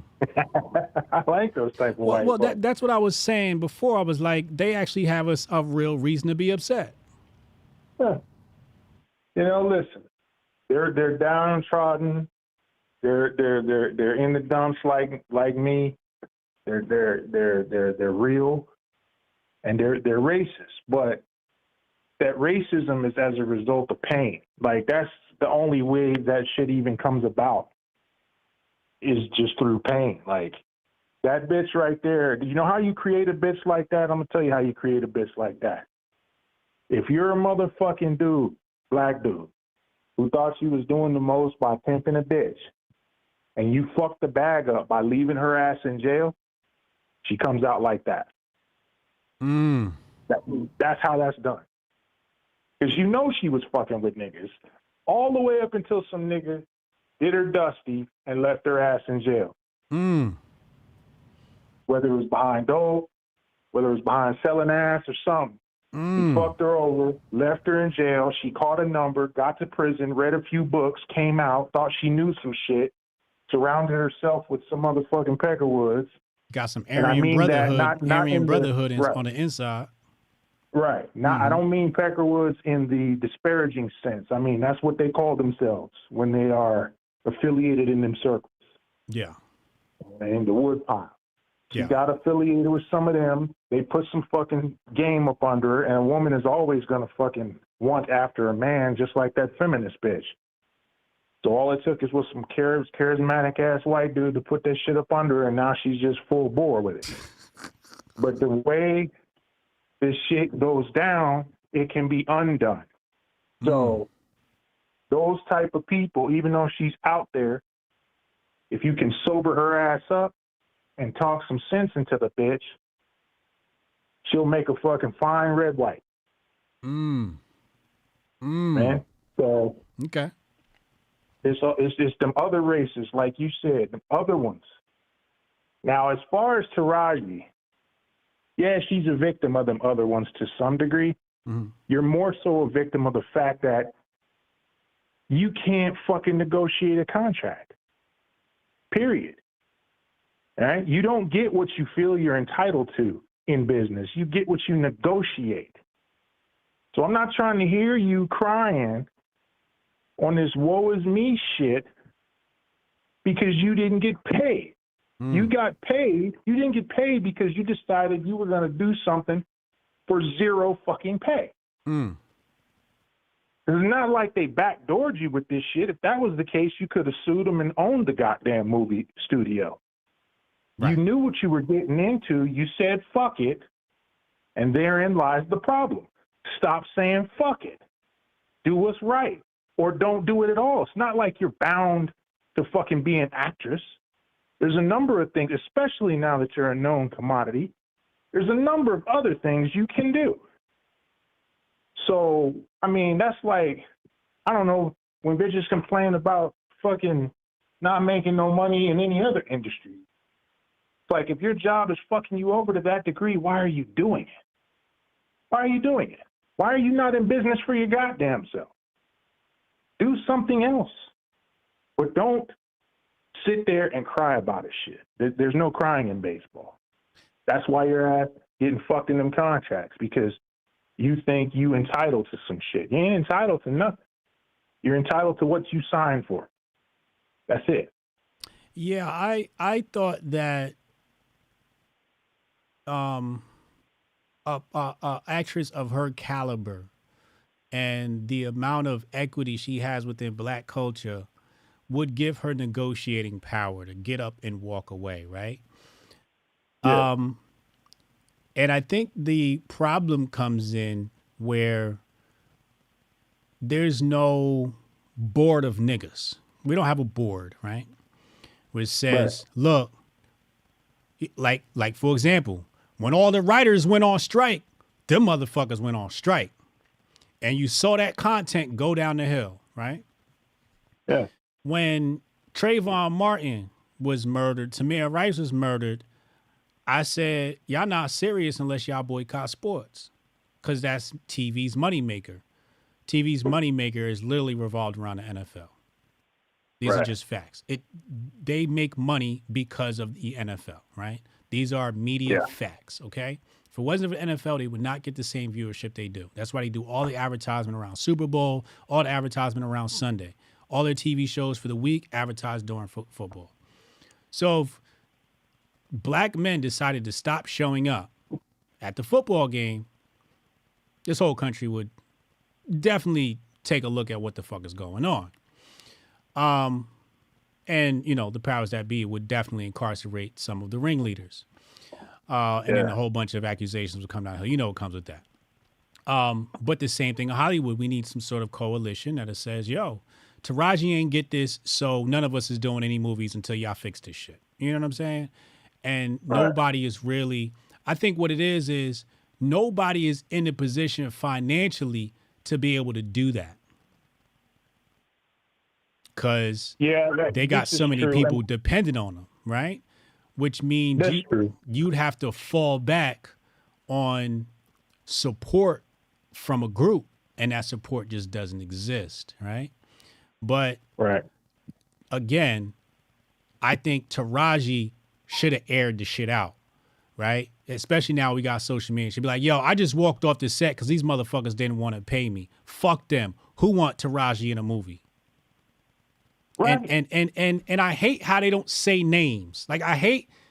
like those type of white. Well, that's what I was saying before. I was like, they actually have us a real reason to be upset. Yeah. You know, listen, they're downtrodden. They're in the dumps like me. They're real, and they're racist. But that racism is as a result of pain. Like that's the only way that shit even comes about. Is just through pain. Like that bitch right there. Do you know how you create a bitch like that? I'm gonna tell you how you create a bitch like that. If you're a motherfucking dude, black dude, who thought she was doing the most by pimping a bitch, and you fucked the bag up by leaving her ass in jail, she comes out like that. That's how that's done. Because you know she was fucking with niggas all the way up until some nigga did her dusty and left her ass in jail. Whether it was behind dope, whether it was behind selling ass or something. He fucked her over, left her in jail. She caught a number, got to prison, read a few books, came out, thought she knew some shit, surrounded herself with some motherfucking Peckerwoods. Got some Aryan Brotherhood on the inside. Right. Now, I don't mean Peckerwoods in the disparaging sense. I mean, that's what they call themselves when they are affiliated in them circles. Yeah. And the wood pile. She got affiliated with some of them. They put some fucking game up under her, and a woman is always going to fucking want after a man, just like that feminist bitch. So all it took was some charismatic-ass white dude to put that shit up under her, and now she's just full bore with it. But the way this shit goes down, it can be undone. So those type of people, even though she's out there, if you can sober her ass up and talk some sense into the bitch, she'll make a fucking fine red white. Man. So okay. It's them other races, like you said, them other ones. Now, as far as Taraji, yeah, she's a victim of them other ones to some degree. You're more so a victim of the fact that you can't fucking negotiate a contract. Period. All right? You don't get what you feel you're entitled to in business. You get what you negotiate. So I'm not trying to hear you crying on this woe is me shit because you didn't get paid. You got paid. You didn't get paid because you decided you were going to do something for zero fucking pay. It's not like they backdoored you with this shit. If that was the case, you could have sued them and owned the goddamn movie studio. Right. You knew what you were getting into. You said, fuck it. And therein lies the problem. Stop saying, fuck it. Do what's right. Or don't do it at all. It's not like you're bound to fucking be an actress. There's a number of things, especially now that you're a known commodity, there's a number of other things you can do. So, I mean, that's like, I don't know, when bitches complain about fucking not making no money in any other industry. It's like, if your job is fucking you over to that degree, why are you doing it? Why are you doing it? Why are you not in business for your goddamn self? Do something else. But don't sit there and cry about it shit. There's no crying in baseball. That's why you're getting fucked in them contracts, because you think you entitled to some shit. You ain't entitled to nothing. You're entitled to what you signed for. That's it. Yeah, I thought that a actress of her caliber and the amount of equity she has within Black culture would give her negotiating power to get up and walk away, right? Yeah. And I think the problem comes in where there's no board of niggas. We don't have a board, right? Which says, look, like for example, when all the writers went on strike, them motherfuckers went on strike. And you saw that content go down the hill, right? Yeah. When Trayvon Martin was murdered, Tamir Rice was murdered, I said, y'all not serious unless y'all boycott sports, because that's TV's moneymaker. TV's moneymaker is literally revolved around the NFL. These are just facts. They make money because of the NFL, right? These are media facts, okay? If it wasn't for the NFL, they would not get the same viewership they do. That's why they do all the advertisement around Super Bowl, all the advertisement around Sunday. All their TV shows for the week advertised during football. So if Black men decided to stop showing up at the football game, this whole country would definitely take a look at what the fuck is going on. And, you know, the powers that be would definitely incarcerate some of the ringleaders. And then a whole bunch of accusations would come down. You know what comes with that. But the same thing in Hollywood, we need some sort of coalition that says, yo, Taraji ain't get this, so none of us is doing any movies until y'all fix this shit. You know what I'm saying? And nobody is really, I think what it is nobody is in a position financially to be able to do that. Because they got so many people dependent on them, right? Which means you'd have to fall back on support from a group, and that support just doesn't exist, right? But again, I think Taraji should have aired the shit out, right? Especially now we got social media. She'd be like, yo, I just walked off the set because these motherfuckers didn't want to pay me. Fuck them. Who want Taraji in a movie? Right. And I hate how they don't say names. Like,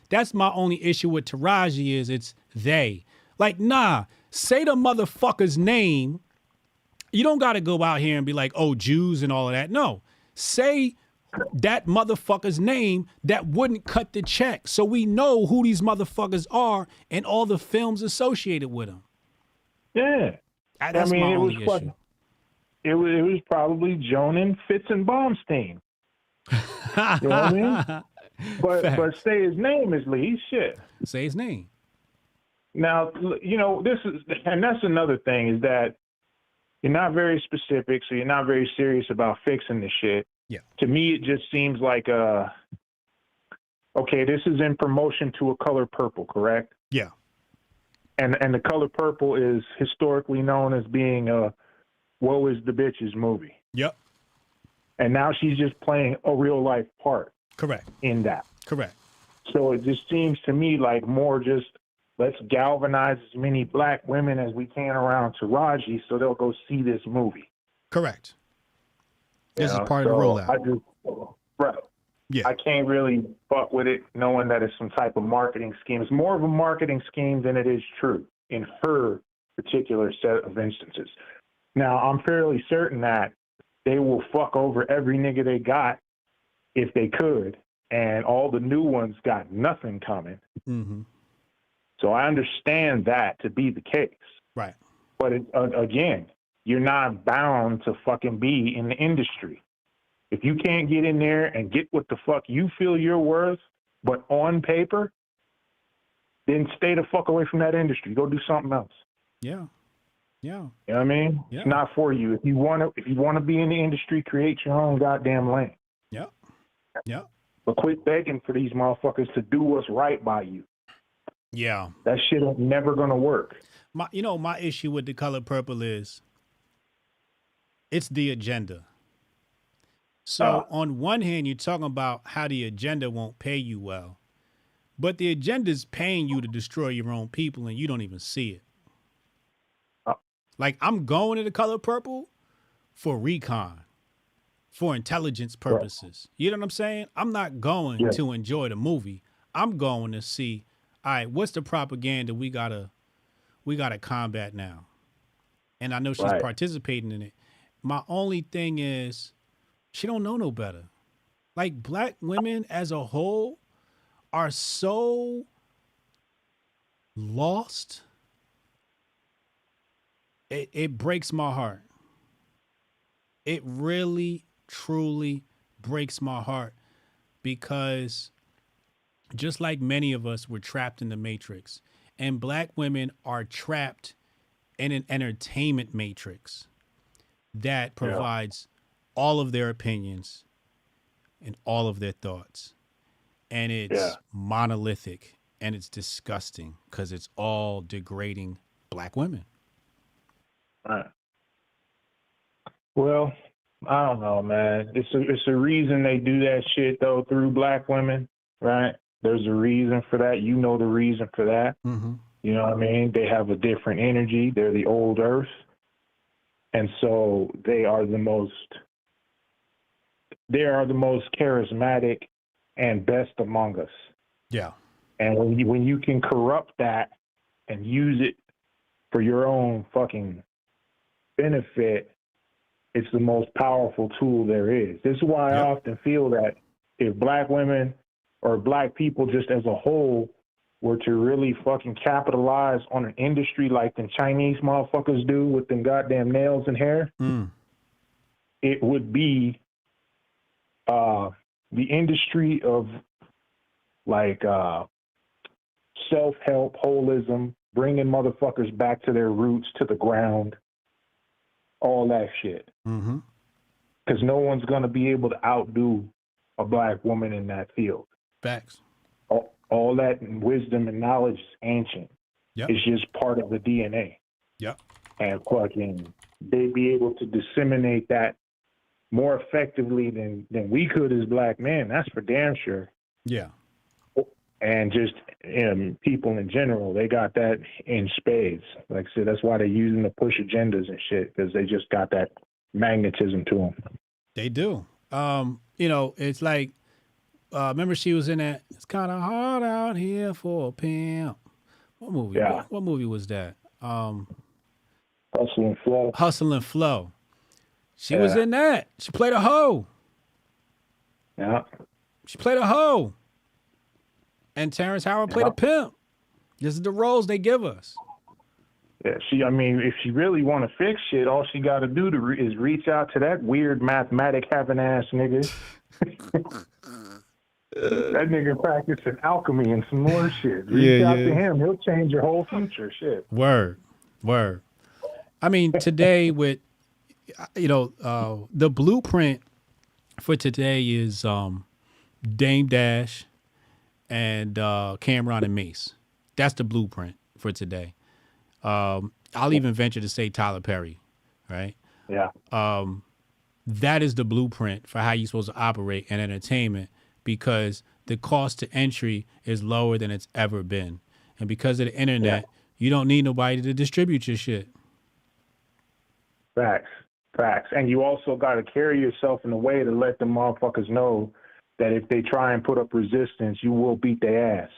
that's my only issue with Taraji is it's they. Like, nah, say the motherfucker's name. You don't got to go out here and be like, oh, Jews and all of that. No, say that motherfucker's name that wouldn't cut the check. So we know who these motherfuckers are and all the films associated with them. Yeah. That's my only issue. It was probably Jonan, Fitz, and Baumstein. You know what I mean? But say his name is Lee. Shit. Say his name. Now, you know, and that's another thing is that you're not very specific, so you're not very serious about fixing the shit. Yeah. To me, it just seems like okay, this is in promotion to A Color Purple, correct? Yeah. And the Color Purple is historically known as being a woe is the bitches movie. Yep. And now she's just playing a real life part. Correct. In that. Correct. So it just seems to me like more just let's galvanize as many Black women as we can around Taraji so they'll go see this movie. Correct. This is part of the rollout. I can't really fuck with it knowing that it's some type of marketing scheme. It's more of a marketing scheme than it is true in her particular set of instances. Now, I'm fairly certain that they will fuck over every nigga they got if they could, and all the new ones got nothing coming. Mm-hmm. So I understand that to be the case. Right. But again, you're not bound to fucking be in the industry. If you can't get in there and get what the fuck you feel you're worth, But on paper, then stay the fuck away from that industry. Go do something else. Yeah. Yeah. You know what I mean? Yeah. It's not for you. If you want to be in the industry, create your own goddamn lane. Yeah. Yeah. But quit begging for these motherfuckers to do what's right by you. Yeah. That shit is never gonna work. My issue with The Color Purple is it's the agenda. So on one hand, you're talking about how the agenda won't pay you well, but the agenda is paying you to destroy your own people, and you don't even see it. Like, I'm going to The Color Purple for recon, for intelligence purposes. You know what I'm saying? I'm not going to enjoy the movie. I'm going to see, all right, what's the propaganda we gotta combat now? And I know she's participating in it. My only thing is, she don't know no better. Like, black women as a whole are so lost. It breaks my heart. It really, truly breaks my heart, because just like many of us were trapped in the matrix, and black women are trapped in an entertainment matrix that provides all of their opinions and all of their thoughts. And it's monolithic, and it's disgusting because it's all degrading black women. Right. Well, I don't know, man. It's a reason they do that shit though through black women, right? There's a reason for that. You know the reason for that. Mm-hmm. You know what I mean? They have a different energy. They're the old earth, and so they are the most charismatic and best among us. Yeah. And when you can corrupt that and use it for your own fucking benefit, it's the most powerful tool there is. This is why I often feel that if black women or black people just as a whole were to really fucking capitalize on an industry like the Chinese motherfuckers do with them goddamn nails and hair, it would be the industry of like self-help, holism, bringing motherfuckers back to their roots, to the ground, all that shit. Mm-hmm. Because no one's going to be able to outdo a black woman in that field. Facts. All that wisdom and knowledge is ancient. Yep. It's just part of the DNA. Yep. And fucking they'd be able to disseminate that more effectively than we could as black men. That's for damn sure. Yeah. And just people in general, they got that in spades. Like I said, that's why they're using to push agendas and shit, because they just got that magnetism to them. They do. It's like, remember she was in that, it's kind of hard out here for a pimp. What movie? Yeah. What movie was that? Hustle and Flow. Hustle and Flow. She was in that. She played a hoe. Yeah. She played a hoe. And Terrence Howard played a pimp. This is the roles they give us. Yeah, if she really want to fix shit, all she got to do is reach out to that weird mathematic having ass nigga. That nigga practicing alchemy and some more shit. Reach out to him. He'll change your whole future. Shit. Word. I mean, today with, the blueprint for today is Dame Dash and Cameron and Mace. That's the blueprint for today. I'll even venture to say Tyler Perry, right? Yeah. That is the blueprint for how you're supposed to operate in entertainment, because the cost to entry is lower than it's ever been. And because of the internet, you don't need nobody to distribute your shit. Facts. And you also got to carry yourself in a way to let the motherfuckers know that if they try and put up resistance, you will beat their ass.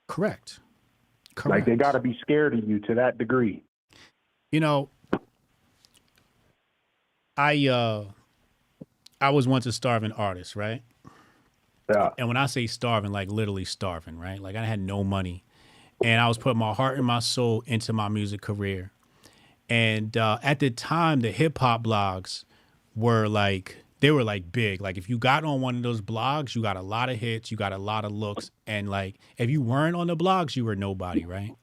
Correct. Like, they got to be scared of you to that degree. I was once a starving artist, right? Yeah. And when I say starving, like literally starving, right? Like, I had no money, and I was putting my heart and my soul into my music career. And at the time, the hip hop blogs were like they were like big. Like if you got on one of those blogs, you got a lot of hits, you got a lot of looks. And like, if you weren't on the blogs, you were nobody, right?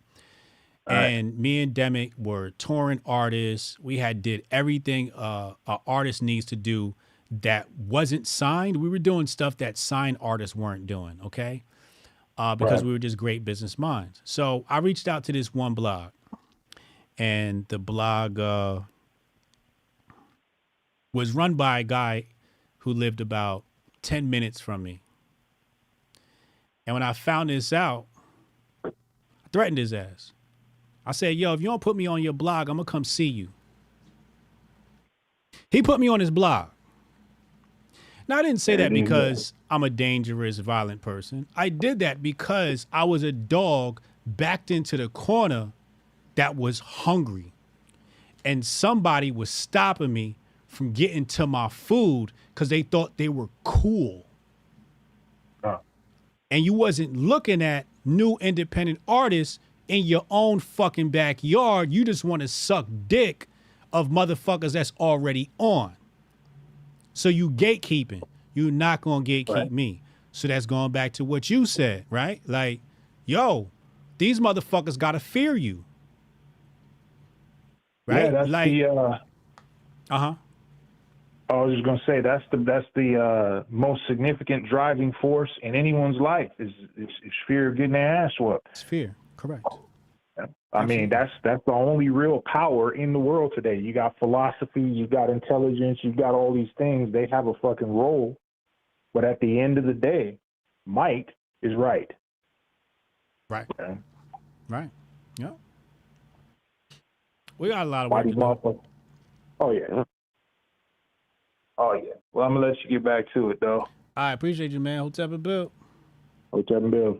And me and Demick were touring artists. We had did everything an artist needs to do that wasn't signed. We were doing stuff that signed artists weren't doing, okay? Because we were just great business minds. So I reached out to this one blog, and the blog was run by a guy who lived about 10 minutes from me. And when I found this out, I threatened his ass. I said, yo, if you don't put me on your blog, I'm going to come see you. He put me on his blog. Now, I didn't say that because I'm a dangerous, violent person. I did that because I was a dog backed into the corner that was hungry. And somebody was stopping me from getting to my food because they thought they were cool. And you wasn't looking at new independent artists in your own fucking backyard. You just want to suck dick of motherfuckers that's already on. So you gatekeeping. You're not going to gatekeep me. So that's going back to what you said, right? Like, yo, these motherfuckers got to fear you. Right? Yeah, that's like, I was just gonna say that's the most significant driving force in anyone's life is fear of getting their ass whooped. It's fear, correct. I mean, that's the only real power in the world today. You got philosophy, you got intelligence, you got all these things. They have a fucking role, but at the end of the day, might is right. Right. Right. Yeah. We got a lot of work to do. Oh yeah. Oh yeah. Well, I'm gonna let you get back to it though. I appreciate you, man. Hotep and Bill. Hotep and Bill.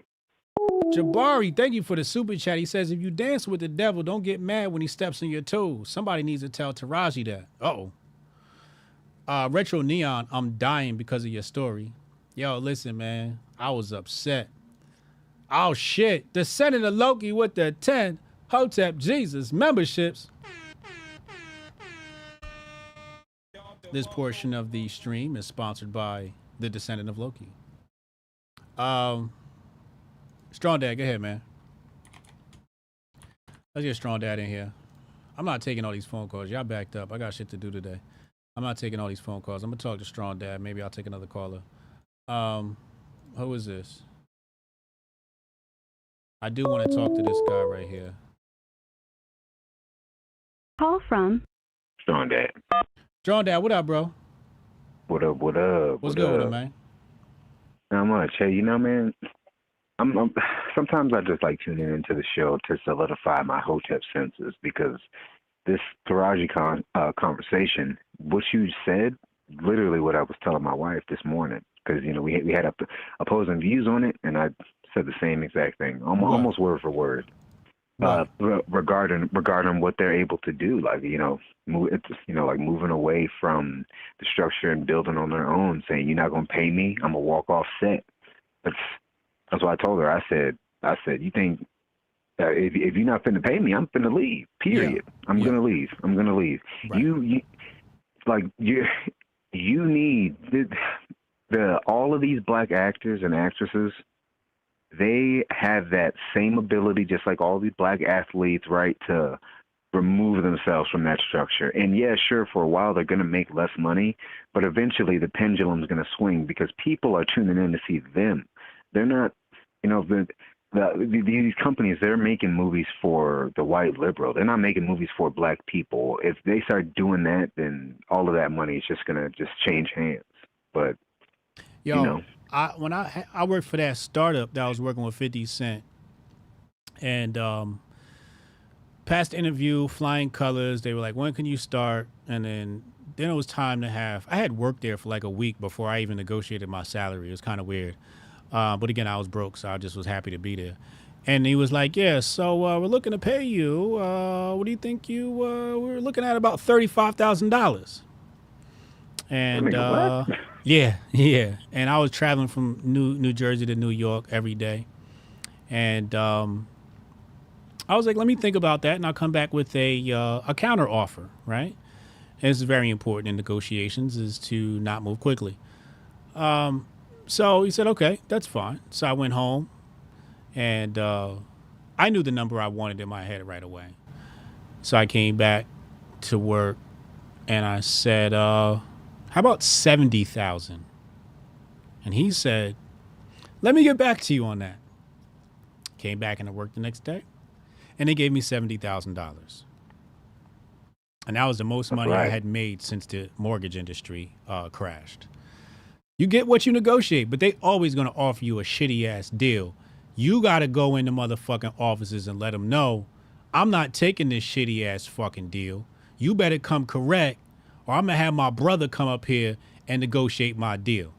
Jabari, thank you for the super chat. He says, if you dance with the devil, don't get mad when he steps on your toes. Somebody needs to tell Taraji that. Uh-oh. Retro Neon, I'm dying because of your story. Yo, listen, man. I was upset. Oh, shit. The Senator Loki with the 10 Hotep Jesus memberships. This portion of the stream is sponsored by the Descendant of Loki. Strong Dad, go ahead, man. Let's get Strong Dad in here. I'm not taking all these phone calls. Y'all backed up. I got shit to do today. I'm not taking all these phone calls. I'm gonna talk to Strong Dad. Maybe I'll take another caller. Who is this? I do want to talk to this guy right here. Call from Strong Dad. Strong Dad, what up, bro? What up? What up? What's good with him, man? Not much. Hey, you know, man, I'm sometimes I just like tuning into the show to solidify my Hotep senses because this Taraji conversation, what you said, literally what I was telling my wife this morning, because you know we had opposing views on it, and I said the same exact thing, almost word for word, regarding what they're able to do, like like moving away from the structure and building on their own, saying you're not gonna pay me, I'm gonna walk off set. That's what I told her. I said, you think if you're not finna pay me, I'm finna leave. Period. Yeah. I'm gonna leave. Right. You need the all of these black actors and actresses. They have that same ability, just like all these black athletes, right, to remove themselves from that structure. And yeah, sure, for a while they're gonna make less money, but eventually the pendulum's gonna swing because people are tuning in to see them. They're not, these companies, they're making movies for the white liberal. They're not making movies for black people. If they start doing that, then all of that money is just going to change hands. But, when I worked for that startup that I was working with 50 Cent, and past the interview, flying colors, they were like, when can you start? And then it was time to have, I had worked there for like a week before I even negotiated my salary. It was kind of weird. But again, I was broke, so I just was happy to be there. And he was like, yeah, so we're looking to pay you. What do you think we're looking at about $35,000. And yeah. And I was traveling from New Jersey to New York every day. And I was like, let me think about that, and I'll come back with a counter offer, right? And it's very important in negotiations is to not move quickly. So he said, okay, that's fine. So I went home and I knew the number I wanted in my head right away. So I came back to work and I said, how about 70,000? And he said, let me get back to you on that. Came back and I worked the next day and they gave me $70,000. And that was the most money I had made since the mortgage industry crashed. You get what you negotiate, but they always going to offer you a shitty ass deal. You got to go into motherfucking offices and let them know, I'm not taking this shitty ass fucking deal. You better come correct or I'm going to have my brother come up here and negotiate my deal.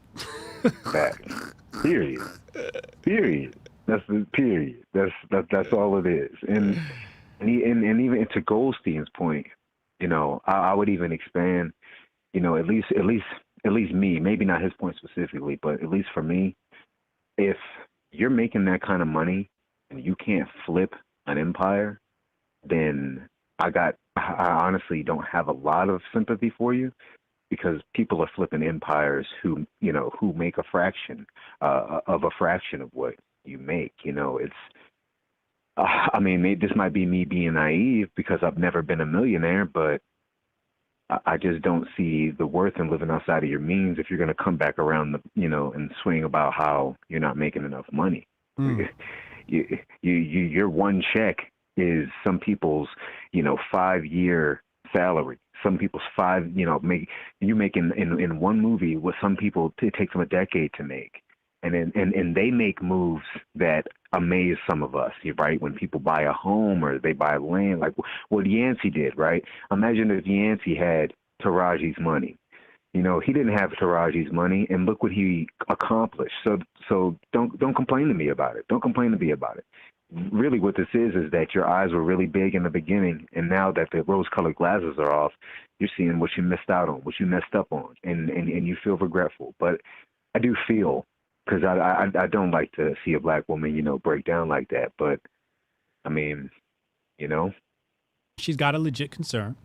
Period. Period. That's the period. That's all it is. And even to Goldstein's point, you know, I would even expand, you know, at least me, maybe not his point specifically, but at least for me, if you're making that kind of money and you can't flip an empire, then I honestly don't have a lot of sympathy for you, because people are flipping empires who make a fraction of what you make. You know, it's, I mean, this might be me being naive because I've never been a millionaire, but I just don't see the worth in living outside of your means if you're going to come back around, and swing about how you're not making enough money. Your one check is some people's, 5-year salary. Some people's you make in one movie what some people, it takes them a decade to make. And they make moves that amaze some of us, right? When people buy a home or they buy land, like what Yancey did, right? Imagine if Yancey had Taraji's money. He didn't have Taraji's money, and look what he accomplished. So don't complain to me about it. Don't complain to me about it. Really what this is that your eyes were really big in the beginning, and now that the rose-colored glasses are off, you're seeing what you missed out on, what you messed up on, and you feel regretful. But I do feel, because I don't like to see a black woman, break down like that. But, I mean, she's got a legit concern.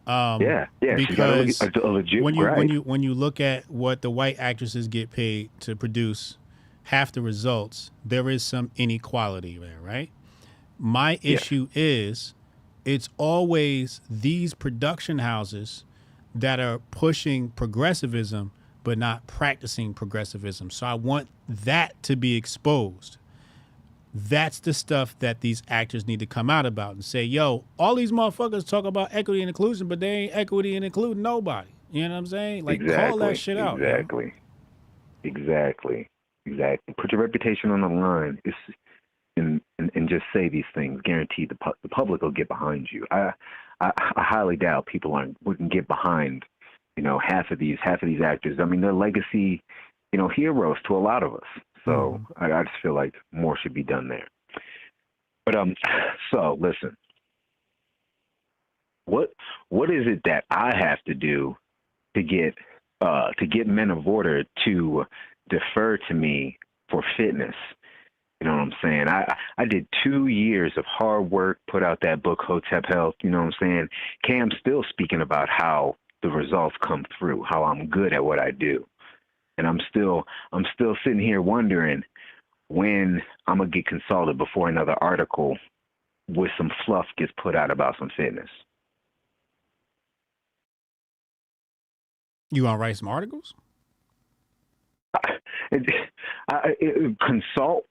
Yeah, because she's got a legit when you look at what the white actresses get paid to produce half the results, there is some inequality there, right? My issue is it's always these production houses that are pushing progressivism but not practicing progressivism. So I want that to be exposed. That's the stuff that these actors need to come out about and say, yo, all these motherfuckers talk about equity and inclusion, but they ain't equity and including nobody. You know what I'm saying? Like, call that shit out. Exactly. Put your reputation on the line and just say these things. Guaranteed the public will get behind you. I highly doubt people wouldn't get behind, half of these actors. I mean, they're legacy, heroes to a lot of us. So I just feel like more should be done there. But so listen, what is it that I have to do to get men of order to defer to me for fitness? You know what I'm saying? I did 2 years of hard work, put out that book, Hotep Health. You know what I'm saying? Cam's still speaking about how the results come through, how I'm good at what I do. And I'm still sitting here wondering when I'm going to get consulted before another article with some fluff gets put out about some fitness. You want to write some articles? Consult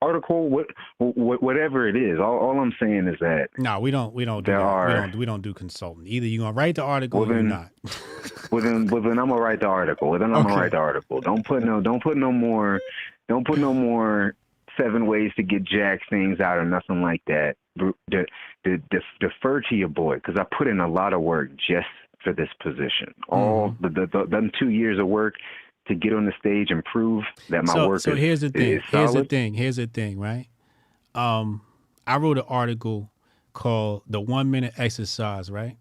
article, whatever it is. All I'm saying is that we don't do consulting. Either you're gonna write the article or you're not. Well then I'm gonna write the article. Don't put no more 7 ways to get Jack things out or nothing like that. Defer to your boy, because I put in a lot of work just for this position. All the 2 years of work to get on the stage and prove that my work is solid. So here's the thing, right? I wrote an article called The 1 Minute Exercise, right?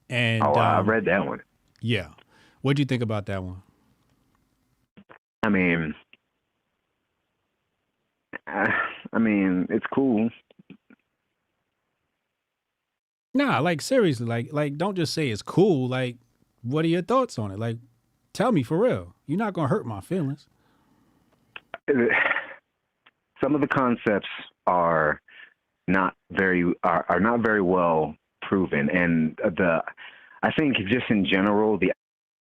And I read that one. Yeah. What do you think about that one? I mean, it's cool. Nah, like seriously, like don't just say it's cool. Like, what are your thoughts on it? Like, tell me for real. You're not gonna hurt my feelings. Some of the concepts are not very well proven, and I think just in general the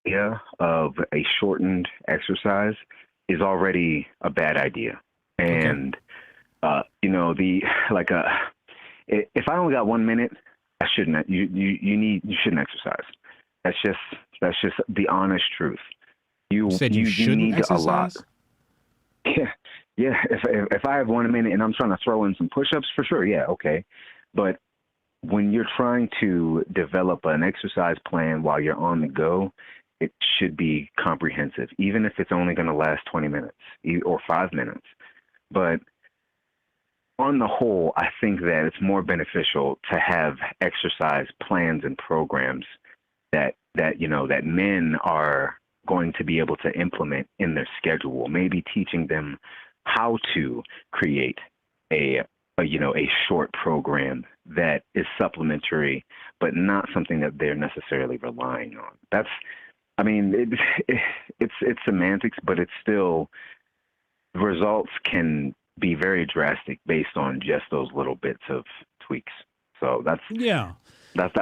idea of a shortened exercise is already a bad idea. And you know, if I only got 1 minute, I shouldn't. You shouldn't exercise. That's just the honest truth. You need exercise? A lot. Yeah. If I have 1 minute and I'm trying to throw in some push-ups, for sure, yeah, okay. But when you're trying to develop an exercise plan while you're on the go, it should be comprehensive, even if it's only going to last 20 minutes or 5 minutes. But on the whole, I think that it's more beneficial to have exercise plans and programs that men are going to be able to implement in their schedule, maybe teaching them how to create a short program that is supplementary, but not something that they're necessarily relying on. It's semantics, but it's still, results can be very drastic based on just those little bits of tweaks. So that's why I said,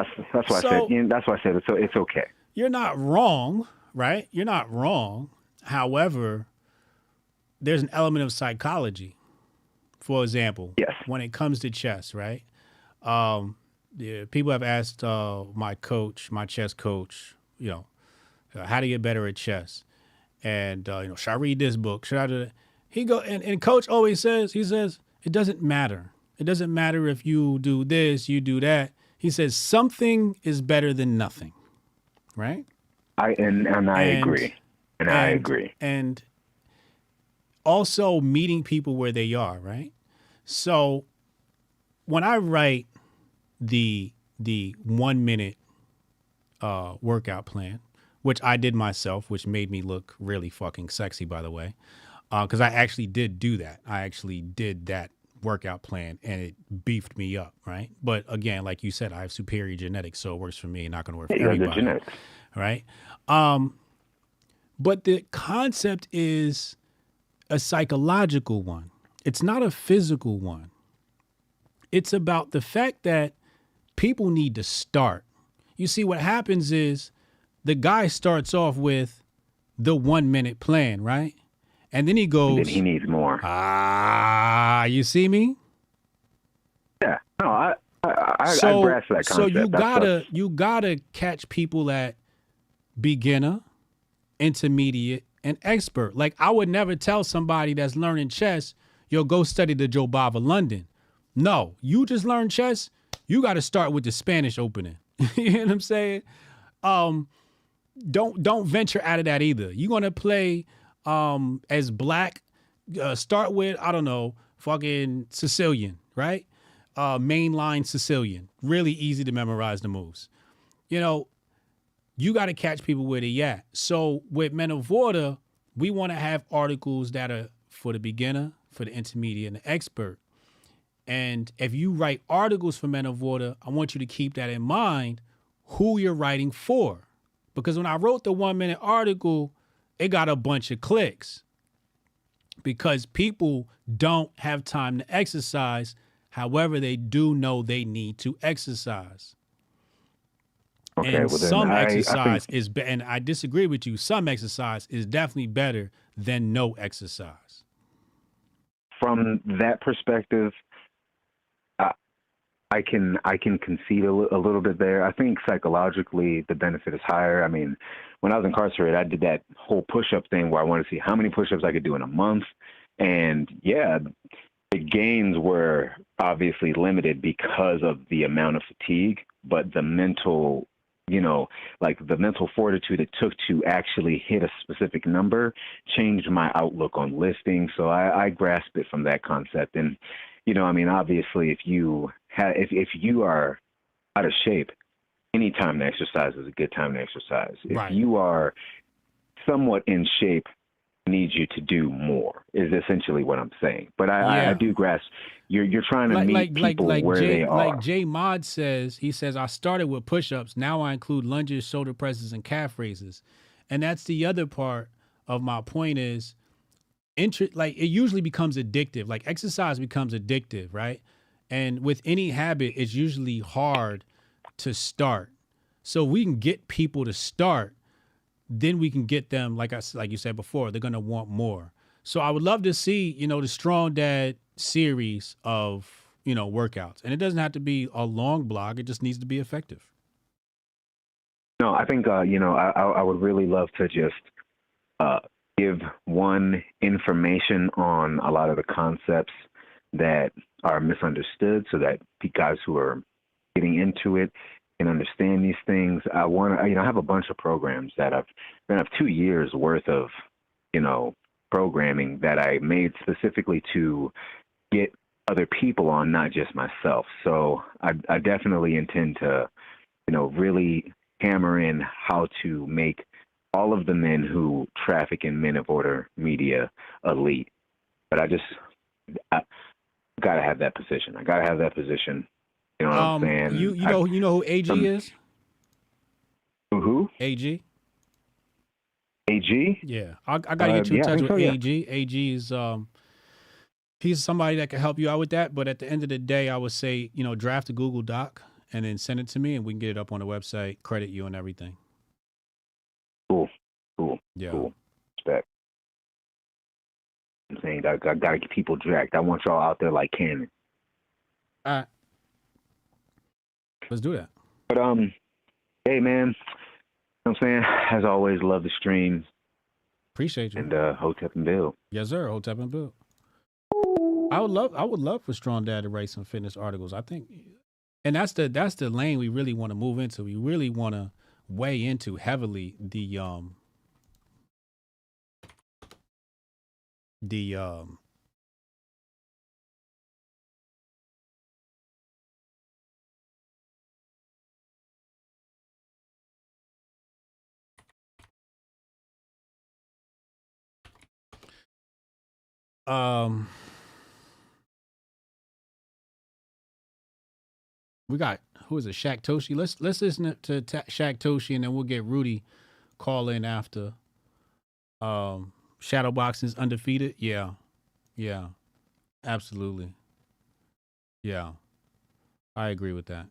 that's why I said it's okay. You're not wrong, right? You're not wrong. However, there's an element of psychology. For example, when it comes to chess, right? People have asked my chess coach, how to get better at chess. And, should I read this book? Should I do that? And coach always says, it doesn't matter. It doesn't matter if you do this, you do that. He says something is better than nothing, right? I agree. I agree. And also meeting people where they are, right? So when I write the 1 minute workout plan, which I did myself, which made me look really fucking sexy, by the way, because I actually did do that. I actually did that workout plan and it beefed me up, right? But again, like you said, I have superior genetics, so it works for me, not going to work for everybody, right? But the concept is a psychological one. It's not a physical one. It's about the fact that people need to start. You see, what happens is the guy starts off with the 1 minute plan, right? And then he goes, and then he needs more. You see me? Yeah. No, I grasp that concept. So you gotta catch people at beginner, intermediate, and expert. Like, I would never tell somebody that's learning chess, go study the Joe Bava London. No, you just learn chess, you got to start with the Spanish opening. You know what I'm saying? Don't venture out of that either. You're going to play as black, start with, I don't know, fucking Sicilian, right? Mainline Sicilian. Really easy to memorize the moves. You got to catch people where they at. So with Men of Order, we want to have articles that are for the beginner, for the intermediate, and the expert. And if you write articles for Men of Order, I want you to keep that in mind, who you're writing for. Because when I wrote the 1 minute article, it got a bunch of clicks because people don't have time to exercise. However, they do know they need to exercise. Okay, and well, some exercise is, and I disagree with you, some exercise is definitely better than no exercise. From that perspective, I can concede a little bit there. I think psychologically the benefit is higher. I mean, when I was incarcerated, I did that whole push-up thing where I wanted to see how many push-ups I could do in a month. And yeah, the gains were obviously limited because of the amount of fatigue, but the mental, the mental fortitude it took to actually hit a specific number changed my outlook on lifting. So I grasp it from that concept. And, obviously if you are out of shape, any time to exercise is a good time to exercise. If you are somewhat in shape, need you to do more, is essentially what I'm saying. But I do grasp you're trying to meet people where they are. Like J Mod says, he says, I started with push-ups. Now I include lunges, shoulder presses, and calf raises. And that's the other part of my point is, like it usually becomes addictive. Like exercise becomes addictive, right? And with any habit, it's usually hard to start. So we can get people to start, then we can get them, like you said before, they're gonna want more. So I would love to see, the Strong Dad series of, workouts. And it doesn't have to be a long blog, it just needs to be effective. No, I think I would really love to just give one information on a lot of the concepts that are misunderstood, so that guys who are getting into it can understand these things. I want to, I have a bunch of programs that I have 2 years worth of, programming that I made specifically to get other people on, not just myself. So I definitely intend to, really hammer in how to make all of the men who traffic in men of order media elite. But I gotta have that position. I gotta have that position. You know what I'm saying? You know who AG is? Who? AG. AG? Yeah, I gotta get you in touch with AG. AG is he's somebody that can help you out with that. But at the end of the day, I would say draft a Google Doc and then send it to me, and we can get it up on the website, credit you and everything. Cool. Yeah. Cool. Respect. I'm saying I gotta get people jacked. I want y'all out there like Cannon. All right. Let's do that. But hey man, you know what I'm saying? As always, love the streams. Appreciate you. And Hotep and Bill. Yes, sir. Hotep and Bill. I would love for Strong Dad to write some fitness articles. I think, and that's the lane we really want to move into. We really want to weigh into heavily the we got, who is it? Shaq Toshi. Let's listen to Shaq Toshi, and then we'll get Rudy call in after. Shadowboxing's undefeated. Yeah, absolutely. Yeah, I agree with that.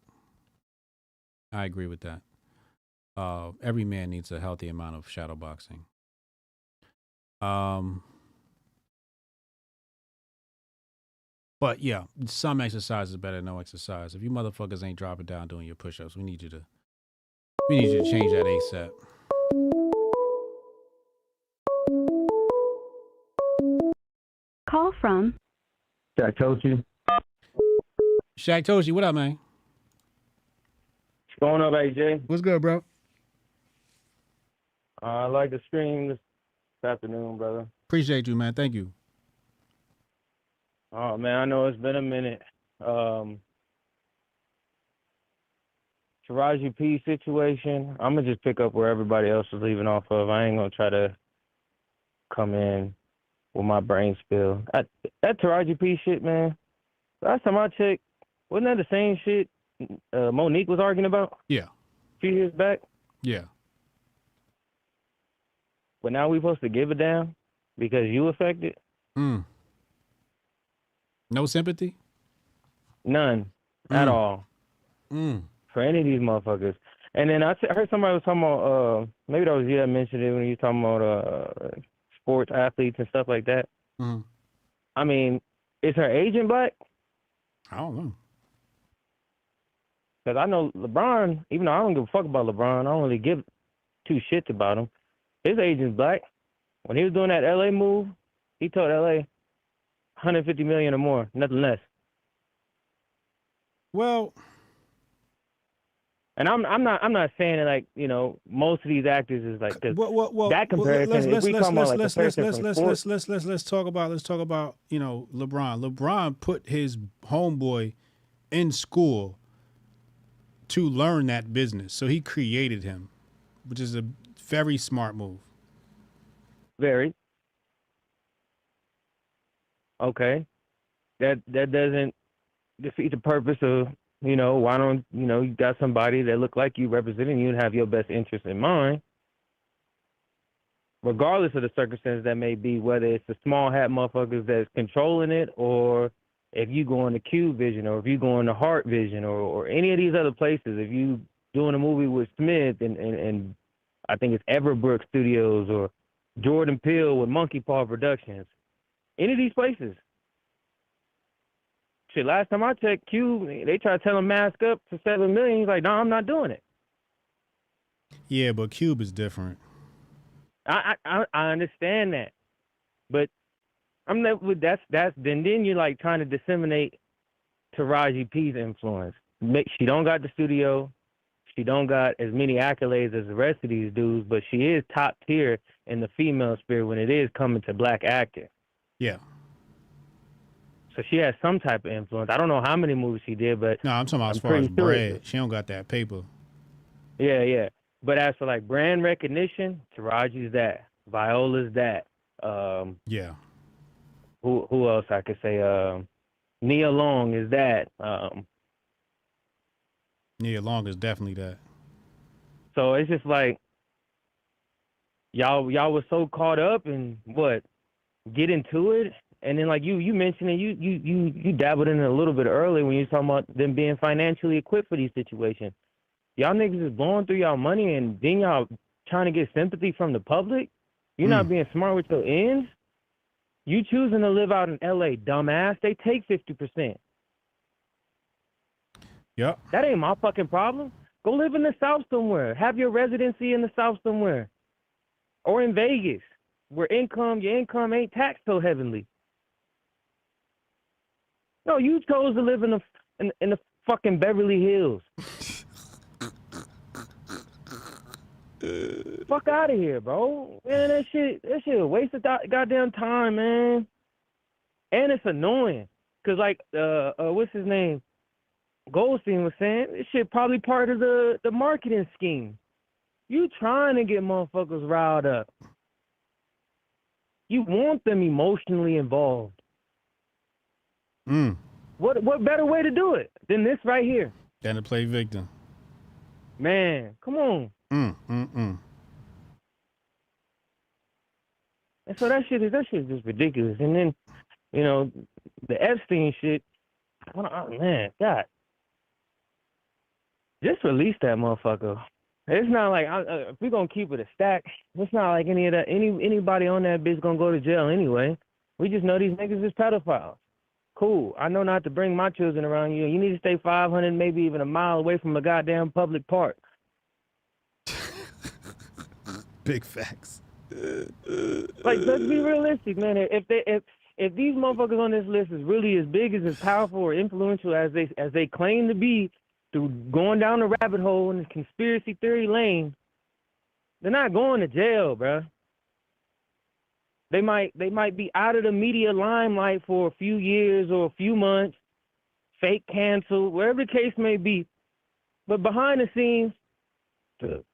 Every man needs a healthy amount of shadowboxing. But yeah, some exercise is better than no exercise. If you motherfuckers ain't dropping down doing your push-ups, we need you to change that ASAP. Call from Shaq Toshi. Shaq Toshi, what up, man? What's going up, AJ? What's good, bro? I like the stream this afternoon, brother. Appreciate you, man. Thank you. Oh man, I know it's been a minute. Taraji P situation, I'm gonna just pick up where everybody else is leaving off of. I ain't gonna try to come in with my brain spill. That Taraji P shit, man. Last time I checked, wasn't that the same shit Monique was arguing about? Yeah. A few years back? Yeah. But now we supposed to give a damn because you affected? No sympathy? None. At all. For any of these motherfuckers. And then I heard somebody was talking about, maybe that was you that mentioned it when you were talking about sports athletes and stuff like that. I mean, is her agent black? I don't know. Because I know LeBron, even though I don't give a fuck about LeBron, I don't really give two shits about him. His agent's black. When he was doing that LA move, he told LA $150 million or more, nothing less. Well, and I'm not saying that, like, you know, most of these actors is like that comparison. Let's talk about you know, LeBron. LeBron put his homeboy in school to learn that business, so he created him, which is a very smart move. Very. Okay, that doesn't defeat the purpose of, why don't, you got somebody that look like you representing you and have your best interest in mind, regardless of the circumstance that may be, whether it's the small hat motherfuckers that's controlling it, or if you go into Q Vision, or if you go into Heart Vision, or any of these other places, if you doing a movie with Smith and I think it's Everbrook Studios, or Jordan Peele with Monkey Paw Productions, any of these places. Shit, last time I checked, Q, they tried to tell him mask up for $7 million. He's like, no, I'm not doing it. Yeah, but Cube is different. I understand that, but I'm not. That's then you're like trying to disseminate Taraji P's influence. She don't got the studio, she don't got as many accolades as the rest of these dudes, but she is top tier in the female spirit when it is coming to black acting. Yeah. So she has some type of influence. I don't know how many movies she did, but no, I'm talking about as far as bread. She don't got that paper. Yeah. But as for like brand recognition, Taraji's that. Viola's that. Yeah. Who else I could say? Nia Long is that. Nia Long is definitely that. So it's just like y'all were so caught up in get into it, and then like you mentioned it, you dabbled in it a little bit earlier when you were talking about them being financially equipped for these situations. Y'all niggas is blowing through y'all money, and then y'all trying to get sympathy from the public. You're not being smart with your ends. You choosing to live out in L.A., dumbass. They take 50%. Yep. That ain't my fucking problem. Go live in the South somewhere. Have your residency in the South somewhere. Or in Vegas, where your income ain't taxed so heavily. No, you chose to live in the fucking Beverly Hills. Fuck out of here, bro. Man, that shit a waste of goddamn time, man. And it's annoying. Cause like what's his name? Goldstein was saying, this shit probably part of the marketing scheme. You trying to get motherfuckers riled up. You want them emotionally involved. What better way to do it than this right here? Than to play victim. Man, come on. And so that shit is just ridiculous. And then, the Epstein shit, man, God. Just release that motherfucker. It's not like if we're gonna keep it a stack, it's not like anybody on that bitch gonna go to jail anyway. We just know these niggas is pedophiles. Cool. I know not to bring my children around you. You need to stay 500, maybe even a mile away from a goddamn public park. Big facts. Like, let's be realistic, man. If these motherfuckers on this list is really as big, as powerful or influential as they claim to be, through going down the rabbit hole in the conspiracy theory lane, they're not going to jail, bro. They might be out of the media limelight for a few years or a few months, fake canceled, wherever the case may be. But behind the scenes,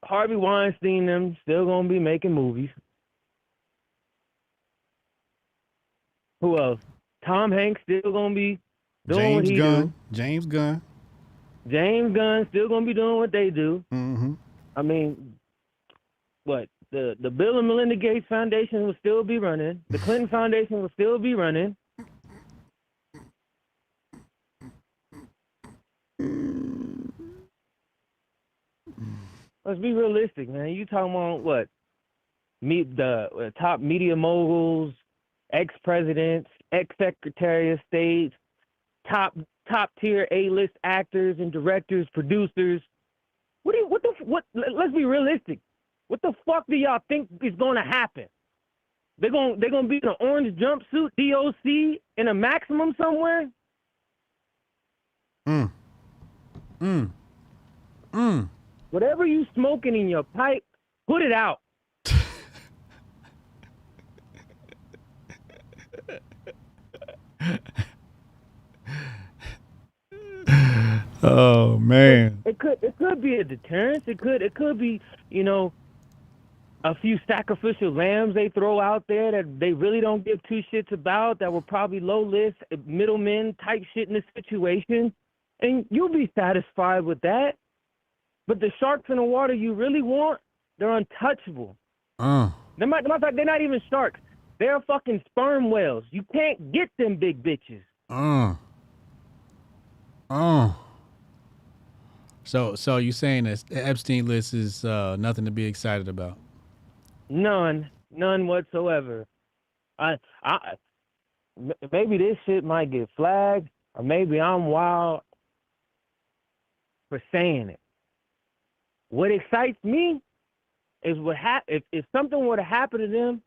Harvey Weinstein them still gonna be making movies. Who else? Tom Hanks still gonna be doing what he do. James Gunn still gonna be doing what they do. Mm-hmm. I mean, what the Bill and Melinda Gates Foundation will still be running. The Clinton Foundation will still be running. Let's be realistic, man. You talking about what? Meet the top media moguls, ex-presidents, ex-secretary of state, top tier A-list actors and directors, producers. Let's be realistic. What the fuck do y'all think is gonna happen? They're gonna be in an orange jumpsuit, DOC, in a Maximum somewhere? Whatever you smoking in your pipe, put it out. Oh man. It could be a deterrence. It could be, a few sacrificial lambs they throw out there that they really don't give two shits about, that were probably low list, middlemen type shit in the situation. And you'll be satisfied with that. But the sharks in the water you really want, they're untouchable. They're not even sharks. They're fucking sperm whales. You can't get them big bitches. So you saying that the Epstein list is nothing to be excited about? None whatsoever. Maybe this shit might get flagged, or maybe I'm wild for saying it. What excites me is if something were to happen to them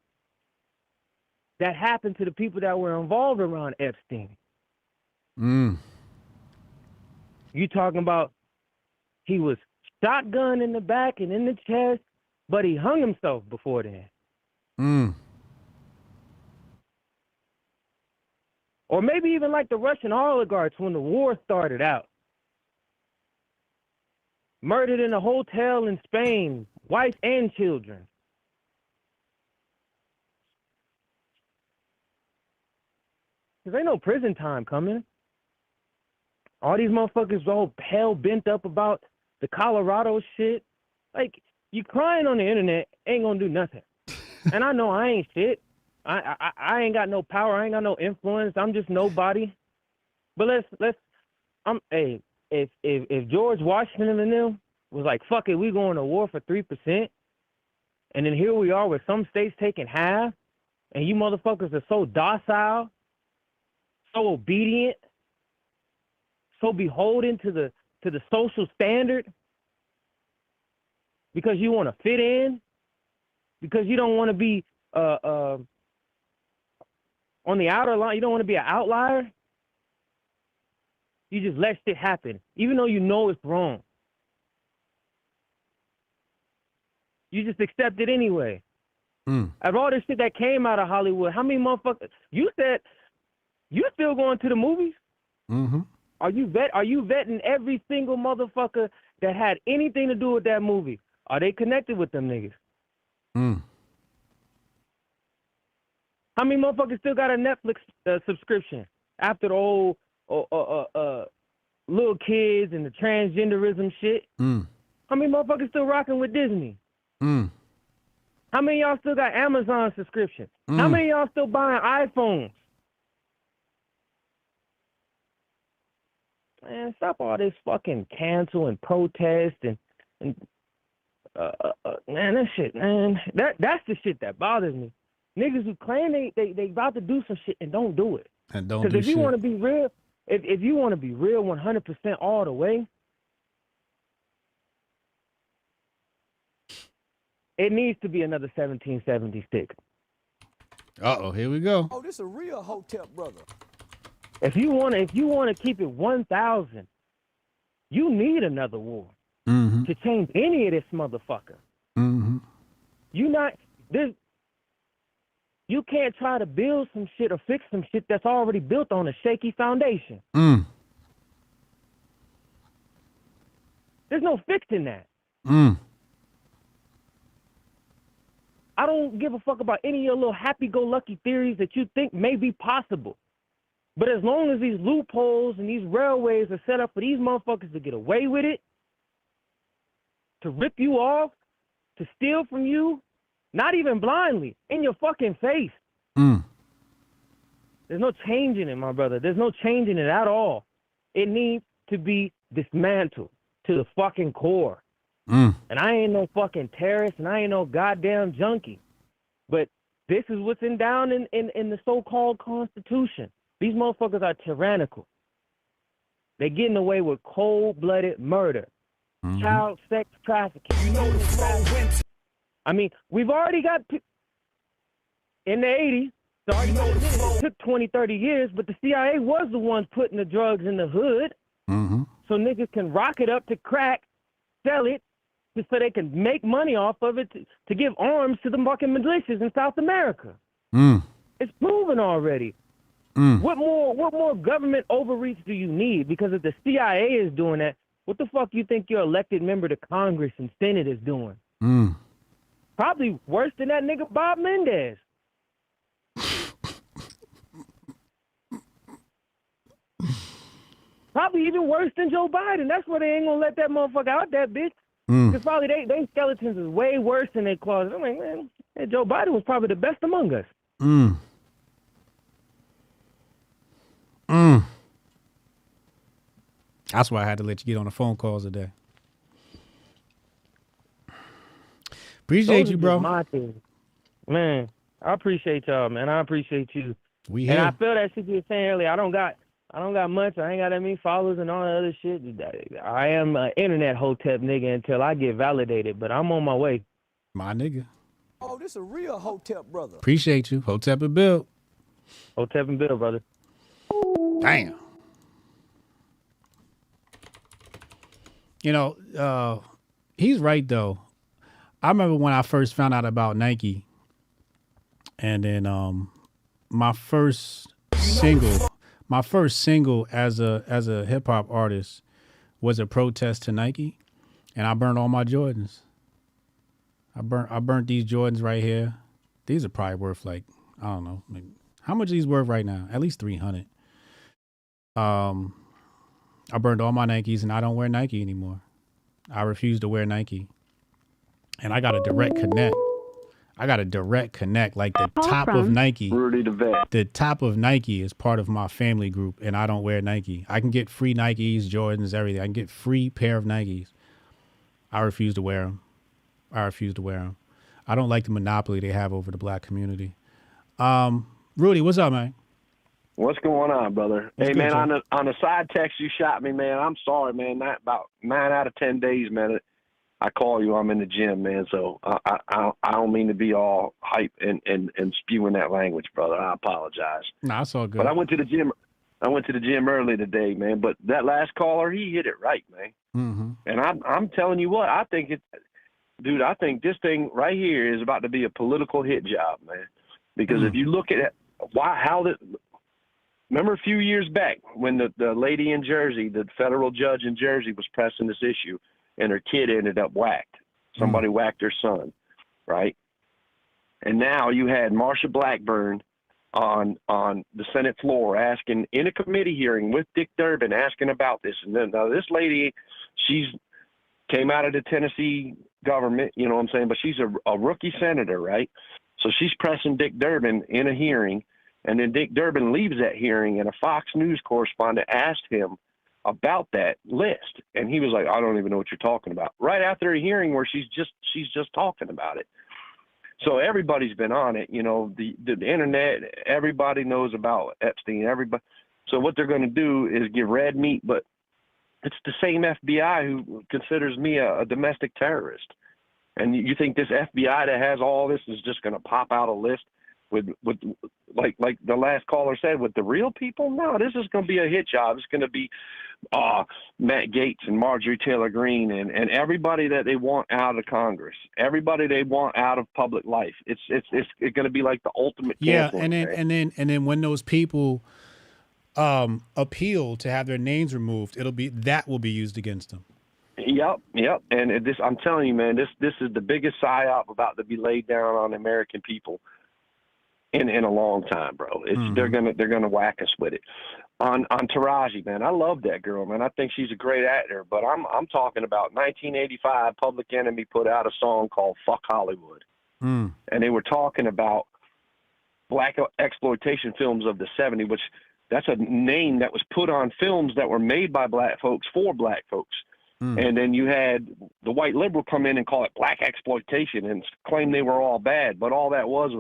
that happened to the people that were involved around Epstein. You talking about he was shotgun in the back and in the chest, but he hung himself before then. Or maybe even like the Russian oligarchs when the war started out. Murdered in a hotel in Spain, wife and children. Because ain't no prison time coming. All these motherfuckers all hell bent up about the Colorado shit. Like, you crying on the internet ain't gonna do nothing. And I know I ain't shit. I ain't got no power. I ain't got no influence. I'm just nobody. But if George Washington and them was like, fuck it, we going to war for 3%, and then here we are with some states taking half, and you motherfuckers are so docile, so obedient, so beholden to the social standard because you want to fit in, because you don't want to be on the outer line, you don't want to be an outlier. You just let shit happen, even though you know it's wrong. You just accept it anyway. Of all this shit that came out of Hollywood, how many motherfuckers? You said you still going to the movies? Are you vetting every single motherfucker that had anything to do with that movie? Are they connected with them niggas? How many motherfuckers still got a Netflix subscription after the old little kids and the transgenderism shit? How many motherfuckers still rocking with Disney? How many of y'all still got Amazon subscription? How many of y'all still buying iPhones? Man, stop all this fucking cancel and protest and man, that shit, man. That's the shit that bothers me. Niggas who claim they about to do some shit and don't do it. And don't do shit. Because if you want to be real, if you want to be real 100% all the way, it needs to be another 1776. Here we go. Oh, this a real Hotep brother. If you want to keep it 1,000, you need another war to change any of this motherfucker. You can't try to build some shit or fix some shit that's already built on a shaky foundation. There's no fixing that. I don't give a fuck about any of your little happy-go-lucky theories that you think may be possible. But as long as these loopholes and these railways are set up for these motherfuckers to get away with it, to rip you off, to steal from you, not even blindly, in your fucking face. There's no changing it, my brother. There's no changing it at all. It needs to be dismantled to the fucking core. And I ain't no fucking terrorist, and I ain't no goddamn junkie. But this is what's down in the so-called Constitution. These motherfuckers are tyrannical. They're getting away with cold-blooded murder, child sex trafficking. You know I mean, we've already got in the 80s. It took 20, 30 years, but the CIA was the ones putting the drugs in the hood. So niggas can rock it up to crack, sell it, so they can make money off of it to give arms to the fucking militias in South America. It's proven already. What more government overreach do you need? Because if the CIA is doing that, what the fuck you think your elected member to Congress and Senate is doing? Probably worse than that nigga Bob Mendez. Probably even worse than Joe Biden. That's why they ain't gonna let that motherfucker out that bitch. Because probably they skeletons is way worse than their claws. I'm like, man, Joe Biden was probably the best among us. That's why I had to let you get on the phone calls today. Appreciate you, bro. My thing. Man, I appreciate y'all, man. I appreciate you. We and here. I feel that shit you were saying earlier. I don't got much. I ain't got that many followers and all that other shit. I am an internet Hotep nigga until I get validated, but I'm on my way. My nigga. Oh, this a real Hotep brother. Appreciate you. Hotep and Bill. Hotep and Bill, brother. Damn. You know, he's right, though. I remember when I first found out about Nike, and then my first single as a hip hop artist was a protest to Nike, and I burned all my Jordans. I burnt these Jordans right here. These are probably worth like, I don't know, maybe, how much are these worth right now? At least $300. I burned all my Nikes, and I don't wear Nike anymore. I refuse to wear Nike. And I got a direct connect. Like the top of Nike. Rudy the Vet. The top of Nike is part of my family group, and I don't wear Nike. I can get free Nikes, Jordans, everything. I can get free pair of Nikes. I refuse to wear them. I don't like the monopoly they have over the black community. Rudy, what's up, man? What's going on, brother? What's hey, good, man, Joe? on the side text you shot me, man, I'm sorry, man. About 9 out of 10 days, man, I call you, I'm in the gym, man. So I don't mean to be all hype and spewing that language, brother. I apologize. Nah, it's all good. But I went to the gym early today, man. But that last caller, he hit it right, man. Mm-hmm. And I'm telling you what, I think this thing right here is about to be a political hit job, man. Because if you look at remember a few years back when the lady in Jersey, the federal judge in Jersey was pressing this issue and her kid ended up whacked. Somebody whacked her son, right? And now you had Marsha Blackburn on the Senate floor asking in a committee hearing with Dick Durbin asking about this. And then now this lady, she's came out of the Tennessee government, you know what I'm saying? But she's a rookie senator, right? So she's pressing Dick Durbin in a hearing. And then Dick Durbin leaves that hearing, and a Fox News correspondent asked him about that list. And he was like, I don't even know what you're talking about. Right after a hearing where she's just talking about it. So everybody's been on it. You know, the internet, everybody knows about Epstein. Everybody. So what they're going to do is give red meat, but it's the same FBI who considers me a domestic terrorist. And you think this FBI that has all this is just going to pop out a list with like the last caller said, with the real people? No, this is going to be a hit job. It's going to be Matt Gaetz and Marjorie Taylor Greene and everybody that they want out of Congress, everybody they want out of public life. It's going to be like the ultimate. Yeah, and then when those people appeal to have their names removed, that will be used against them. Yep. And I'm telling you, man, this is the biggest psyop about to be laid down on the American people in a long time, bro. They're gonna whack us with it. On Taraji, man, I love that girl, man. I think she's a great actor. But I'm talking about 1985. Public Enemy put out a song called "Fuck Hollywood," and they were talking about black exploitation films of the '70s, which that's a name that was put on films that were made by black folks for black folks. And then you had the white liberal come in and call it black exploitation and claim they were all bad, but all that was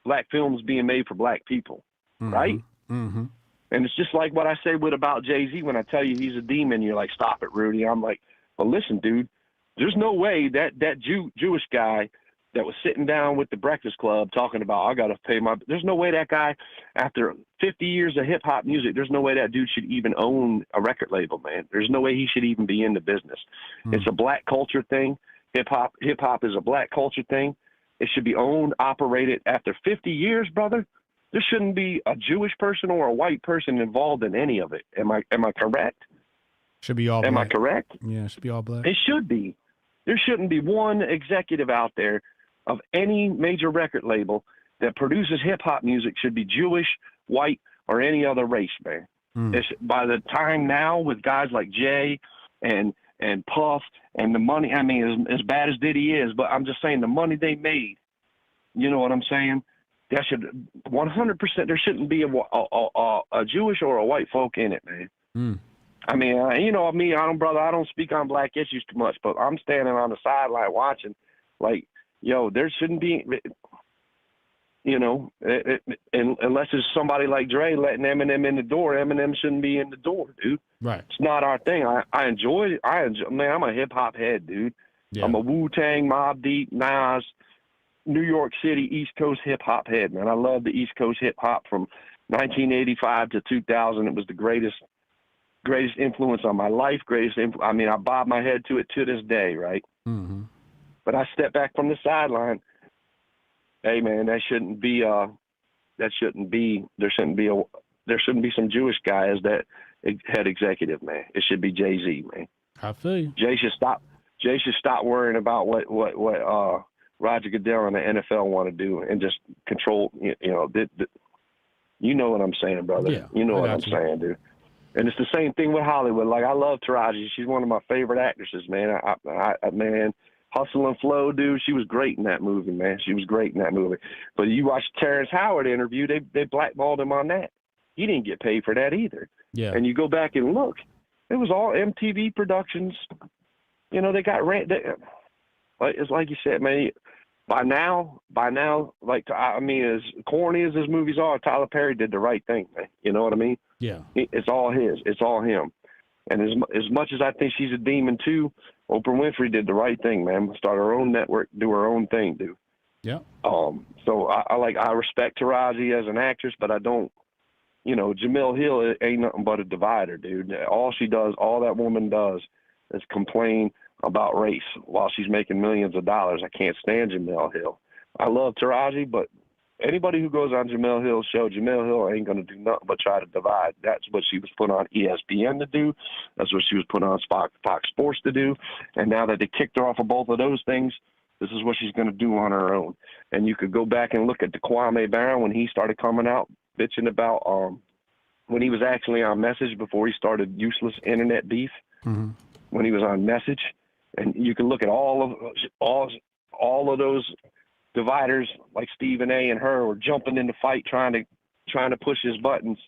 black films being made for black people, right? Mm-hmm. And it's just like what I say about Jay-Z when I tell you he's a demon. You're like, stop it, Rudy. I'm like, well, listen, dude, there's no way that Jewish guy that was sitting down with the Breakfast Club talking about, I got to pay my, there's no way that guy, after 50 years of hip hop music, there's no way that dude should even own a record label, man. There's no way he should even be in the business. It's a black culture thing. Hip hop is a black culture thing. It should be owned, operated. After 50 years, brother, there shouldn't be a Jewish person or a white person involved in any of it. Am I correct? Should be all black. Am I correct? Yeah, it should be all black. It should be. There shouldn't be one executive out there of any major record label that produces hip hop music should be Jewish, white, or any other race, man. It's, by the time now with guys like Jay and Puff and the money, I mean, as bad as Diddy is, but I'm just saying the money they made, you know what I'm saying? That should 100%. There shouldn't be a Jewish or a white folk in it, man. I mean, you know me, I don't speak on black issues too much, but I'm standing on the sideline watching, like, yo, there shouldn't be, you know, unless it's somebody like Dre letting Eminem in the door. Eminem shouldn't be in the door, dude. Right. It's not our thing. I enjoy, man, I'm a hip hop head, dude. Yeah. I'm a Wu-Tang, Mobb Deep, Nas, New York City, East Coast hip hop head, man. I love the East Coast hip hop from 1985 to 2000. It was the greatest influence on my life. I mean, I bob my head to it to this day, right? Mm-hmm. But I step back from the sideline. Hey, man, there shouldn't be some Jewish guy as that head executive, man. It should be Jay-Z, man. I feel you. Jay should stop worrying about what Roger Goodell and the NFL want to do and just control. You know what I'm saying, brother. Yeah, you know what I'm saying, dude. And it's the same thing with Hollywood. Like, I love Taraji. She's one of my favorite actresses, man. Man, Hustle and Flow, dude, she was great in that movie, man. She was great in that movie. But you watch Terrence Howard interview, they blackballed him on that. He didn't get paid for that either. Yeah. And you go back and look, it was all MTV productions. You know, they got rent. It's like you said, man. By now, like, I mean, as corny as his movies are, Tyler Perry did the right thing, man. You know what I mean? Yeah. It's all his. It's all him. And as much as I think she's a demon too, Oprah Winfrey did the right thing, man. Start her own network, do her own thing, dude. Yeah. So I respect Taraji as an actress, but I don't, you know, Jamil Hill ain't nothing but a divider, dude. All that woman does is complain about race while she's making millions of dollars. I can't stand Jamil Hill. I love Taraji, but anybody who goes on Jamil Hill's show, Jamil Hill ain't going to do nothing but try to divide. That's what she was put on ESPN to do. That's what she was put on Fox Sports to do. And now that they kicked her off of both of those things, this is what she's going to do on her own. And you could go back and look at the Kwame Brown when he started coming out bitching about when he was actually on Message before he started useless internet beef. Mm-hmm. When he was on Message, and you can look at all of those dividers like Stephen A. and her were jumping in the fight trying to push his buttons.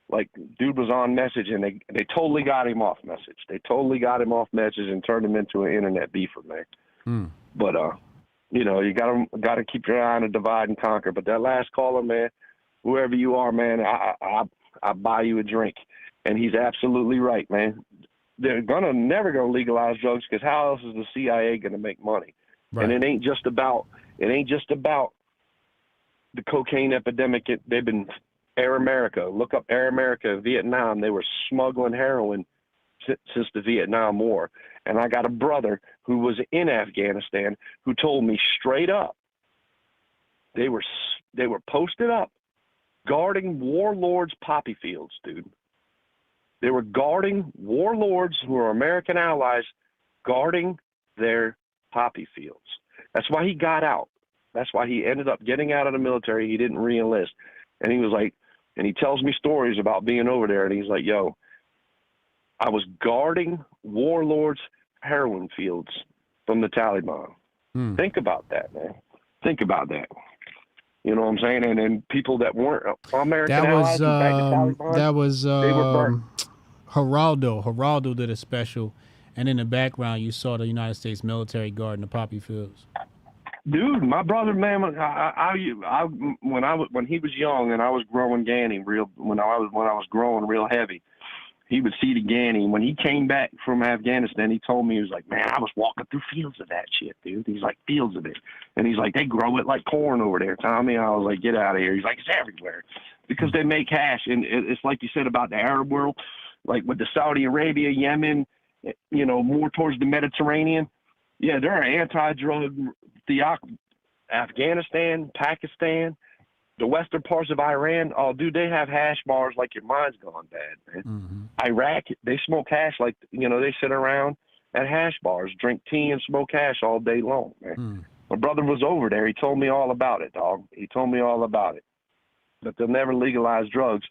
Like, dude was on Message and they totally got him off Message. They totally got him off Message and turned him into an internet beefer, man. But you know, you gotta keep your eye on the divide and conquer. But that last caller, man, whoever you are, man, I buy you a drink. And he's absolutely right, man. They're never gonna legalize drugs because how else is the CIA gonna make money? Right. And it ain't just about the cocaine epidemic. They've been Air America. Look up Air America, Vietnam. They were smuggling heroin since the Vietnam War. And I got a brother who was in Afghanistan who told me straight up they were posted up guarding warlords' poppy fields, dude. They were guarding warlords who are American allies, guarding their poppy fields. That's why he got out. That's why he ended up getting out of the military. He didn't re-enlist. And he was like, and he tells me stories about being over there. And he's like, yo, I was guarding warlords' heroin fields from the Taliban. Think about that, man. Think about that. You know what I'm saying? And then people that weren't American allies, in fact, the Taliban, that was they were burnt. Geraldo. Geraldo did a special, and in the background you saw the United States military guarding the poppy fields. Dude, my brother, man, when he was young and I was growing Ganny when I was growing real heavy, he would see the Ganny. When he came back from Afghanistan, he told me, he was like, man, I was walking through fields of that shit, dude. He's like, fields of it. And he's like, they grow it like corn over there, Tommy. I was like, get out of here. He's like, it's everywhere because they make cash. And it's like you said about the Arab world, like with the Saudi Arabia, Yemen, you know, more towards the Mediterranean. Yeah, there are anti-drug Afghanistan, Pakistan, the western parts of Iran. Oh, dude, they have hash bars like your mind's gone bad, man. Iraq, they smoke hash like, you know, they sit around at hash bars, drink tea and smoke hash all day long, man. My brother was over there. He told me all about it, dog. He told me all about it. But they'll never legalize drugs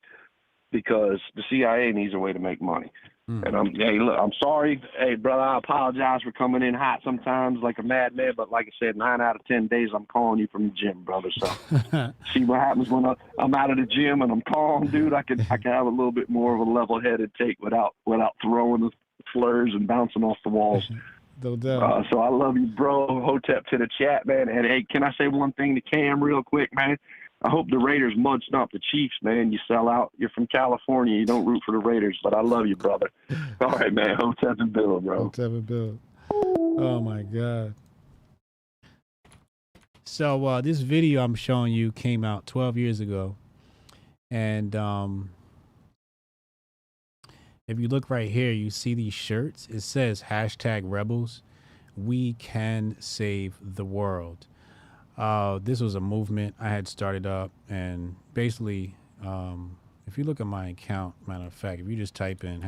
because the CIA needs a way to make money. And I'm sorry. Hey, brother, I apologize for coming in hot sometimes like a madman. But like I said, 9 out of 10 days, I'm calling you from the gym, brother. So see what happens when I'm out of the gym and I'm calm, dude. I can have a little bit more of a level-headed take without throwing the slurs and bouncing off the walls. No doubt. So I love you, bro. Hotep to the chat, man. And hey, can I say one thing to Cam real quick, man? I hope the Raiders mud stomp the Chiefs, man. You sell out. You're from California. You don't root for the Raiders, but I love you, brother. All right, man. Hotep and Bill, bro. Hotep and Bill. Oh, my God. So this video I'm showing you came out 12 years ago. And if you look right here, you see these shirts. It says #rebels. We can save the world. This was a movement I had started up, and basically, if you look at my account, matter of fact, if you just type in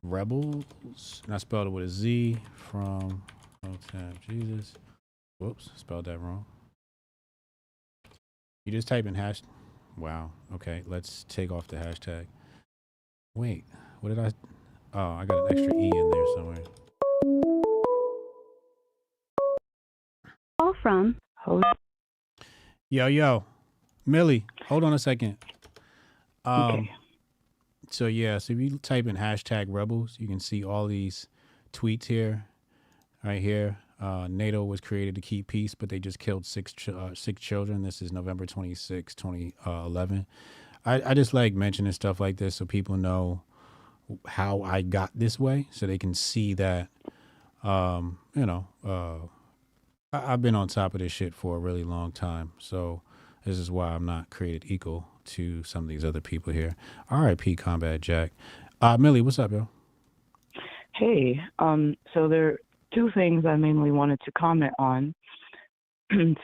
#rebels, and I spelled it with a Z from Hotep Jesus. Whoops, spelled that wrong. You just type in wow. Okay, let's take off the hashtag. Wait, what did I? Oh, I got an extra E in there somewhere. Call from. Yo, Millie, hold on a second. Okay. So if you type in #rebels, you can see all these tweets here, right here. NATO was created to keep peace, but they just killed six children. This is November 26, 2011. I just like mentioning stuff like this so people know how I got this way, so they can see that, I've been on top of this shit for a really long time. So this is why I'm not created equal to some of these other people here. R.I.P. Combat Jack. Millie, what's up, yo? Hey, so there are two things I mainly wanted to comment on.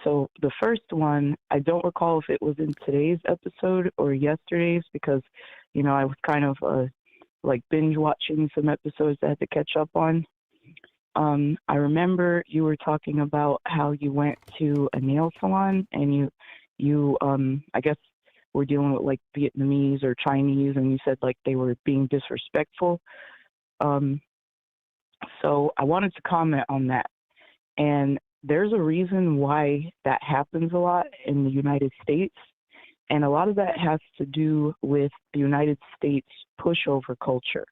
So the first one, I don't recall if it was in today's episode or yesterday's because, I was kind of like binge watching some episodes I had to catch up on. I remember you were talking about how you went to a nail salon and you I guess were dealing with like Vietnamese or Chinese, and you said like they were being disrespectful. So I wanted to comment on that. And there's a reason why that happens a lot in the United States. And a lot of that has to do with the United States pushover culture.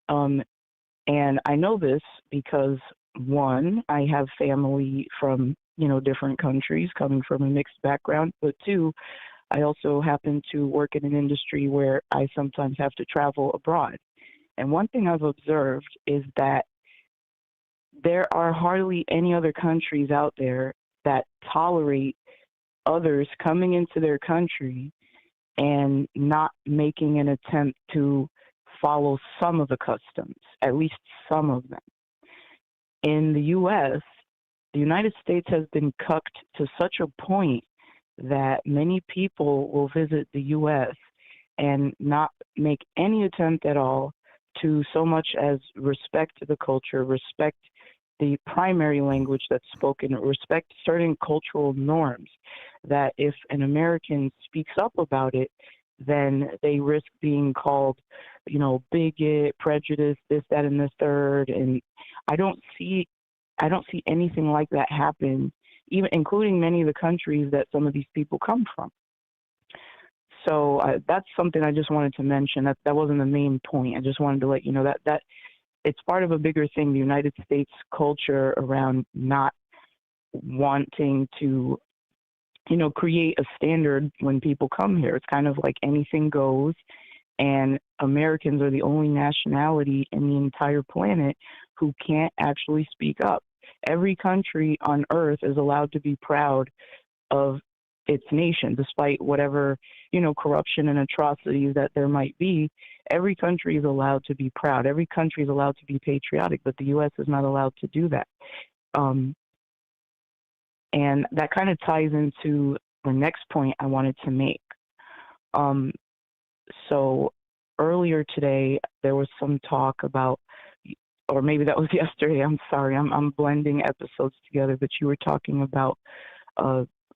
And I know this because, one, I have family from, different countries coming from a mixed background. But two, I also happen to work in an industry where I sometimes have to travel abroad. And one thing I've observed is that there are hardly any other countries out there that tolerate others coming into their country and not making an attempt to follow some of the customs, at least some of them. In the U.S., the United States has been cucked to such a point that many people will visit the U.S. and not make any attempt at all to so much as respect the culture, respect the primary language that's spoken, respect certain cultural norms, that if an American speaks up about it, then they risk being called, bigot, prejudice, this, that, and the third. And I don't see anything like that happen, even including many of the countries that some of these people come from. So that's something I just wanted to mention. That wasn't the main point. I just wanted to let you know that it's part of a bigger thing, the United States culture around not wanting to, create a standard when people come here. It's kind of like anything goes, and Americans are the only nationality in the entire planet who can't actually speak up. Every country on earth is allowed to be proud of its nation, despite whatever, corruption and atrocities that there might be. Every country is allowed to be proud. Every country is allowed to be patriotic, but the U.S. is not allowed to do that. And that kind of ties into the next point I wanted to make. So earlier today, there was some talk about or maybe that was yesterday. I'm sorry. I'm blending episodes together, but you were talking about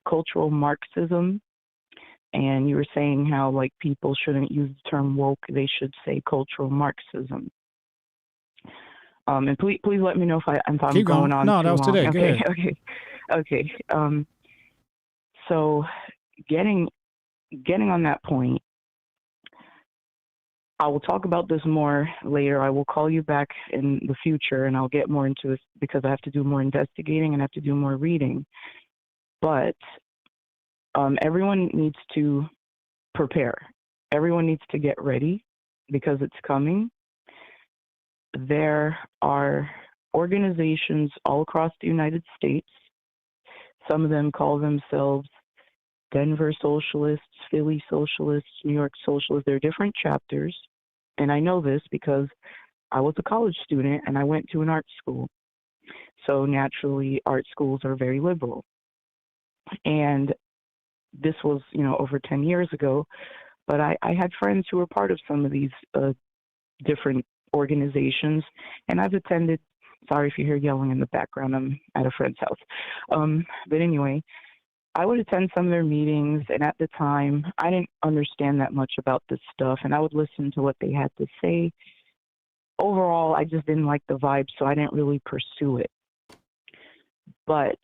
cultural Marxism, and you were saying how like people shouldn't use the term woke; they should say cultural Marxism. And please let me know if I'm Keep going on. No, too that was long. today. Go Okay, ahead. okay. So getting on that point, I will talk about this more later. I will call you back in the future, and I'll get more into this because I have to do more investigating and I have to do more reading. But everyone needs to prepare. Everyone needs to get ready because it's coming. There are organizations all across the United States. Some of them call themselves Denver Socialists, Philly Socialists, New York Socialists. They're different chapters. And I know this because I was a college student and I went to an art school. So naturally, art schools are very liberal. And this was, over 10 years ago. But I had friends who were part of some of these different organizations. And I've attended, sorry if you hear yelling in the background, I'm at a friend's house. But anyway, I would attend some of their meetings, and at the time, I didn't understand that much about this stuff, and I would listen to what they had to say. Overall, I just didn't like the vibe, so I didn't really pursue it. But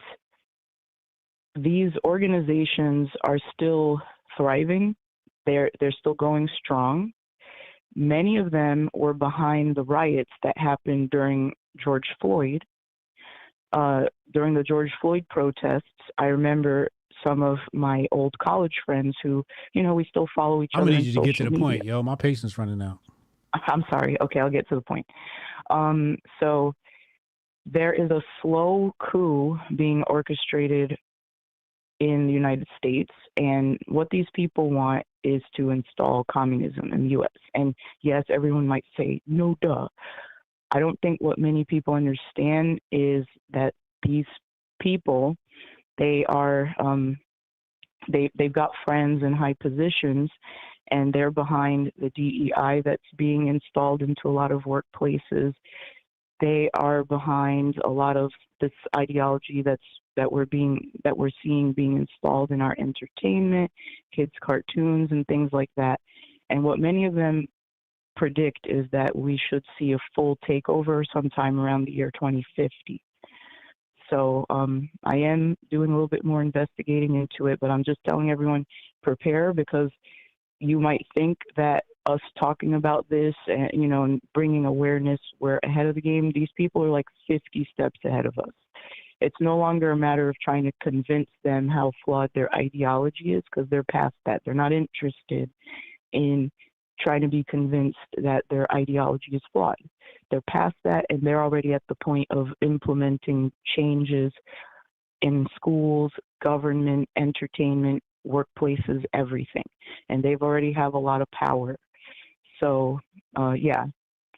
these organizations are still thriving. They're still going strong. Many of them were behind the riots that happened during George Floyd. During the George Floyd protests, I remember some of my old college friends who, we still follow each other. I'm gonna need you to get to the media. point, yo. My patience running out. I'm sorry. Okay, I'll get to the point. So there is a slow coup being orchestrated in the United States, and what these people want is to install communism in the U.S. And yes, everyone might say, no, duh. I don't think what many people understand is that these people, they are, they've got friends in high positions, and they're behind the DEI that's being installed into a lot of workplaces. They are behind a lot of this ideology that we're seeing being installed in our entertainment, kids' cartoons, and things like that. And what many of them predict is that we should see a full takeover sometime around the year 2050. So I am doing a little bit more investigating into it, but I'm just telling everyone, prepare, because you might think that us talking about this and, and bringing awareness, we're ahead of the game. These people are like 50 steps ahead of us. It's no longer a matter of trying to convince them how flawed their ideology is, because they're past that. They're not interested in trying to be convinced that their ideology is flawed. They're past that, and they're already at the point of implementing changes in schools, government, entertainment, workplaces, everything. And they've already have a lot of power. So,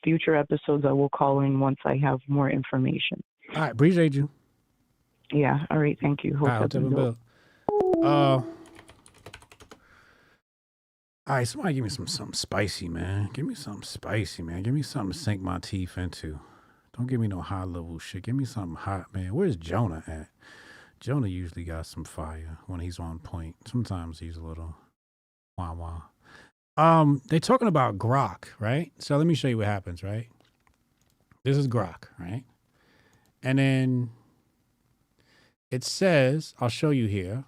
future episodes I will call in once I have more information. All right, appreciate you. Yeah, all right, thank you. Hotep and Bill. All right, somebody give me something spicy, man. Give me something spicy, man. Give me something to sink my teeth into. Don't give me no high level shit. Give me something hot, man. Where's Jonah at? Jonah usually got some fire when he's on point. Sometimes he's a little wah. They're talking about grok, right? So let me show you what happens, right? This is grok, right? And then it says, I'll show you here,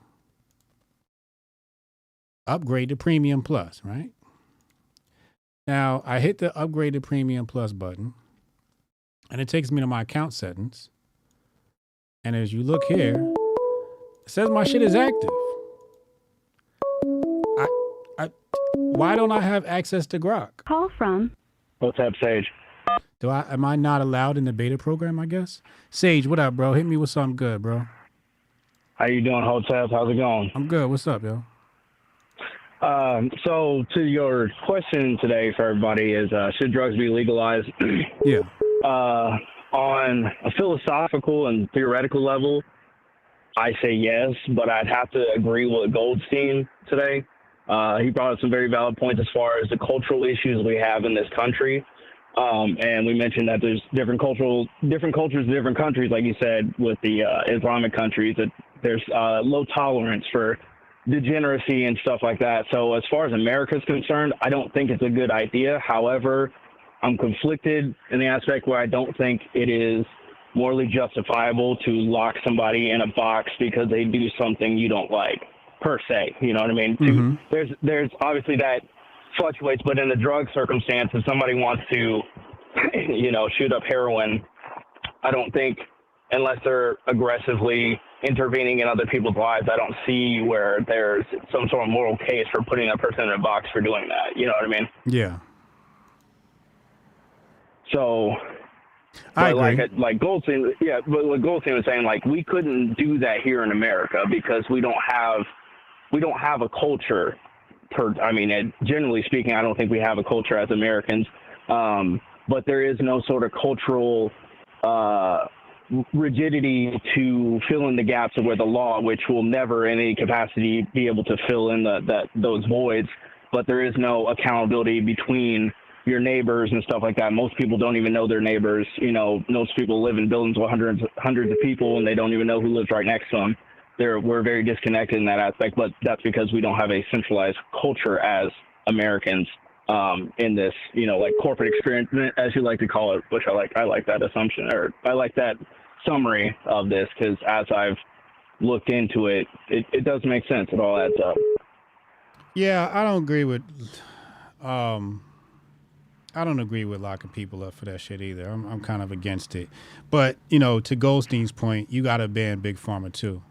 upgrade to Premium Plus, right? Now, I hit the upgrade to Premium Plus button, and it takes me to my account settings. And as you look here, it says my shit is active. Why don't I have access to grok? Call from What's up, Sage? Am I not allowed in the beta program, I guess? Sage, what up, bro? Hit me with something good, bro. How you doing, Hotep? How's it going? I'm good. What's up, yo? So to your question today for everybody is, should drugs be legalized? Yeah. On a philosophical and theoretical level, I say yes, but I'd have to agree with Goldstein today. He brought up some very valid points as far as the cultural issues we have in this country. And we mentioned that there's different cultures, different countries, like you said, with the Islamic countries, that there's low tolerance for degeneracy and stuff like that. So as far as America's concerned, I don't think it's a good idea. However, I'm conflicted in the aspect where I don't think it is morally justifiable to lock somebody in a box because they do something you don't like, per se. You know what I mean? There's obviously that fluctuates, but in the drug circumstance, if somebody wants to, shoot up heroin, I don't think, unless they're aggressively intervening in other people's lives, I don't see where there's some sort of moral case for putting a person in a box for doing that. You know what I mean? Yeah. So, I agree. Like Goldstein, but what Goldstein was saying, like, we couldn't do that here in America because we don't have a culture. Generally speaking, I don't think we have a culture as Americans, but there is no sort of cultural rigidity to fill in the gaps of where the law, which will never in any capacity be able to fill in those voids, but there is no accountability between your neighbors and stuff like that. Most people don't even know their neighbors. Most people live in buildings with hundreds of people, and they don't even know who lives right next to them. We're very disconnected in that aspect, but that's because we don't have a centralized culture as Americans in this, like corporate experiment, as you like to call it, which I like that assumption, or I like that summary of this, because as I've looked into it, it does make sense. It all adds up. Yeah, I don't agree with locking people up for that shit either. I'm kind of against it. But, to Goldstein's point, you got to ban Big Pharma too.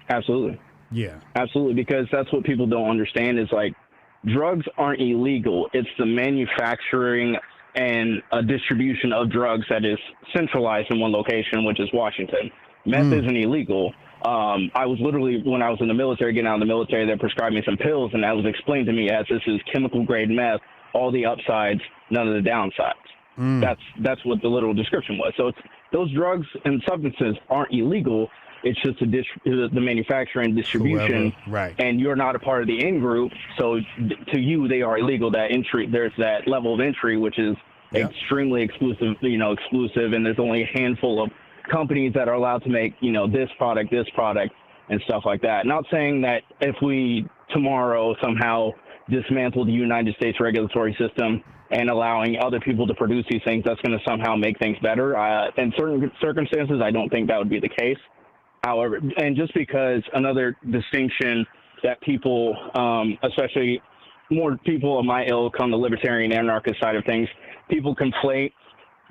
Absolutely. Yeah. Absolutely, because that's what people don't understand is, like, drugs aren't illegal. It's the manufacturing and a distribution of drugs that is centralized in one location, which is Washington. Meth isn't illegal. I was literally, when I was in the military, getting out of the military, they prescribed me some pills, and that was explained to me as this is chemical grade meth, all the upsides, none of the downsides. That's what the literal description was. So those drugs and substances aren't illegal. It's just the manufacturing and distribution, right? And you're not a part of the in group, so to you they are illegal. That entry, there's that level of entry which is extremely exclusive, and there's only a handful of companies that are allowed to make, this product, and stuff like that. Not saying that if we tomorrow somehow dismantle the United States regulatory system and allowing other people to produce these things, that's going to somehow make things better. In certain circumstances, I don't think that would be the case. However, and just because another distinction that people, especially more people of my ilk on the libertarian anarchist side of things, people conflate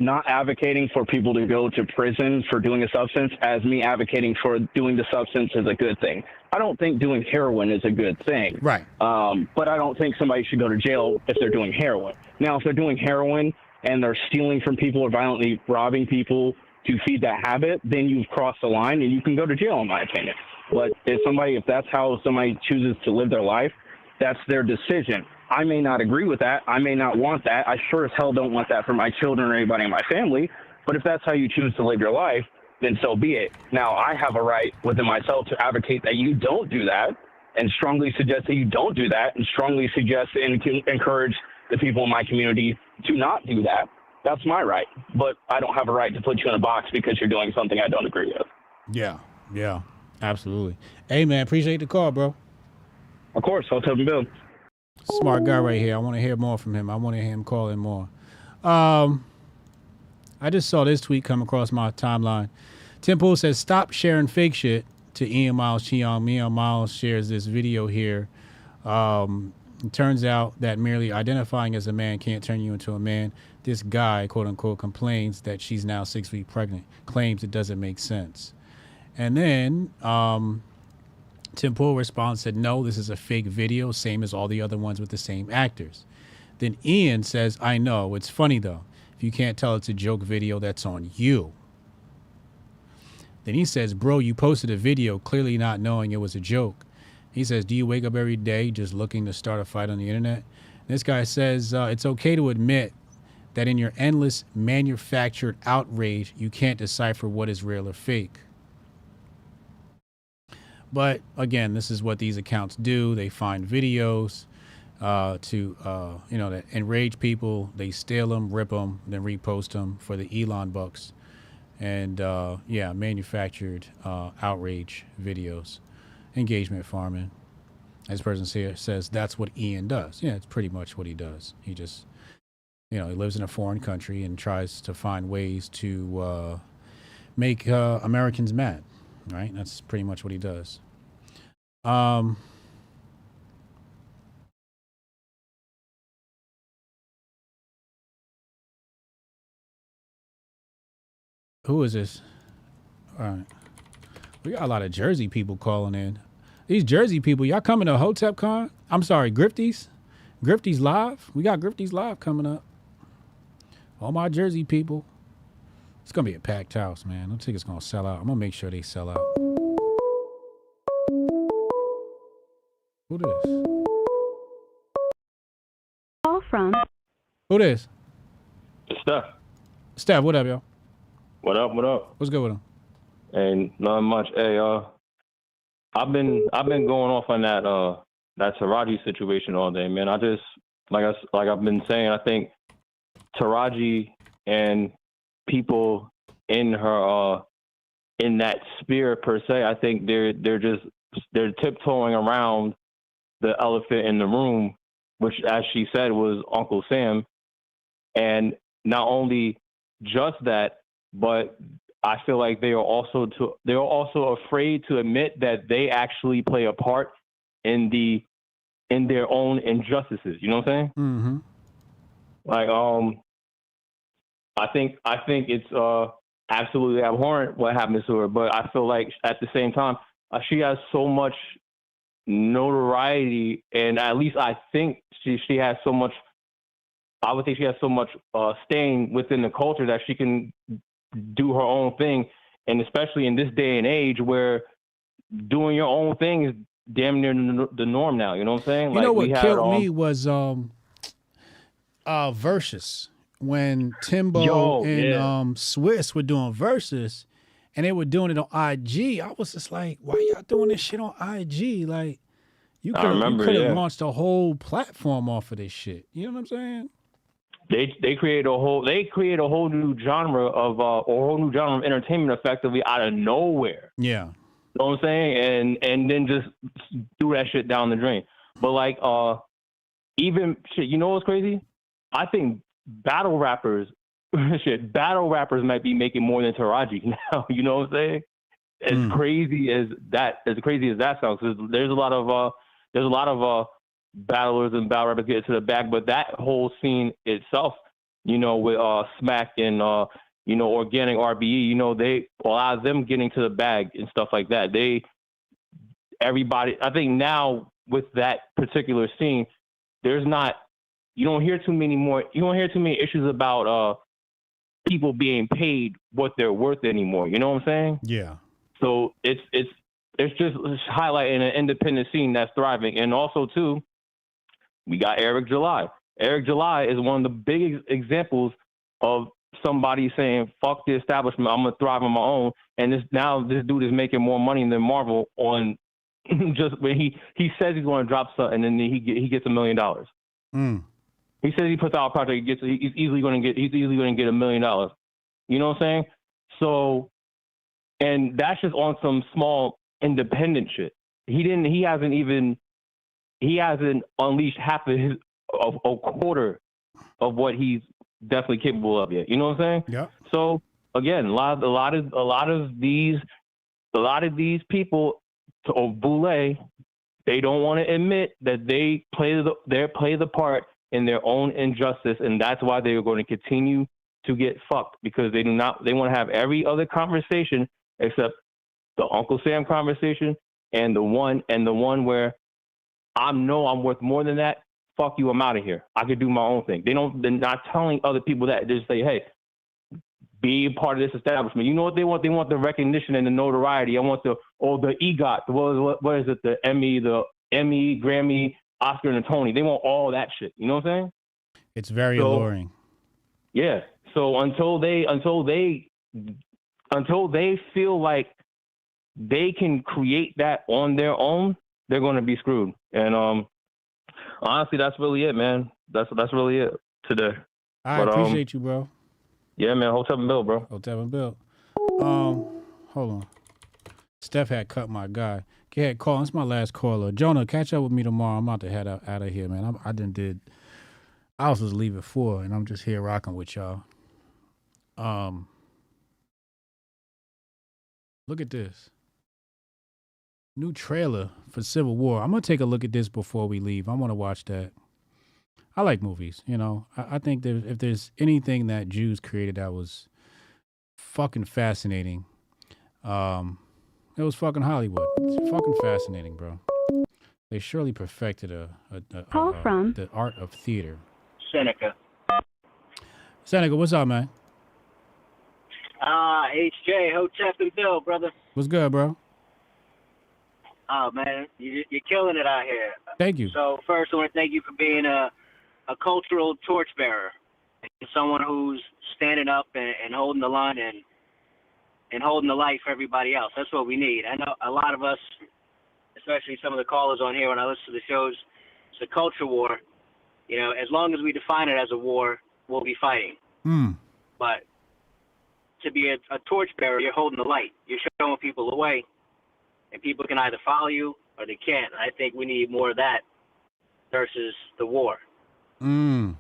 not advocating for people to go to prison for doing a substance as me advocating for doing the substance is a good thing. I don't think doing heroin is a good thing. Right. But I don't think somebody should go to jail if they're doing heroin. Now, if they're doing heroin and they're stealing from people or violently robbing people to feed that habit, then you've crossed the line and you can go to jail, in my opinion. But if that's how somebody chooses to live their life, that's their decision. I may not agree with that. I may not want that. I sure as hell don't want that for my children or anybody in my family. But if that's how you choose to live your life, then so be it. Now, I have a right within myself to advocate that you don't do that, and strongly suggest that you don't do that, and strongly suggest and encourage the people in my community to not do that. That's my right. But I don't have a right to put you in a box because you're doing something I don't agree with. Yeah, absolutely. Hey, man, appreciate the call, bro. Of course, Hotep and Bill. Smart guy right here. I want to hear more from him. I want to hear him call in more. I just saw this tweet come across my timeline. Tim Pool says, stop sharing fake shit to Ian Miles Cheong. Ian Miles shares this video here. It turns out that merely identifying as a man can't turn you into a man. This guy, quote unquote, complains that she's now 6 weeks pregnant, claims it doesn't make sense. And then Tim Pool responds, said, no, this is a fake video, same as all the other ones with the same actors. Then Ian says, I know, it's funny though. If you can't tell it's a joke video, that's on you. Then he says, bro, you posted a video clearly not knowing it was a joke. He says, do you wake up every day just looking to start a fight on the internet? This guy says, it's okay to admit that in your endless manufactured outrage, you can't decipher what is real or fake. But again, this is what these accounts do. They find videos, to that enrage people. They steal them, rip them, then repost them for the Elon bucks, and manufactured outrage videos, engagement farming. This person says that's what Ian does. Yeah, it's pretty much what he does. He just, he lives in a foreign country and tries to find ways to make Americans mad, right? That's pretty much what he does. Who is this? All right. We got a lot of Jersey people calling in. These Jersey people, y'all coming to Hotep Con? I'm sorry, Grifties? Grifties Live? We got Grifties Live coming up. All my Jersey people. It's going to be a packed house, man. I don't think it's going to sell out. I'm going to make sure they sell out. Who this? Call from. Who this? Steph. Steph, what up, yo? What up? What up? What's good with him? Ain't nothing much. Hey, I've been going off on that Taraji situation all day, man. I just like I've been saying, I think Taraji and people in her in that sphere per se, I think they're tiptoeing around the elephant in the room, which, as she said, was Uncle Sam. And not only just that, but I feel like they're also afraid to admit that they actually play a part in their own injustices. You know what I'm saying? Mm-hmm. Like, I think it's absolutely abhorrent what happens to her, but I feel like at the same time she has so much notoriety, and at least I think she has so much. I would think she has so much staying within the culture that she can do her own thing, and especially in this day and age where doing your own thing is damn near the norm now. You know what I'm saying? You know what killed me was Versus. When Timbo and Swiss were doing Versus, and they were doing it on IG, I was just like, why y'all doing this shit on IG? Like, you could have launched a whole platform off of this shit. You know what I'm saying? They create a whole new genre of entertainment effectively out of nowhere. Yeah. You know what I'm saying? And then just threw that shit down the drain. But like even shit, you know what's crazy? I think battle rappers might be making more than Taraji now. You know what I'm saying? As crazy as that sounds, because there's a lot of battlers and battle rappers get to the bag, but that whole scene itself, with Smack and Organic RBE, a lot of them getting to the bag and stuff like that. Everybody, I think now with that particular scene, you don't hear too many issues about people being paid what they're worth anymore. You know what I'm saying? Yeah. So it's just highlighting an independent scene that's thriving. And also too, we got Eric July. Eric July is one of the big examples of somebody saying, fuck the establishment, I'm gonna thrive on my own. And this dude is making more money than Marvel on just when he says he's gonna drop something and then he gets $1 million. He says he puts out a project, he's easily gonna get $1 million. You know what I'm saying? So, and that's just on some small independent shit. He hasn't unleashed half of a quarter of what he's definitely capable of yet. You know what I'm saying? Yeah. So again, a lot of these people of Boule, they don't want to admit that they play the part in their own injustice, and that's why they are going to continue to get fucked, because they want to have every other conversation except the Uncle Sam conversation and the one where I'm worth more than that. Fuck you, I'm out of here. I could do my own thing. They're not telling other people that. They just say, hey, be a part of this establishment. You know what they want? They want the recognition and the notoriety. I want the EGOT. What is it? The Emmy, Grammy, Oscar, and the Tony. They want all that shit. You know what I'm saying? It's very alluring. Yeah. So until they feel like they can create that on their own, they're going to be screwed. And honestly, that's really it, man. That's really it today. I appreciate you, bro. Yeah, man. Hotep and Bill, bro. Hotep and Bill. Hold on. Steph had cut my guy. Go ahead, call. It's my last caller. Jonah, catch up with me tomorrow. I'm about to head out of here, man. I was supposed to leave at 4, and I'm just here rocking with y'all. Look at this. New trailer for Civil War. I'm going to take a look at this before we leave. I want to watch that. I like movies, you know. I think that if there's anything that Jews created that was fucking fascinating, it was fucking Hollywood. It's fucking fascinating, bro. They surely perfected the art of theater. Seneca. Seneca, what's up, man? HJ, Hotep and Bill, brother. What's good, bro? Oh, man, you're killing it out here. Thank you. So first, I want to thank you for being a cultural torchbearer, someone who's standing up and holding the line and holding the light for everybody else. That's what we need. I know a lot of us, especially some of the callers on here, when I listen to the shows, it's a culture war. You know, as long as we define it as a war, we'll be fighting. But to be a torchbearer, you're holding the light. You're showing people the way, and people can either follow you or they can't. I think we need more of that versus the war. And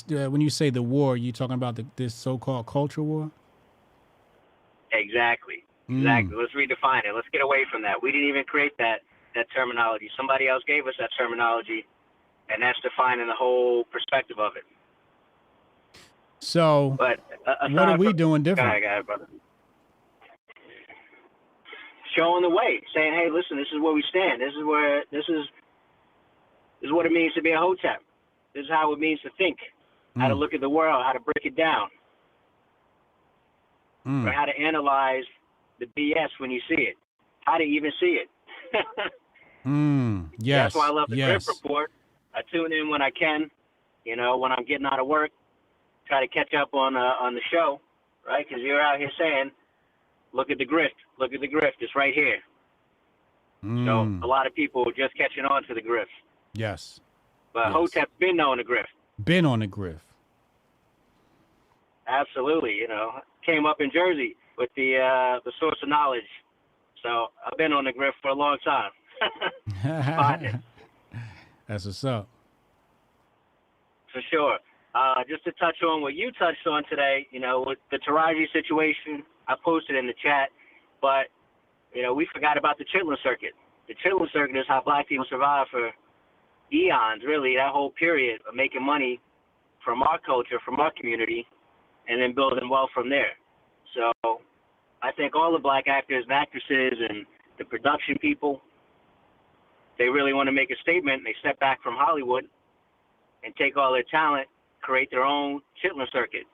when you say the war, you talking about this so-called culture war? Exactly. Let's redefine it. Let's get away from that. We didn't even create that terminology. Somebody else gave us that terminology, and that's defining the whole perspective of it. So, but what are we doing different? Go ahead, brother. Showing the way, saying, "Hey, listen, this is where we stand. This is what it means to be a Hotep. This is how it means to think, how to look at the world, how to break it down, or how to analyze the BS when you see it, how to even see it." Yes. That's why I love the Grift Report. I tune in when I can, you know, when I'm getting out of work, try to catch up on the show, right? Because you're out here saying, look at the grift. Look at the grift. It's right here. So a lot of people are just catching on to the grift. Yes. But Hotep's been on the grift. Been on the grift. Absolutely. You know, came up in Jersey with the source of knowledge. So I've been on the grift for a long time. That's what's up. For sure. Just to touch on what you touched on today, you know, with the Taraji situation, I posted in the chat, but, you know, we forgot about the chitlin circuit. The chitlin circuit is how black people survived for eons, really, that whole period of making money from our culture, from our community, and then building wealth from there. So I think all the black actors and actresses and the production people, they really want to make a statement, and they step back from Hollywood and take all their talent, create their own chitlin circuit,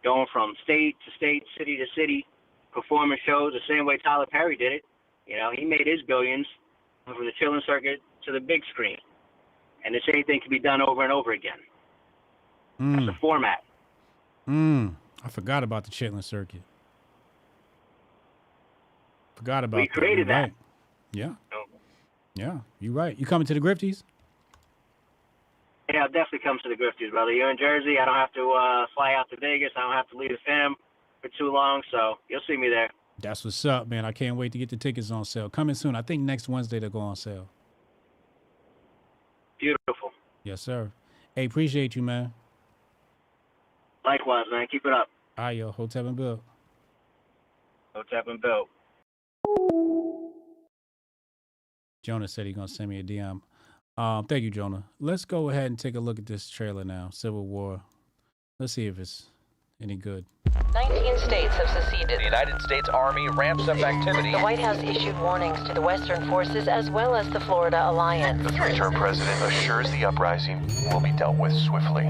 going from state to state, city to city, performing shows the same way Tyler Perry did it. You know, he made his billions from the chitlin circuit to the big screen. And the same thing can be done over and over again. That's the format. I forgot about the chitlin circuit. Forgot about We created that. Right. Yeah. Yeah, you're right. You coming to the Grifties? Yeah, it definitely comes to the Grifties, brother. You're in Jersey. I don't have to fly out to Vegas. I don't have to leave the fam for too long, so you'll see me there. That's what's up, man. I can't wait to get the tickets on sale. Coming soon. I think next Wednesday they'll go on sale. Beautiful. Yes, sir. Hey, appreciate you, man. Likewise, man. Keep it up. All right, yo. Hotep and Bill. Hotep and Bill. Jonah said he's going to send me a DM. Thank you, Jonah. Let's go ahead and take a look at this trailer now. Civil War. Let's see if it's any good. 19 states have seceded. The United States Army ramps up activity. The White House issued warnings to the Western forces as well as the Florida Alliance. The three-term president assures the uprising will be dealt with swiftly.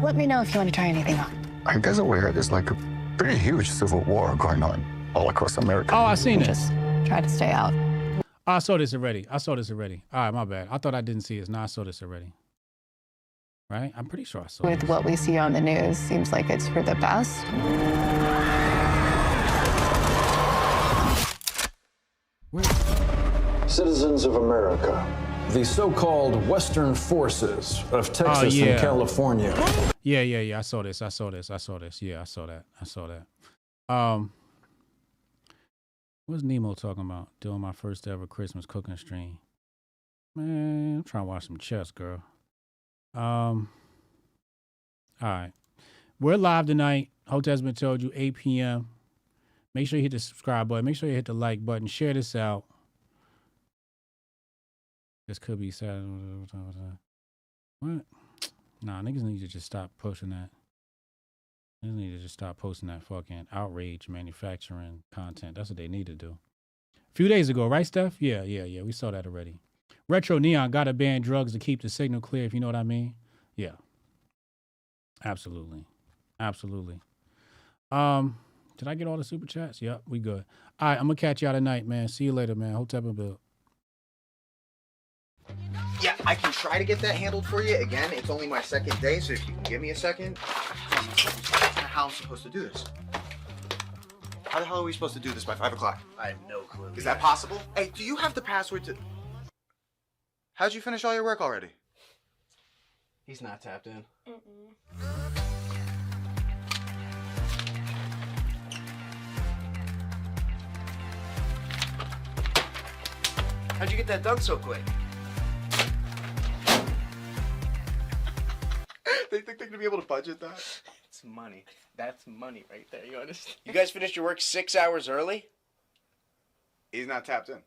Let me know if you want to try anything on. Are you guys aware there's like a pretty huge civil war going on all across America? Oh, I seen it. Just try to stay out. I saw this already. All right, my bad. I thought I didn't see this. No, I saw this already. Right? I'm pretty sure I saw it. With what we see on the news, seems like it's for the best. Citizens of America, the so-called Western forces of Texas and California. Yeah. I saw this. Yeah, I saw that. What's Nemo talking about? Doing my first ever Christmas cooking stream. Man, I'm trying to watch some chess, girl. All right. We're live tonight. Hope has been told you, 8 p.m. Make sure you hit the subscribe button. Make sure you hit the like button. Share this out. This could be sad. What? Nah, niggas need to just stop pushing that. They need to just stop posting that fucking outrage manufacturing content. That's what they need to do. A few days ago, right, Steph? Yeah. We saw that already. Retro Neon gotta ban drugs to keep the signal clear, if you know what I mean. Yeah. Absolutely. Did I get all the super chats? Yep, we good. All right, I'm gonna catch y'all tonight, man. See you later, man. Hotep and Bill. Yeah, I can try to get that handled for you. Again, it's only my second day, so if you can give me a second. How am I supposed to do this? How the hell are we supposed to do this by 5 o'clock? I have no clue. Is that possible? Hey, do you have the password to... How'd you finish all your work already? He's not tapped in. How'd you get that done so quick? They think they're gonna be able to budget that? It's money. That's money right there. You understand? You guys finished your work 6 hours early? He's not tapped in.